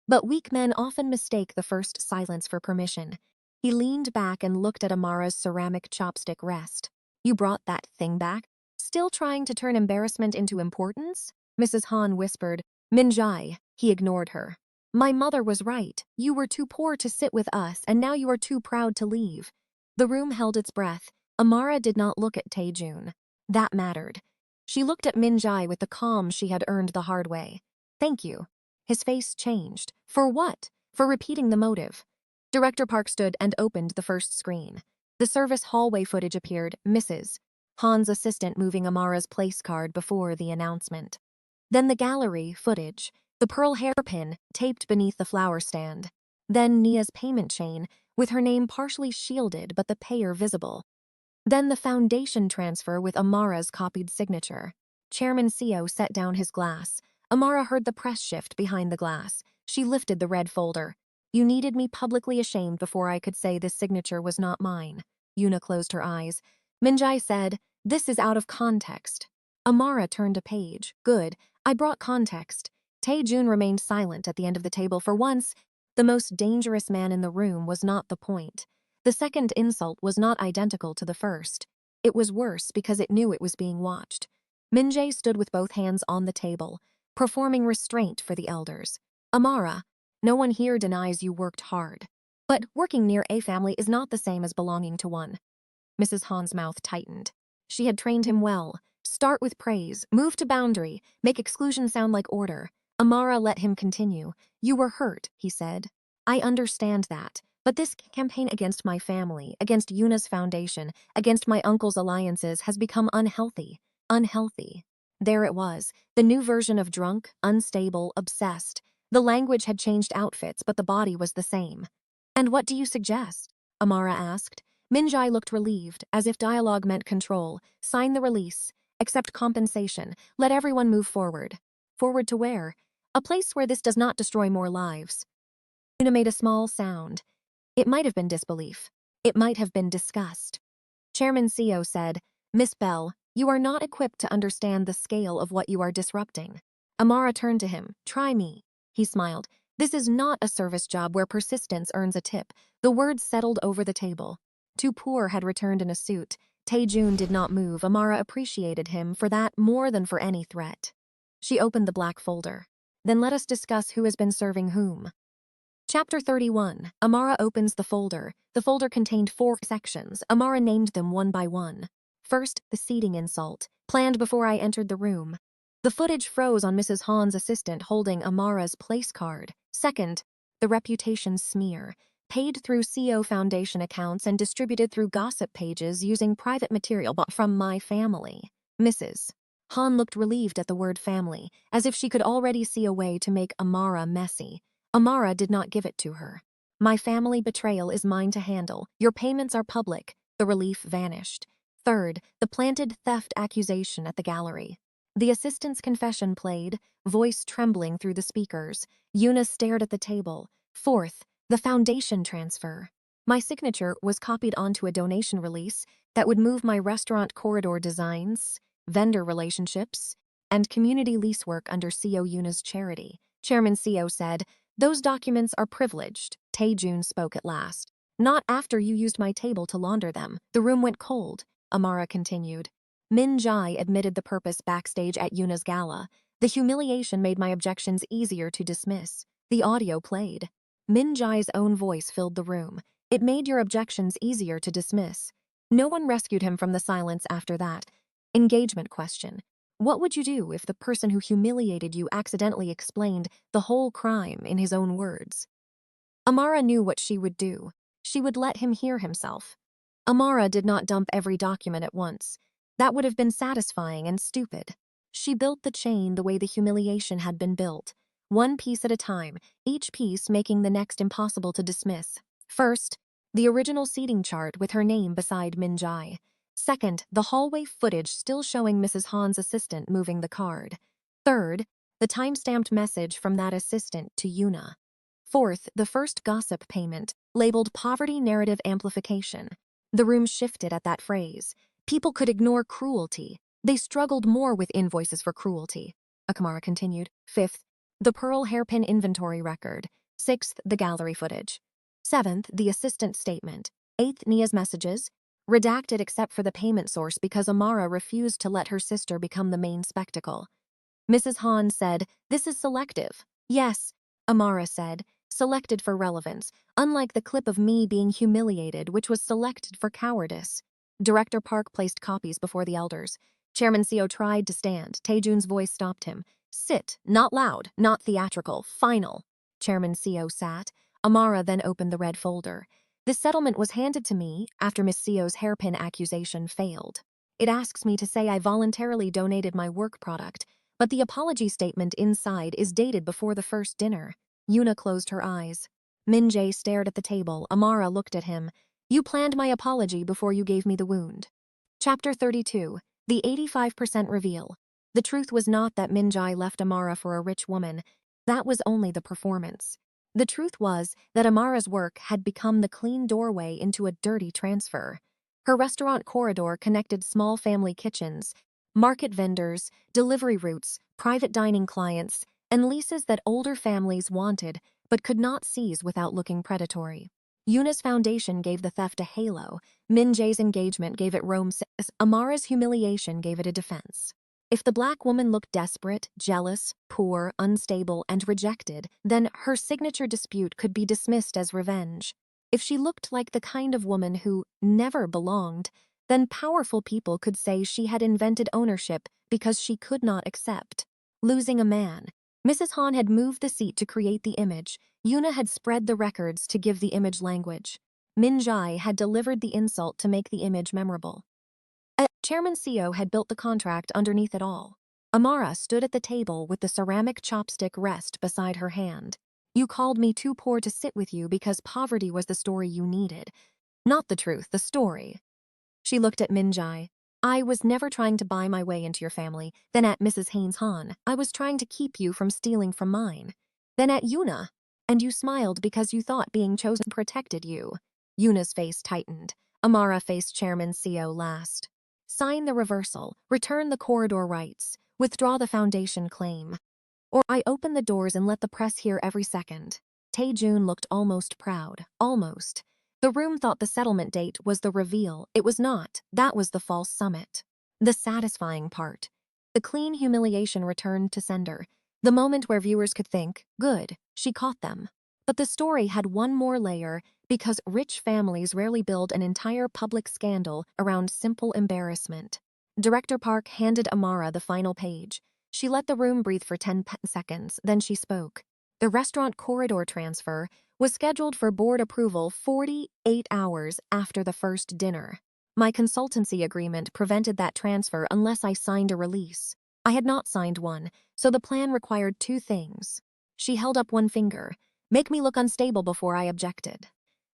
But weak men often mistake the first silence for permission. He leaned back and looked at Amara's ceramic chopstick rest. You brought that thing back? Still trying to turn embarrassment into importance? Mrs. Han whispered. Min-jae. He ignored her. My mother was right. You were too poor to sit with us, and now you are too proud to leave. The room held its breath. Amara did not look at Tae-joon. That mattered. She looked at Min-jae with the calm she had earned the hard way. Thank you. His face changed. For what? For repeating the motive. Director Park stood and opened the first screen. The service hallway footage appeared, Mrs. Han's assistant moving Amara's place card before the announcement. Then the gallery footage, the pearl hairpin taped beneath the flower stand. Then Nia's payment chain, with her name partially shielded but the payer visible. Then the foundation transfer with Amara's copied signature. Chairman Seo set down his glass. Amara heard the press shift behind the glass. She lifted the red folder. You needed me publicly ashamed before I could say this signature was not mine. Yuna closed her eyes. Min-jae said, this is out of context. Amara turned a page. Good. I brought context. Tae-joon remained silent at the end of the table for once. The most dangerous man in the room was not the point. The second insult was not identical to the first. It was worse because it knew it was being watched. Min-jae stood with both hands on the table, performing restraint for the elders. Amara, no one here denies you worked hard. But working near a family is not the same as belonging to one. Mrs. Han's mouth tightened. She had trained him well. Start with praise, move to boundary, make exclusion sound like order. Amara let him continue. You were hurt, he said. I understand that. But this campaign against my family, against Yuna's foundation, against my uncle's alliances has become unhealthy. Unhealthy. There it was, the new version of drunk, unstable, obsessed. The language had changed outfits, but the body was the same. And what do you suggest? Amara asked. Min-jae looked relieved, as if dialogue meant control. Sign the release. Accept compensation. Let everyone move forward. Forward to where? A place where this does not destroy more lives. Yuna made a small sound. It might have been disbelief. It might have been disgust. Chairman Seo said, Miss Bell, you are not equipped to understand the scale of what you are disrupting. Amara turned to him. Try me. He smiled. This is not a service job where persistence earns a tip. The words settled over the table. Two poor had returned in a suit. Tae-joon did not move. Amara appreciated him for that more than for any threat. She opened the black folder. Then let us discuss who has been serving whom. Chapter 31. Amara opens the folder. The folder contained 4 sections. Amara named them one by one. First, the seating insult, planned before I entered the room. The footage froze on Mrs. Han's assistant holding Amara's place card. Second, the reputation smear, paid through Seo Foundation accounts and distributed through gossip pages using private material bought from my family. Mrs. Han looked relieved at the word family, as if she could already see a way to make Amara messy. Amara did not give it to her. My family betrayal is mine to handle. Your payments are public. The relief vanished. Third, the planted theft accusation at the gallery. The assistant's confession played, voice trembling through the speakers. Yuna stared at the table. Fourth, the foundation transfer. My signature was copied onto a donation release that would move my restaurant corridor designs, vendor relationships, and community lease work under Seo Yuna's charity. Chairman Seo said, those documents are privileged. Tae-joon spoke at last. Not after you used my table to launder them. The room went cold. Amara continued. Min-jae admitted the purpose backstage at Yuna's gala. The humiliation made my objections easier to dismiss. The audio played. Min-jae's own voice filled the room. It made your objections easier to dismiss. No one rescued him from the silence after that. Engagement question. What would you do if the person who humiliated you accidentally explained the whole crime in his own words? Amara knew what she would do. She would let him hear himself. Amara did not dump every document at once. That would have been satisfying and stupid. She built the chain the way the humiliation had been built, one piece at a time, each piece making the next impossible to dismiss. First, the original seating chart with her name beside Min-jae. Second, the hallway footage still showing Mrs. Han's assistant moving the card. Third, the time-stamped message from that assistant to Yuna. Fourth, the first gossip payment, labeled Poverty Narrative Amplification. The room shifted at that phrase. People could ignore cruelty. They struggled more with invoices for cruelty. Amara continued. Fifth, the Pearl Hairpin inventory record. Sixth, the gallery footage. Seventh, the assistant statement. Eighth, Nia's messages. Redacted except for the payment source because Amara refused to let her sister become the main spectacle. Mrs. Han said, this is selective. Yes, Amara said, selected for relevance, unlike the clip of me being humiliated, which was selected for cowardice. Director Park placed copies before the elders. Chairman Seo tried to stand. Tae-joon's voice stopped him. Sit, not loud, not theatrical, final. Chairman Seo sat. Amara then opened the red folder. This settlement was handed to me after Miss Seo's hairpin accusation failed. It asks me to say I voluntarily donated my work product, but the apology statement inside is dated before the first dinner. Yuna closed her eyes. Min-jae stared at the table. Amara looked at him. You planned my apology before you gave me the wound. Chapter 32. The 85% reveal. The truth was not that Min-jae left Amara for a rich woman. That was only the performance. The truth was that Amara's work had become the clean doorway into a dirty transfer. Her restaurant corridor connected small family kitchens, market vendors, delivery routes, private dining clients, and leases that older families wanted but could not seize without looking predatory. Yuna's foundation gave the theft a halo, Min-jae's engagement gave it romance, Amara's humiliation gave it a defense. If the black woman looked desperate, jealous, poor, unstable, and rejected, then her signature dispute could be dismissed as revenge. If she looked like the kind of woman who never belonged, then powerful people could say she had invented ownership because she could not accept losing a man. Mrs. Han had moved the seat to create the image. Yuna had spread the records to give the image language. Min-jae had delivered the insult to make the image memorable. Chairman Seo had built the contract underneath it all. Amara stood at the table with the ceramic chopstick rest beside her hand. You called me too poor to sit with you because poverty was the story you needed. Not the truth, the story. She looked at Min-jae. I was never trying to buy my way into your family. Then at Mrs. Haynes Han, I was trying to keep you from stealing from mine. Then at Yuna. And you smiled because you thought being chosen protected you. Yuna's face tightened. Amara faced Chairman Seo last. Sign the reversal, return the corridor rights, withdraw the foundation claim. Or I open the doors and let the press hear every second. Tae-joon looked almost proud. Almost. The room thought the settlement date was the reveal. It was not. That was the false summit. The satisfying part. The clean humiliation returned to sender. The moment where viewers could think, good, she caught them. But the story had one more layer because rich families rarely build an entire public scandal around simple embarrassment. Director Park handed Amara the final page. She let the room breathe for 10 seconds, then she spoke. The restaurant corridor transfer was scheduled for board approval 48 hours after the first dinner. My consultancy agreement prevented that transfer unless I signed a release. I had not signed one, so the plan required two things. She held up one finger. Make me look unstable before I objected.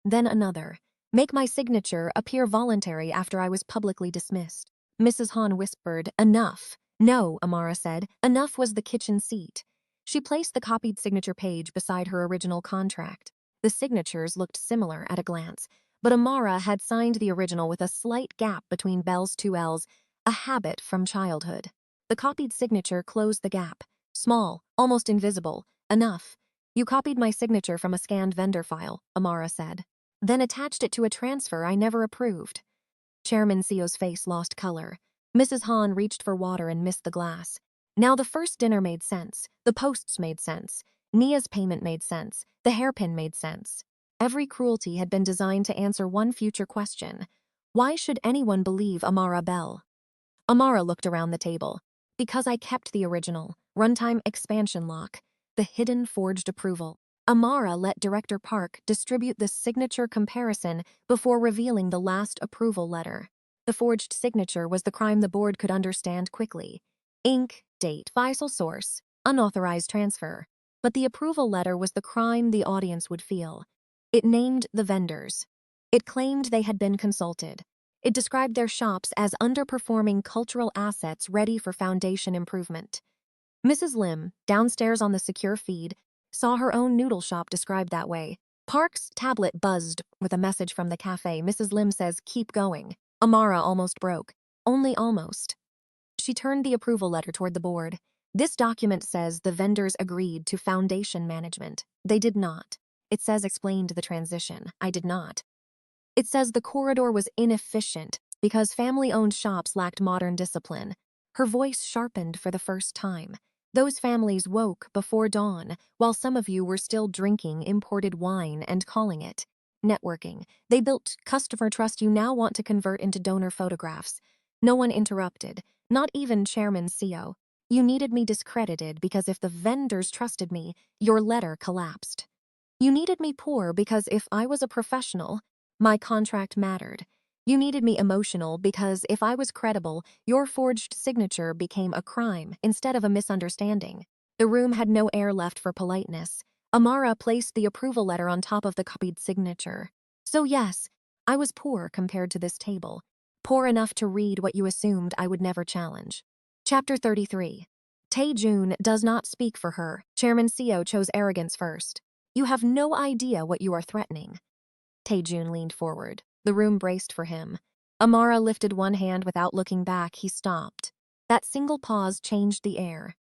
Then another. Make my signature appear voluntary after I was publicly dismissed. Mrs. Han whispered, enough. No, Amara said. Enough was the kitchen seat. She placed the copied signature page beside her original contract. The signatures looked similar at a glance, but Amara had signed the original with a slight gap between Bell's two L's, a habit from childhood. The copied signature closed the gap. Small, almost invisible. Enough. You copied my signature from a scanned vendor file, Amara said. Then attached it to a transfer I never approved. Chairman Seo's face lost color. Mrs. Han reached for water and missed the glass. Now the first dinner made sense. The posts made sense. Nia's payment made sense. The hairpin made sense. Every cruelty had been designed to answer one future question. Why should anyone believe Amara Bell? Amara looked around the table. Because I kept the original. Runtime expansion lock. The hidden forged approval. Amara let Director Park distribute the signature comparison before revealing the last approval letter. The forged signature was the crime the board could understand quickly. Ink, date, file source, unauthorized transfer. But the approval letter was the crime the audience would feel. It named the vendors. It claimed they had been consulted. It described their shops as underperforming cultural assets ready for foundation improvement. Mrs. Lim, downstairs on the secure feed, saw her own noodle shop described that way. Park's tablet buzzed with a message from the cafe. Mrs. Lim says, keep going. Amara almost broke. Only almost. She turned the approval letter toward the board. This document says the vendors agreed to foundation management. They did not. It says explained the transition. I did not. It says the corridor was inefficient because family-owned shops lacked modern discipline. Her voice sharpened for the first time. Those families woke before dawn, while some of you were still drinking imported wine and calling it networking. They built customer trust you now want to convert into donor photographs. No one interrupted, not even Chairman Seo. You needed me discredited because if the vendors trusted me, your letter collapsed. You needed me poor because if I was a professional, my contract mattered. You needed me emotional because if I was credible, your forged signature became a crime instead of a misunderstanding. The room had no air left for politeness. Amara placed the approval letter on top of the copied signature. So yes, I was poor compared to this table. Poor enough to read what you assumed I would never challenge. Chapter 33. Tae-joon does not speak for her. Chairman Seo chose arrogance first. You have no idea what you are threatening. Tae-joon leaned forward. The room braced for him. Amara lifted one hand without looking back. He stopped. That single pause changed the air.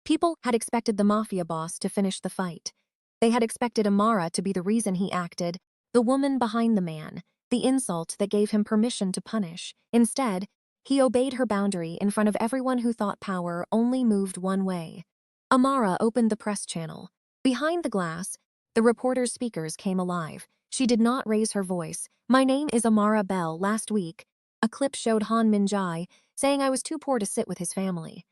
People had expected the Mafia boss to finish the fight. They had expected Amara to be the reason he acted, the woman behind the man, the insult that gave him permission to punish. Instead, he obeyed her boundary in front of everyone who thought power only moved one way. Amara opened the press channel. Behind the glass, the reporter's speakers came alive. She did not raise her voice. My name is Amara Bell. Last week, a clip showed Min-jae saying I was too poor to sit with his family.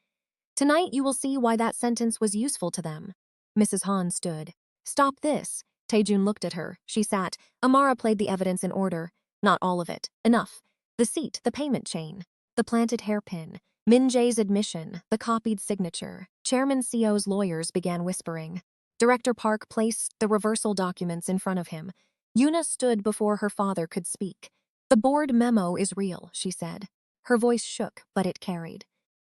Tonight you will see why that sentence was useful to them. Mrs. Han stood. Stop this. Tae-joon looked at her. She sat. Amara played the evidence in order. Not all of it. Enough. The seat, the payment chain, the planted hairpin, Min-jae's admission, the copied signature. Chairman Seo's lawyers began whispering. Director Park placed the reversal documents in front of him. Yuna stood before her father could speak. The board memo is real, she said. Her voice shook, but it carried.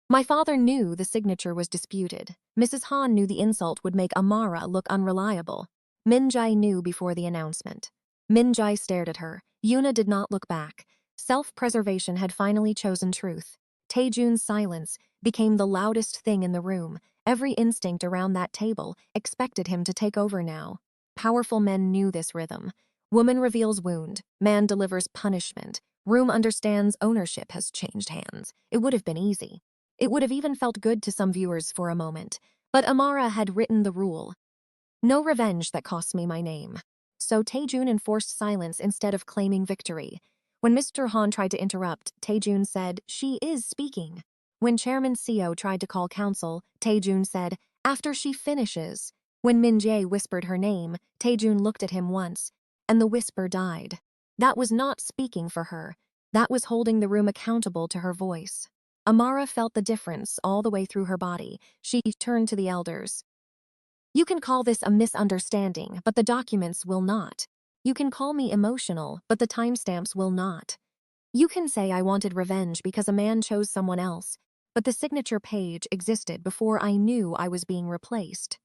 My father knew the signature was disputed. Mrs. Han knew the insult would make Amara look unreliable. Min-jae knew before the announcement. Min-jae stared at her. Yuna did not look back. Self-preservation had finally chosen truth. Tae-joon's silence became the loudest thing in the room. Every instinct around that table expected him to take over now. Powerful men knew this rhythm. Woman reveals wound. Man delivers punishment. Room understands ownership has changed hands. It would have been easy. It would have even felt good to some viewers for a moment. But Amara had written the rule. No revenge that costs me my name. So Tae-joon enforced silence instead of claiming victory. When Mr. Han tried to interrupt, Tae-joon said, she is speaking. When Chairman Seo tried to call counsel, Tae-joon said, after she finishes. When Min-jae whispered her name, Tae-joon looked at him once, and the whisper died. That was not speaking for her. That was holding the room accountable to her voice. Amara felt the difference all the way through her body. She turned to the elders. You can call this a misunderstanding, but the documents will not. You can call me emotional, but the timestamps will not. You can say I wanted revenge because a man chose someone else, but the signature page existed before I knew I was being replaced.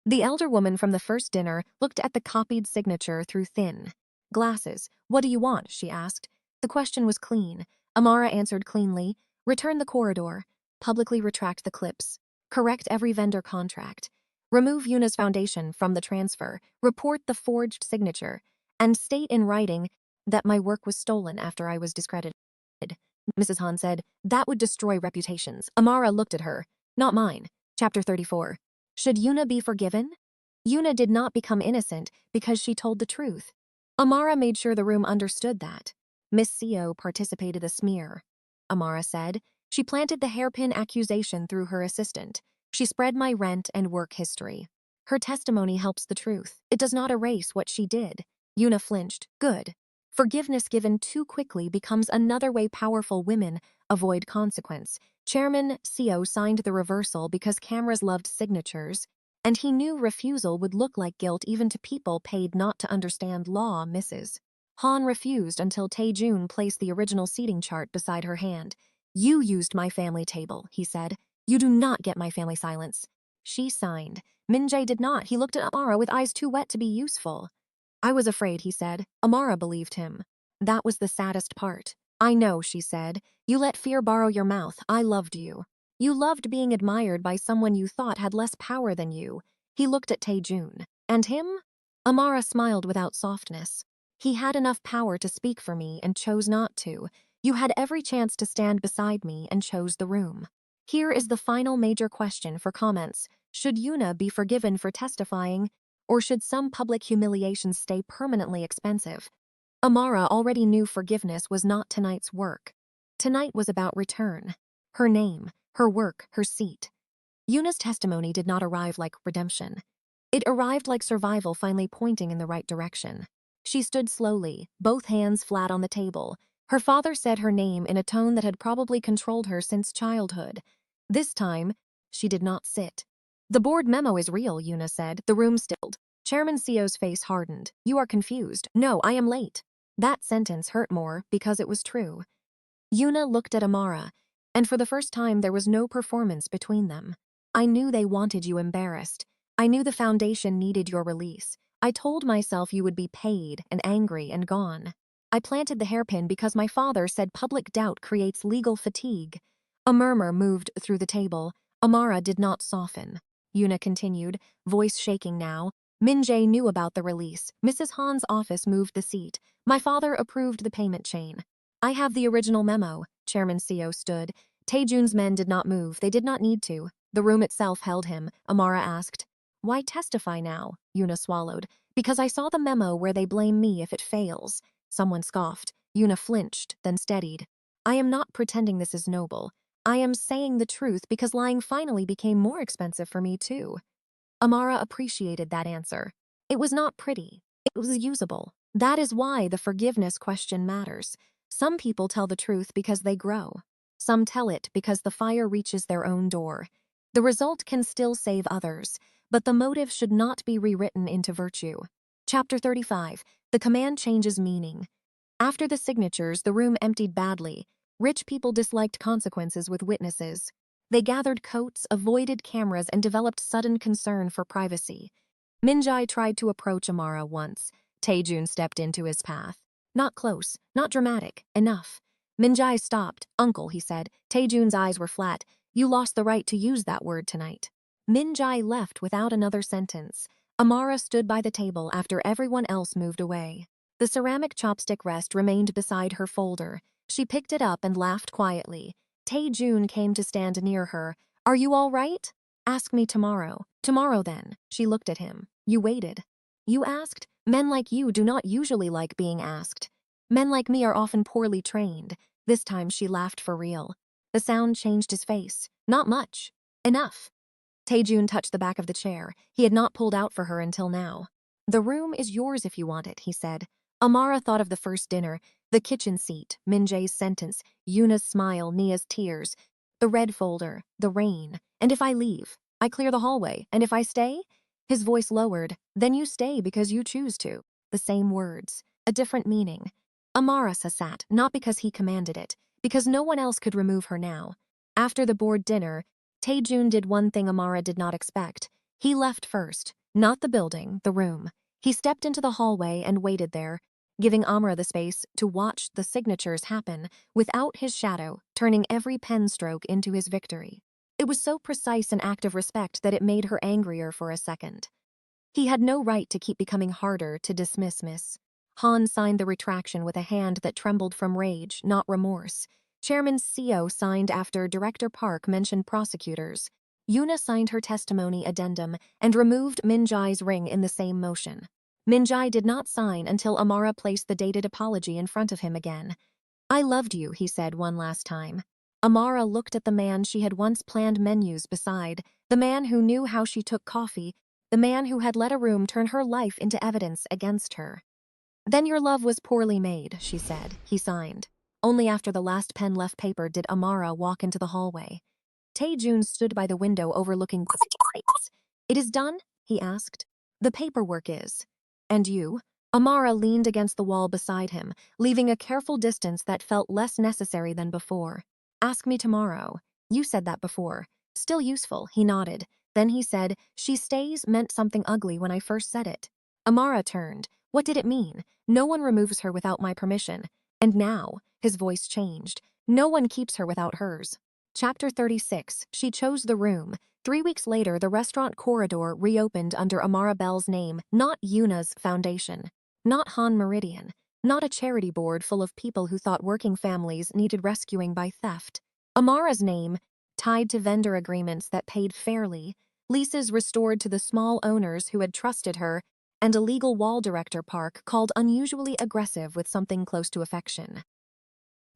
The elder woman from the first dinner looked at the copied signature through thin glasses. What do you want? She asked. The question was clean. Amara answered cleanly. Return the corridor. Publicly retract the clips. Correct every vendor contract. Remove Yuna's foundation from the transfer. Report the forged signature. And state in writing that my work was stolen after I was discredited. Mrs. Han said, that would destroy reputations. Amara looked at her. Not mine. Chapter 34. Should Yuna be forgiven? Yuna did not become innocent because she told the truth. Amara made sure the room understood that. Miss Seo participated a smear. Amara said. She planted the hairpin accusation through her assistant. She spread my rent and work history. Her testimony helps the truth. It does not erase what she did. Yuna flinched. Good. Forgiveness given too quickly becomes another way powerful women avoid consequence. Chairman Seo signed the reversal because cameras loved signatures, and he knew refusal would look like guilt even to people paid not to understand law. Mrs. Han refused until Tae-joon placed the original seating chart beside her hand. You used my family table, he said. You do not get my family silence. She signed. Min-jae did not. He looked at Amara with eyes too wet to be useful. I was afraid, he said. Amara believed him. That was the saddest part. I know, she said. You let fear borrow your mouth. I loved you. You loved being admired by someone you thought had less power than you. He looked at Tae-joon. And him? Amara smiled without softness. He had enough power to speak for me and chose not to. You had every chance to stand beside me and chose the room. Here is the final major question for comments. Should Yuna be forgiven for testifying, or should some public humiliations stay permanently expensive? Amara already knew forgiveness was not tonight's work. Tonight was about return. Her name, her work, her seat. Yuna's testimony did not arrive like redemption. It arrived like survival finally pointing in the right direction. She stood slowly, both hands flat on the table. Her father said her name in a tone that had probably controlled her since childhood. This time, she did not sit. The board memo is real, Yuna said. The room stilled. Chairman Seo's face hardened. You are confused. No, I am late. That sentence hurt more because it was true. Yuna looked at Amara, and for the first time there was no performance between them. I knew they wanted you embarrassed. I knew the foundation needed your release. I told myself you would be paid and angry and gone. I planted the hairpin because my father said public doubt creates legal fatigue. A murmur moved through the table. Amara did not soften. Yuna continued, voice shaking now. Min-jae knew about the release. Mrs. Han's office moved the seat. My father approved the payment chain. I have the original memo. Chairman Seo stood. Tae-joon's men did not move. They did not need to. The room itself held him. Amara asked, "Why testify now?" Yuna swallowed. "Because I saw the memo where they blame me if it fails." Someone scoffed. Yuna flinched, then steadied. "I am not pretending this is noble. I am saying the truth because lying finally became more expensive for me too." Amara appreciated that answer. It was not pretty. It was usable. That is why the forgiveness question matters. Some people tell the truth because they grow. Some tell it because the fire reaches their own door. The result can still save others, but the motive should not be rewritten into virtue. Chapter 35. The command changes meaning. After the signatures, the room emptied badly. Rich people disliked consequences with witnesses. They gathered coats, avoided cameras, and developed sudden concern for privacy. Min-jae tried to approach Amara once. Tae-joon stepped into his path. Not close, not dramatic, enough. Min-jae stopped. "Uncle," he said. Tae-joon's eyes were flat. "You lost the right to use that word tonight." Min-jae left without another sentence. Amara stood by the table after everyone else moved away. The ceramic chopstick rest remained beside her folder. She picked it up and laughed quietly. Tae-joon came to stand near her. "Are you all right?" "Ask me tomorrow." "Tomorrow then." She looked at him. "You waited." "You asked?" "Men like you do not usually like being asked. Men like me are often poorly trained." This time she laughed for real. The sound changed his face. "Not much. Enough." Tae-joon touched the back of the chair. He had not pulled out for her until now. "The room is yours if you want it," he said. Amara thought of the first dinner, the kitchen seat, Min-jae's sentence, Yuna's smile, Nia's tears, the red folder, the rain. "And if I leave? I clear the hallway. And if I stay?" His voice lowered. "Then you stay because you choose to." The same words, a different meaning. Amara sat, not because he commanded it, because no one else could remove her now. After the board dinner, Tae-joon did one thing Amara did not expect. He left first, not the building, the room. He stepped into the hallway and waited there, giving Amara the space to watch the signatures happen without his shadow, turning every pen stroke into his victory. It was so precise an act of respect that it made her angrier for a second. He had no right to keep becoming harder to dismiss Miss. Han signed the retraction with a hand that trembled from rage, not remorse. Chairman Seo signed after Director Park mentioned prosecutors. Yuna signed her testimony addendum and removed Min-jae's ring in the same motion. Min-jae did not sign until Amara placed the dated apology in front of him again. "I loved you," he said one last time. Amara looked at the man she had once planned menus beside, the man who knew how she took coffee, the man who had let a room turn her life into evidence against her. "Then your love was poorly made," she said. He signed. Only after the last pen left paper did Amara walk into the hallway. Tae-joon stood by the window overlooking the lights. "It is done?" he asked. "The paperwork is." "And you?" Amara leaned against the wall beside him, leaving a careful distance that felt less necessary than before. "Ask me tomorrow." "You said that before." "Still useful," he nodded. Then he said, "She stays" meant something ugly when I first said it. Amara turned. What did it mean? No one removes her without my permission. And now, his voice changed. No one keeps her without hers. Chapter 36. She chose the room. 3 weeks later, the restaurant corridor reopened under Amara Bell's name, not Yuna's foundation, not Han Meridian, not a charity board full of people who thought working families needed rescuing by theft. Amara's name, tied to vendor agreements that paid fairly, leases restored to the small owners who had trusted her, and a legal wall director Park called unusually aggressive with something close to affection.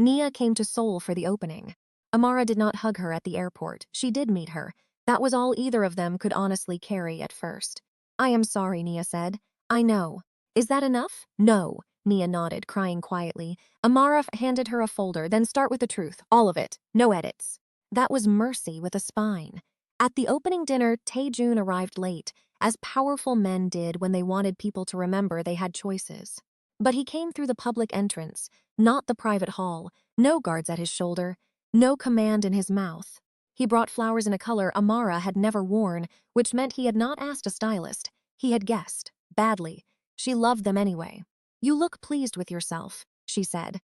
Nia came to Seoul for the opening. Amara did not hug her at the airport. She did meet her. That was all either of them could honestly carry at first. "I am sorry," Nia said. "I know." "Is that enough?" "No." Nia nodded, crying quietly. Amara handed her a folder. "Then start with the truth. All of it. No edits." That was mercy with a spine. At the opening dinner, Tae-joon arrived late, as powerful men did when they wanted people to remember they had choices. But he came through the public entrance, not the private hall, no guards at his shoulder. No command in his mouth. He brought flowers in a color Amara had never worn, which meant he had not asked a stylist. He had guessed. Badly. She loved them anyway. "You look pleased with yourself," she said.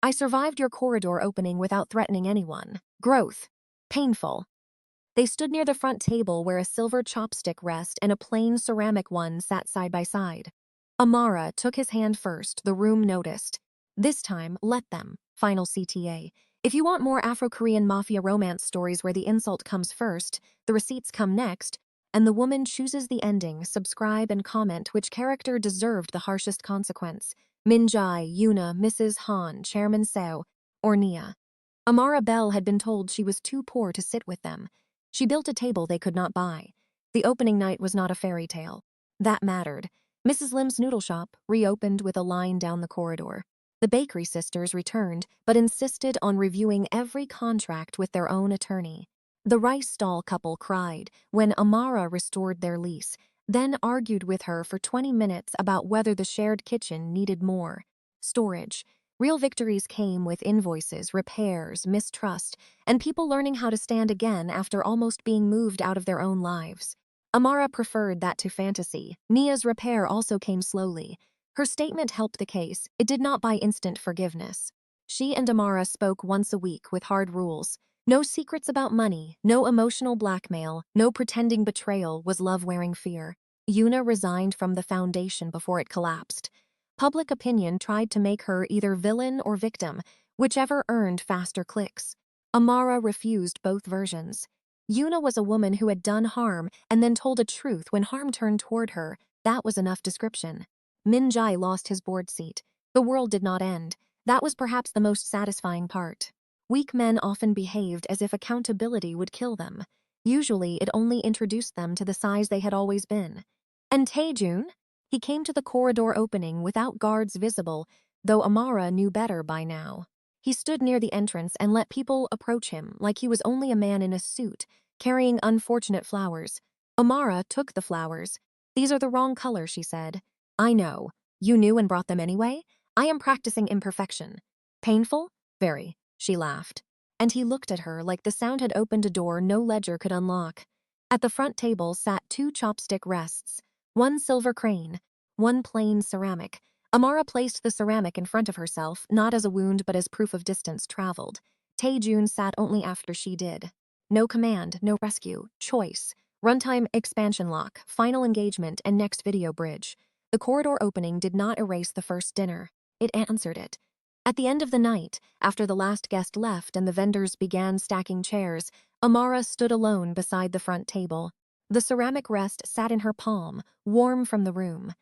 "I survived your corridor opening without threatening anyone. Growth. Painful." They stood near the front table where a silver chopstick rest and a plain ceramic one sat side by side. Amara took his hand first, the room noticed. This time, let them. Final CTA. If you want more Afro-Korean mafia romance stories where the insult comes first, the receipts come next, and the woman chooses the ending, subscribe and comment which character deserved the harshest consequence. Min-jae, Yuna, Mrs. Han, Chairman Seo, or Nia. Amara Bell had been told she was too poor to sit with them. She built a table they could not buy. The opening night was not a fairy tale. That mattered. Mrs. Lim's noodle shop reopened with a line down the corridor. The bakery sisters returned, but insisted on reviewing every contract with their own attorney. The rice stall couple cried when Amara restored their lease, then argued with her for 20 minutes about whether the shared kitchen needed more storage. Real victories came with invoices, repairs, mistrust, and people learning how to stand again after almost being moved out of their own lives. Amara preferred that to fantasy. Nia's repair also came slowly. Her statement helped the case. It did not buy instant forgiveness. She and Amara spoke once a week with hard rules. No secrets about money, no emotional blackmail, no pretending betrayal was love wearing fear. Yuna resigned from the foundation before it collapsed. Public opinion tried to make her either villain or victim, whichever earned faster clicks. Amara refused both versions. Yuna was a woman who had done harm and then told a truth when harm turned toward her. That was enough description. Min-jae lost his board seat. The world did not end. That was perhaps the most satisfying part. Weak men often behaved as if accountability would kill them. Usually, it only introduced them to the size they had always been. And Tae-joon? He came to the corridor opening without guards visible, though Amara knew better by now. He stood near the entrance and let people approach him like he was only a man in a suit, carrying unfortunate flowers. Amara took the flowers. "These are the wrong color," she said. "I know. You knew and brought them anyway? I am practicing imperfection." "Painful?" "Very," she laughed. And he looked at her like the sound had opened a door no ledger could unlock. At the front table sat 2 chopstick rests, one silver crane, one plain ceramic. Amara placed the ceramic in front of herself, not as a wound but as proof of distance traveled. Tae-joon sat only after she did. No command, no rescue, choice. Runtime expansion lock, final engagement, and next video bridge. The corridor opening did not erase the first dinner. It answered it. At the end of the night, after the last guest left and the vendors began stacking chairs, Amara stood alone beside the front table. The ceramic rest sat in her palm, warm from the room.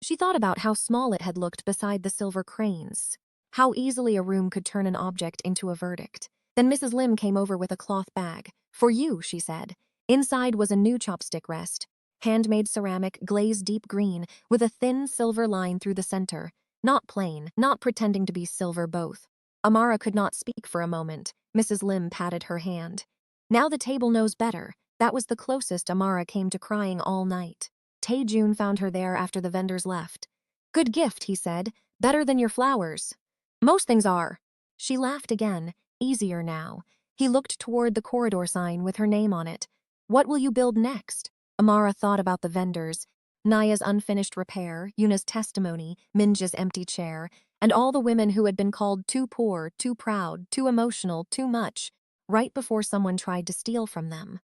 She thought about how small it had looked beside the silver cranes. How easily a room could turn an object into a verdict. Then Mrs. Lim came over with a cloth bag. "For you," she said. Inside was a new chopstick rest. Handmade ceramic, glazed deep green, with a thin silver line through the center. Not plain, not pretending to be silver both. Amara could not speak for a moment. Mrs. Lim patted her hand. "Now the table knows better." That was the closest Amara came to crying all night. Tae-joon found her there after the vendors left. "Good gift," he said. "Better than your flowers." "Most things are." She laughed again, easier now. He looked toward the corridor sign with her name on it. "What will you build next?" Amara thought about the vendors. Naya's unfinished repair, Yuna's testimony, Min-jae's empty chair, and all the women who had been called too poor, too proud, too emotional, too much, right before someone tried to steal from them.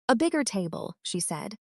"A bigger table," she said.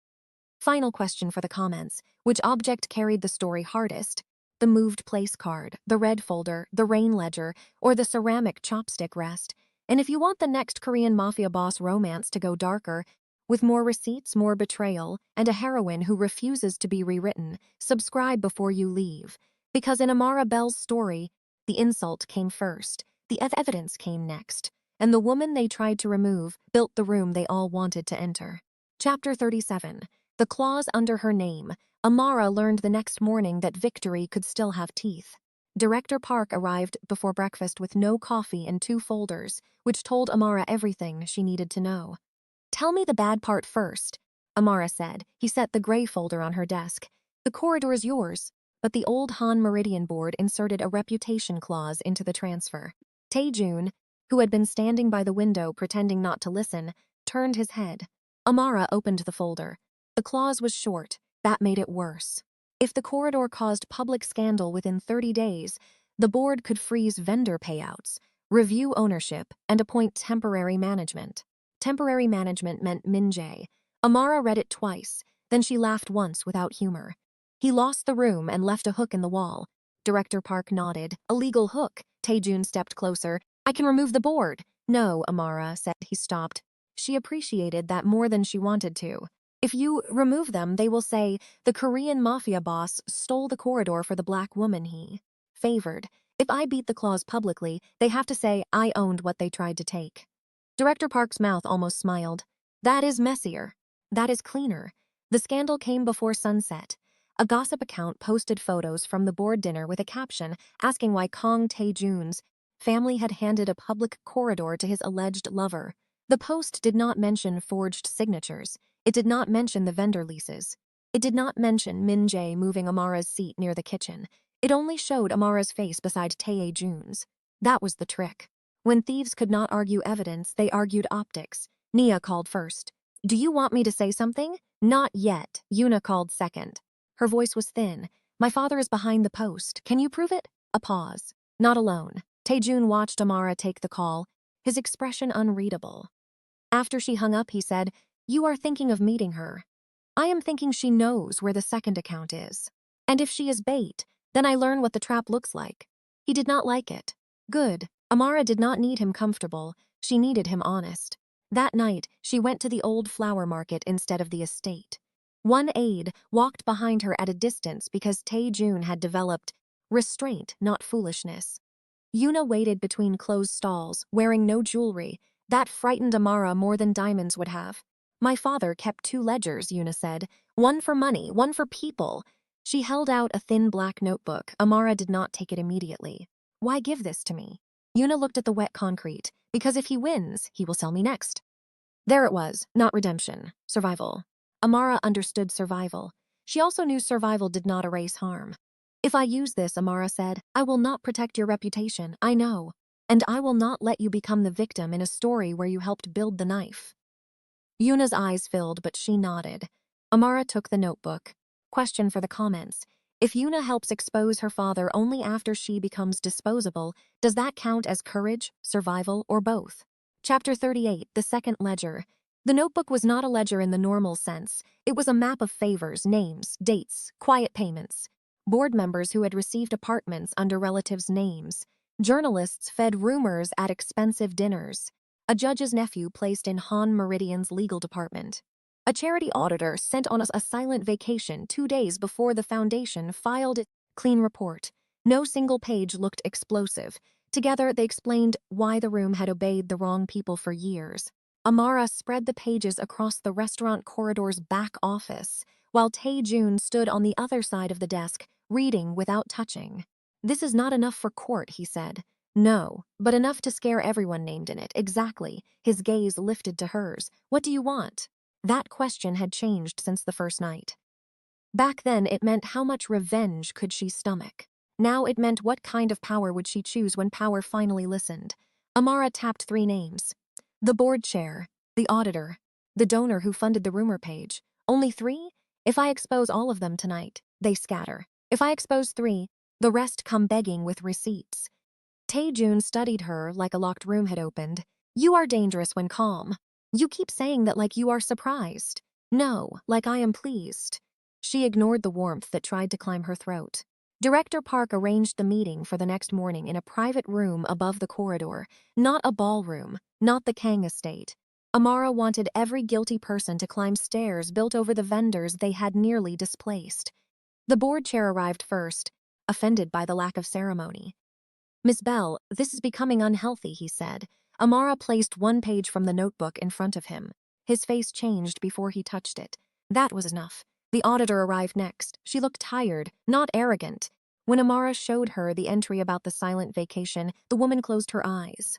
Final question for the comments. Which object carried the story hardest? The moved place card, the red folder, the rain ledger, or the ceramic chopstick rest? And if you want the next Korean mafia boss romance to go darker, with more receipts, more betrayal, and a heroine who refuses to be rewritten, subscribe before you leave. Because in Amara Bell's story, the insult came first, the evidence came next, and the woman they tried to remove built the room they all wanted to enter. Chapter 37. The clause under her name. Amara learned the next morning that victory could still have teeth. Director Park arrived before breakfast with no coffee and 2 folders, which told Amara everything she needed to know. "Tell me the bad part first," Amara said. He set the gray folder on her desk. "The corridor is yours." But the old Han Meridian board inserted a reputation clause into the transfer. Tae-joon, who had been standing by the window pretending not to listen, turned his head. Amara opened the folder. The clause was short. That made it worse. If the corridor caused public scandal within 30 days, the board could freeze vendor payouts, review ownership, and appoint temporary management. Temporary management meant Min-jae. Amara read it twice, then she laughed once without humor. He lost the room and left a hook in the wall. Director Park nodded. A legal hook. Tae-joon stepped closer. I can remove the board. No, Amara said. He stopped. She appreciated that more than she wanted to. If you remove them, they will say, the Korean Mafia boss stole the corridor for the black woman he favored. If I beat the clause publicly, they have to say I owned what they tried to take. Director Park's mouth almost smiled. That is messier. That is cleaner. The scandal came before sunset. A gossip account posted photos from the board dinner with a caption asking why Kang Tae-joon's family had handed a public corridor to his alleged lover. The post did not mention forged signatures. It did not mention the vendor leases. It did not mention Min-jae moving Amara's seat near the kitchen. It only showed Amara's face beside Tae-joon's. That was the trick. When thieves could not argue evidence, they argued optics. Nia called first. Do you want me to say something? Not yet, Yuna called second. Her voice was thin. My father is behind the post. Can you prove it? A pause. Not alone. Tae-joon watched Amara take the call, his expression unreadable. After she hung up, he said, You are thinking of meeting her. I am thinking she knows where the second account is. And if she is bait, then I learn what the trap looks like. He did not like it. Good. Amara did not need him comfortable. She needed him honest. That night, she went to the old flower market instead of the estate. One aide walked behind her at a distance because Tae-joon had developed restraint, not foolishness. Yuna waited between closed stalls, wearing no jewelry. That frightened Amara more than diamonds would have. My father kept 2 ledgers, Yuna said. One for money, one for people. She held out a thin black notebook. Amara did not take it immediately. Why give this to me? Yuna looked at the wet concrete. Because if he wins, he will sell me next. There it was, not redemption. Survival. Amara understood survival. She also knew survival did not erase harm. If I use this, Amara said, I will not protect your reputation, I know. And I will not let you become the victim in a story where you helped build the knife. Yuna's eyes filled, but she nodded. Amara took the notebook. Question for the comments. If Yuna helps expose her father only after she becomes disposable, does that count as courage, survival, or both? Chapter 38, The Second Ledger. The notebook was not a ledger in the normal sense. It was a map of favors, names, dates, quiet payments. Board members who had received apartments under relatives' names. Journalists fed rumors at expensive dinners. A judge's nephew placed in Han Meridian's legal department. A charity auditor sent on a silent vacation 2 days before the foundation filed its clean report. No single page looked explosive. Together, they explained why the room had obeyed the wrong people for years. Amara spread the pages across the restaurant corridor's back office, while Tae-joon stood on the other side of the desk, reading without touching. This is not enough for court, he said. No, but enough to scare everyone named in it, exactly. His gaze lifted to hers. What do you want? That question had changed since the first night. Back then, it meant how much revenge could she stomach. Now it meant what kind of power would she choose when power finally listened. Amara tapped 3 names. The board chair, the auditor, the donor who funded the rumor page. Only 3? If I expose all of them tonight, they scatter. If I expose 3, the rest come begging with receipts. Tae-joon studied her like a locked room had opened. You are dangerous when calm. You keep saying that like you are surprised. No, like I am pleased. She ignored the warmth that tried to climb her throat. Director Park arranged the meeting for the next morning in a private room above the corridor, not a ballroom, not the Kang estate. Amara wanted every guilty person to climb stairs built over the vendors they had nearly displaced. The board chair arrived first, offended by the lack of ceremony. Miss Bell, this is becoming unhealthy, he said. Amara placed 1 page from the notebook in front of him. His face changed before he touched it. That was enough. The auditor arrived next. She looked tired, not arrogant. When Amara showed her the entry about the silent vacation, the woman closed her eyes.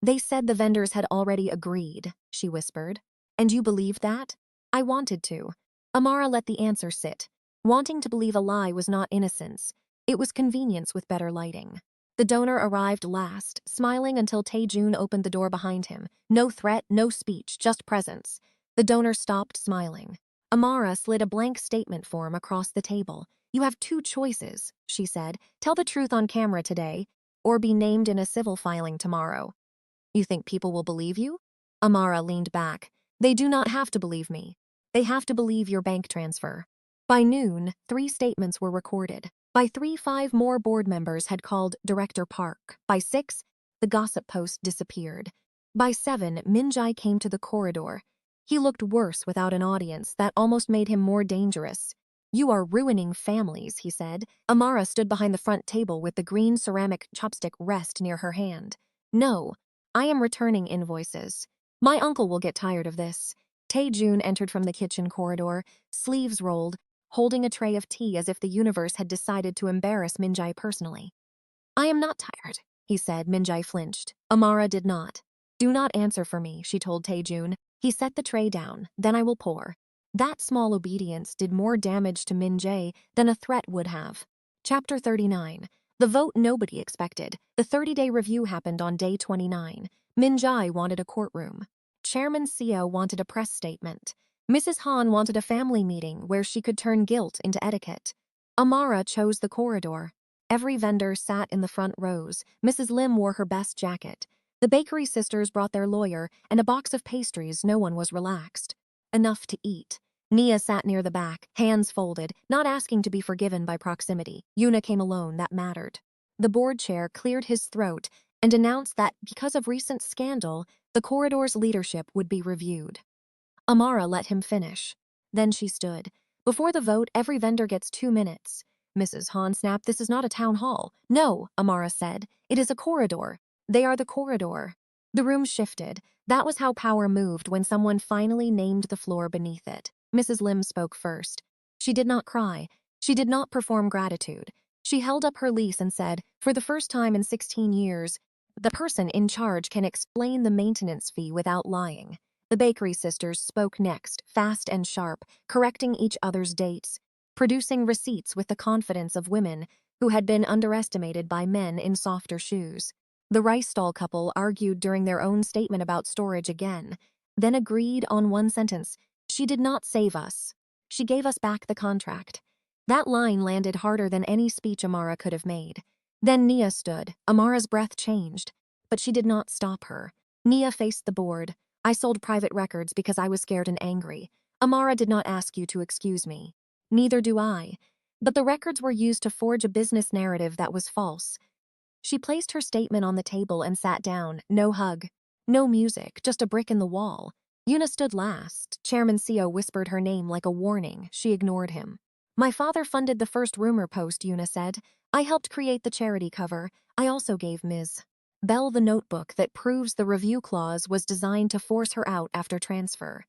They said the vendors had already agreed, she whispered. And you believed that? I wanted to. Amara let the answer sit. Wanting to believe a lie was not innocence. It was convenience with better lighting. The donor arrived last, smiling until Tae-joon opened the door behind him. No threat, no speech, just presence. The donor stopped smiling. Amara slid a blank statement form across the table. "You have two choices," she said. "Tell the truth on camera today, or be named in a civil filing tomorrow." "You think people will believe you?" Amara leaned back. "They do not have to believe me. They have to believe your bank transfer." By noon, 3 statements were recorded. By 3, 5 more board members had called Director Park. By 6, the gossip post disappeared. By 7, Min-jae came to the corridor. He looked worse without an audience. That almost made him more dangerous. "You are ruining families," he said. Amara stood behind the front table with the green ceramic chopstick rest near her hand. "No, I am returning invoices. My uncle will get tired of this." Tae-joon entered from the kitchen corridor, sleeves rolled, holding a tray of tea as if the universe had decided to embarrass Min-jae personally. "I am not tired," he said. Min-jae flinched. Amara did not. "Do not answer for me," she told Tae-joon. He set the tray down. "Then I will pour." That small obedience did more damage to Min-jae than a threat would have. Chapter 39. The vote nobody expected. The 30-day review happened on day 29. Min-jae wanted a courtroom. Chairman Seo wanted a press statement. Mrs. Han wanted a family meeting where she could turn guilt into etiquette. Amara chose the corridor. Every vendor sat in the front rows. Mrs. Lim wore her best jacket. The bakery sisters brought their lawyer and a box of pastries. No one was relaxed. Enough to eat. Nia sat near the back, hands folded, not asking to be forgiven by proximity. Yuna came alone, that mattered. The board chair cleared his throat and announced that, because of recent scandal, the corridor's leadership would be reviewed. Amara let him finish. Then she stood. "Before the vote, every vendor gets 2 minutes. Mrs. Han snapped, "This is not a town hall." "No," Amara said. "It is a corridor. They are the corridor." The room shifted. That was how power moved when someone finally named the floor beneath it. Mrs. Lim spoke first. She did not cry. She did not perform gratitude. She held up her lease and said, "For the first time in 16 years, the person in charge can explain the maintenance fee without lying." The bakery sisters spoke next, fast and sharp, correcting each other's dates, producing receipts with the confidence of women who had been underestimated by men in softer shoes. The rice stall couple argued during their own statement about storage again, then agreed on one sentence: "She did not save us. She gave us back the contract." That line landed harder than any speech Amara could have made. Then Nia stood. Amara's breath changed, but she did not stop her. Nia faced the board. "I sold private records because I was scared and angry. Amara did not ask you to excuse me. Neither do I. But the records were used to forge a business narrative that was false." She placed her statement on the table and sat down. No hug. No music, just a brick in the wall. Yuna stood last. Chairman Seo whispered her name like a warning. She ignored him. "My father funded the first rumor post," Yuna said. "I helped create the charity cover. I also gave Ms. Bell the notebook that proves the review clause was designed to force her out after transfer."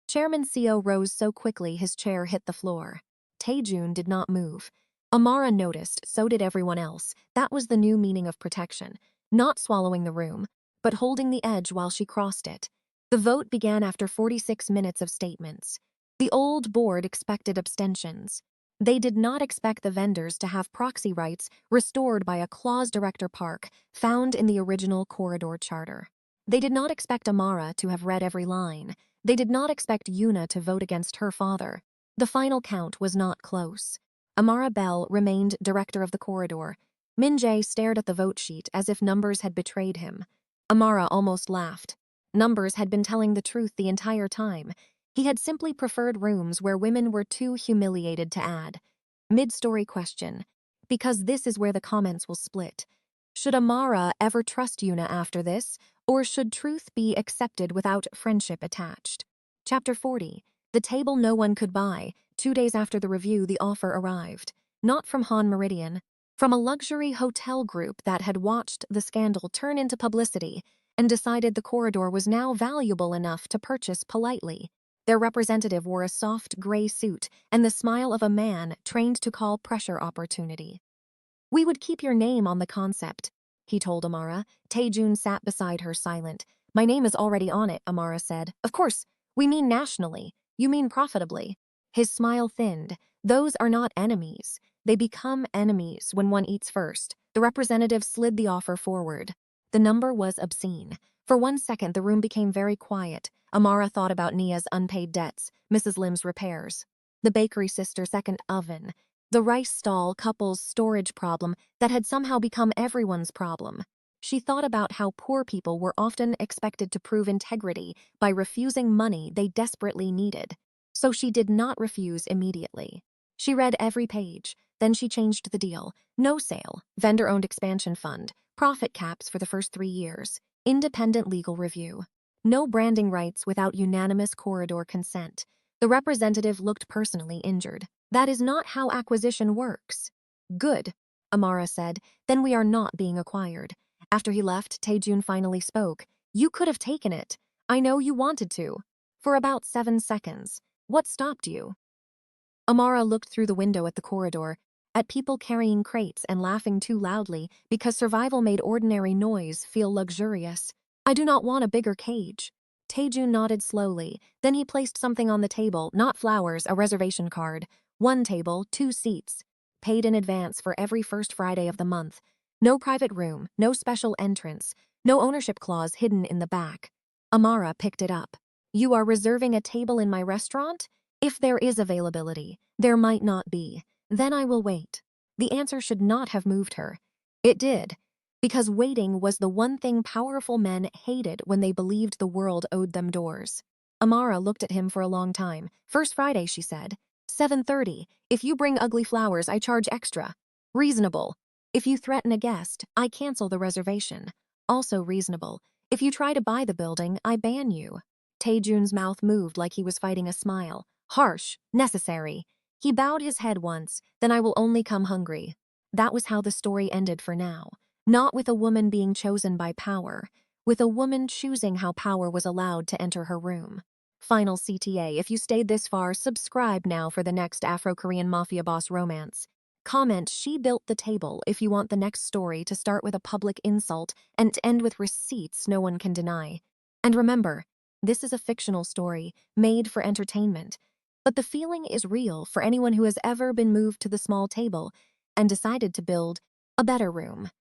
Chairman Seo rose so quickly his chair hit the floor. Tae-joon did not move. Amara noticed, so did everyone else. That was the new meaning of protection. Not swallowing the room, but holding the edge while she crossed it. The vote began after 46 minutes of statements. The old board expected abstentions. They did not expect the vendors to have proxy rights restored by a clause Director Park found in the original corridor charter. They did not expect Amara to have read every line. They did not expect Yuna to vote against her father. The final count was not close. Amara Bell remained director of the corridor. Min-jae stared at the vote sheet as if numbers had betrayed him. Amara almost laughed. Numbers had been telling the truth the entire time. He had simply preferred rooms where women were too humiliated to add. Mid-story question. Because this is where the comments will split. Should Amara ever trust Yuna after this, or should truth be accepted without friendship attached? Chapter 40. The table no one could buy. 2 days after the review, the offer arrived. Not from Han Meridian. From a luxury hotel group that had watched the scandal turn into publicity and decided the corridor was now valuable enough to purchase politely. Their representative wore a soft gray suit and the smile of a man trained to call pressure opportunity. "We would keep your name on the concept," he told Amara. Tae-joon sat beside her silent. "My name is already on it," Amara said. "Of course, we mean nationally. You mean profitably." His smile thinned. "Those are not enemies. They become enemies when one eats first. The representative slid the offer forward. The number was obscene. For 1 second, the room became very quiet. Amara thought about Nia's unpaid debts, Mrs. Lim's repairs, the bakery sister's second oven, the rice stall couple's storage problem that had somehow become everyone's problem. She thought about how poor people were often expected to prove integrity by refusing money they desperately needed. So she did not refuse immediately. She read every page. Then she changed the deal. No sale, vendor-owned expansion fund, profit caps for the first 3 years, independent legal review. No branding rights without unanimous corridor consent. The representative looked personally injured. That is not how acquisition works. Good, Amara said. Then we are not being acquired. After he left, Tae-joon finally spoke. You could have taken it. I know you wanted to. For about 7 seconds. What stopped you? Amara looked through the window at the corridor, at people carrying crates and laughing too loudly because survival made ordinary noise feel luxurious. I do not want a bigger cage. Tae-joon nodded slowly. Then he placed something on the table, not flowers, a reservation card. 1 table, 2 seats. Paid in advance for every first Friday of the month. No private room, no special entrance, no ownership clause hidden in the back. Amara picked it up. You are reserving a table in my restaurant? If there is availability, there might not be. Then I will wait. The answer should not have moved her. It did, because waiting was the one thing powerful men hated when they believed the world owed them doors. Amara looked at him for a long time. First Friday, she said. 7:30. If you bring ugly flowers, I charge extra. Reasonable. If you threaten a guest, I cancel the reservation. Also reasonable. If you try to buy the building, I ban you. Tae-joon's mouth moved like he was fighting a smile. Harsh, necessary. He bowed his head once, then I will only come hungry. That was how the story ended for now. Not with a woman being chosen by power, with a woman choosing how power was allowed to enter her room. Final CTA, if you stayed this far, subscribe now for the next Afro-Korean mafia boss romance. Comment, she built the table if you want the next story to start with a public insult and to end with receipts no one can deny. And remember, this is a fictional story, made for entertainment. But the feeling is real for anyone who has ever been moved to the small table and decided to build a better room.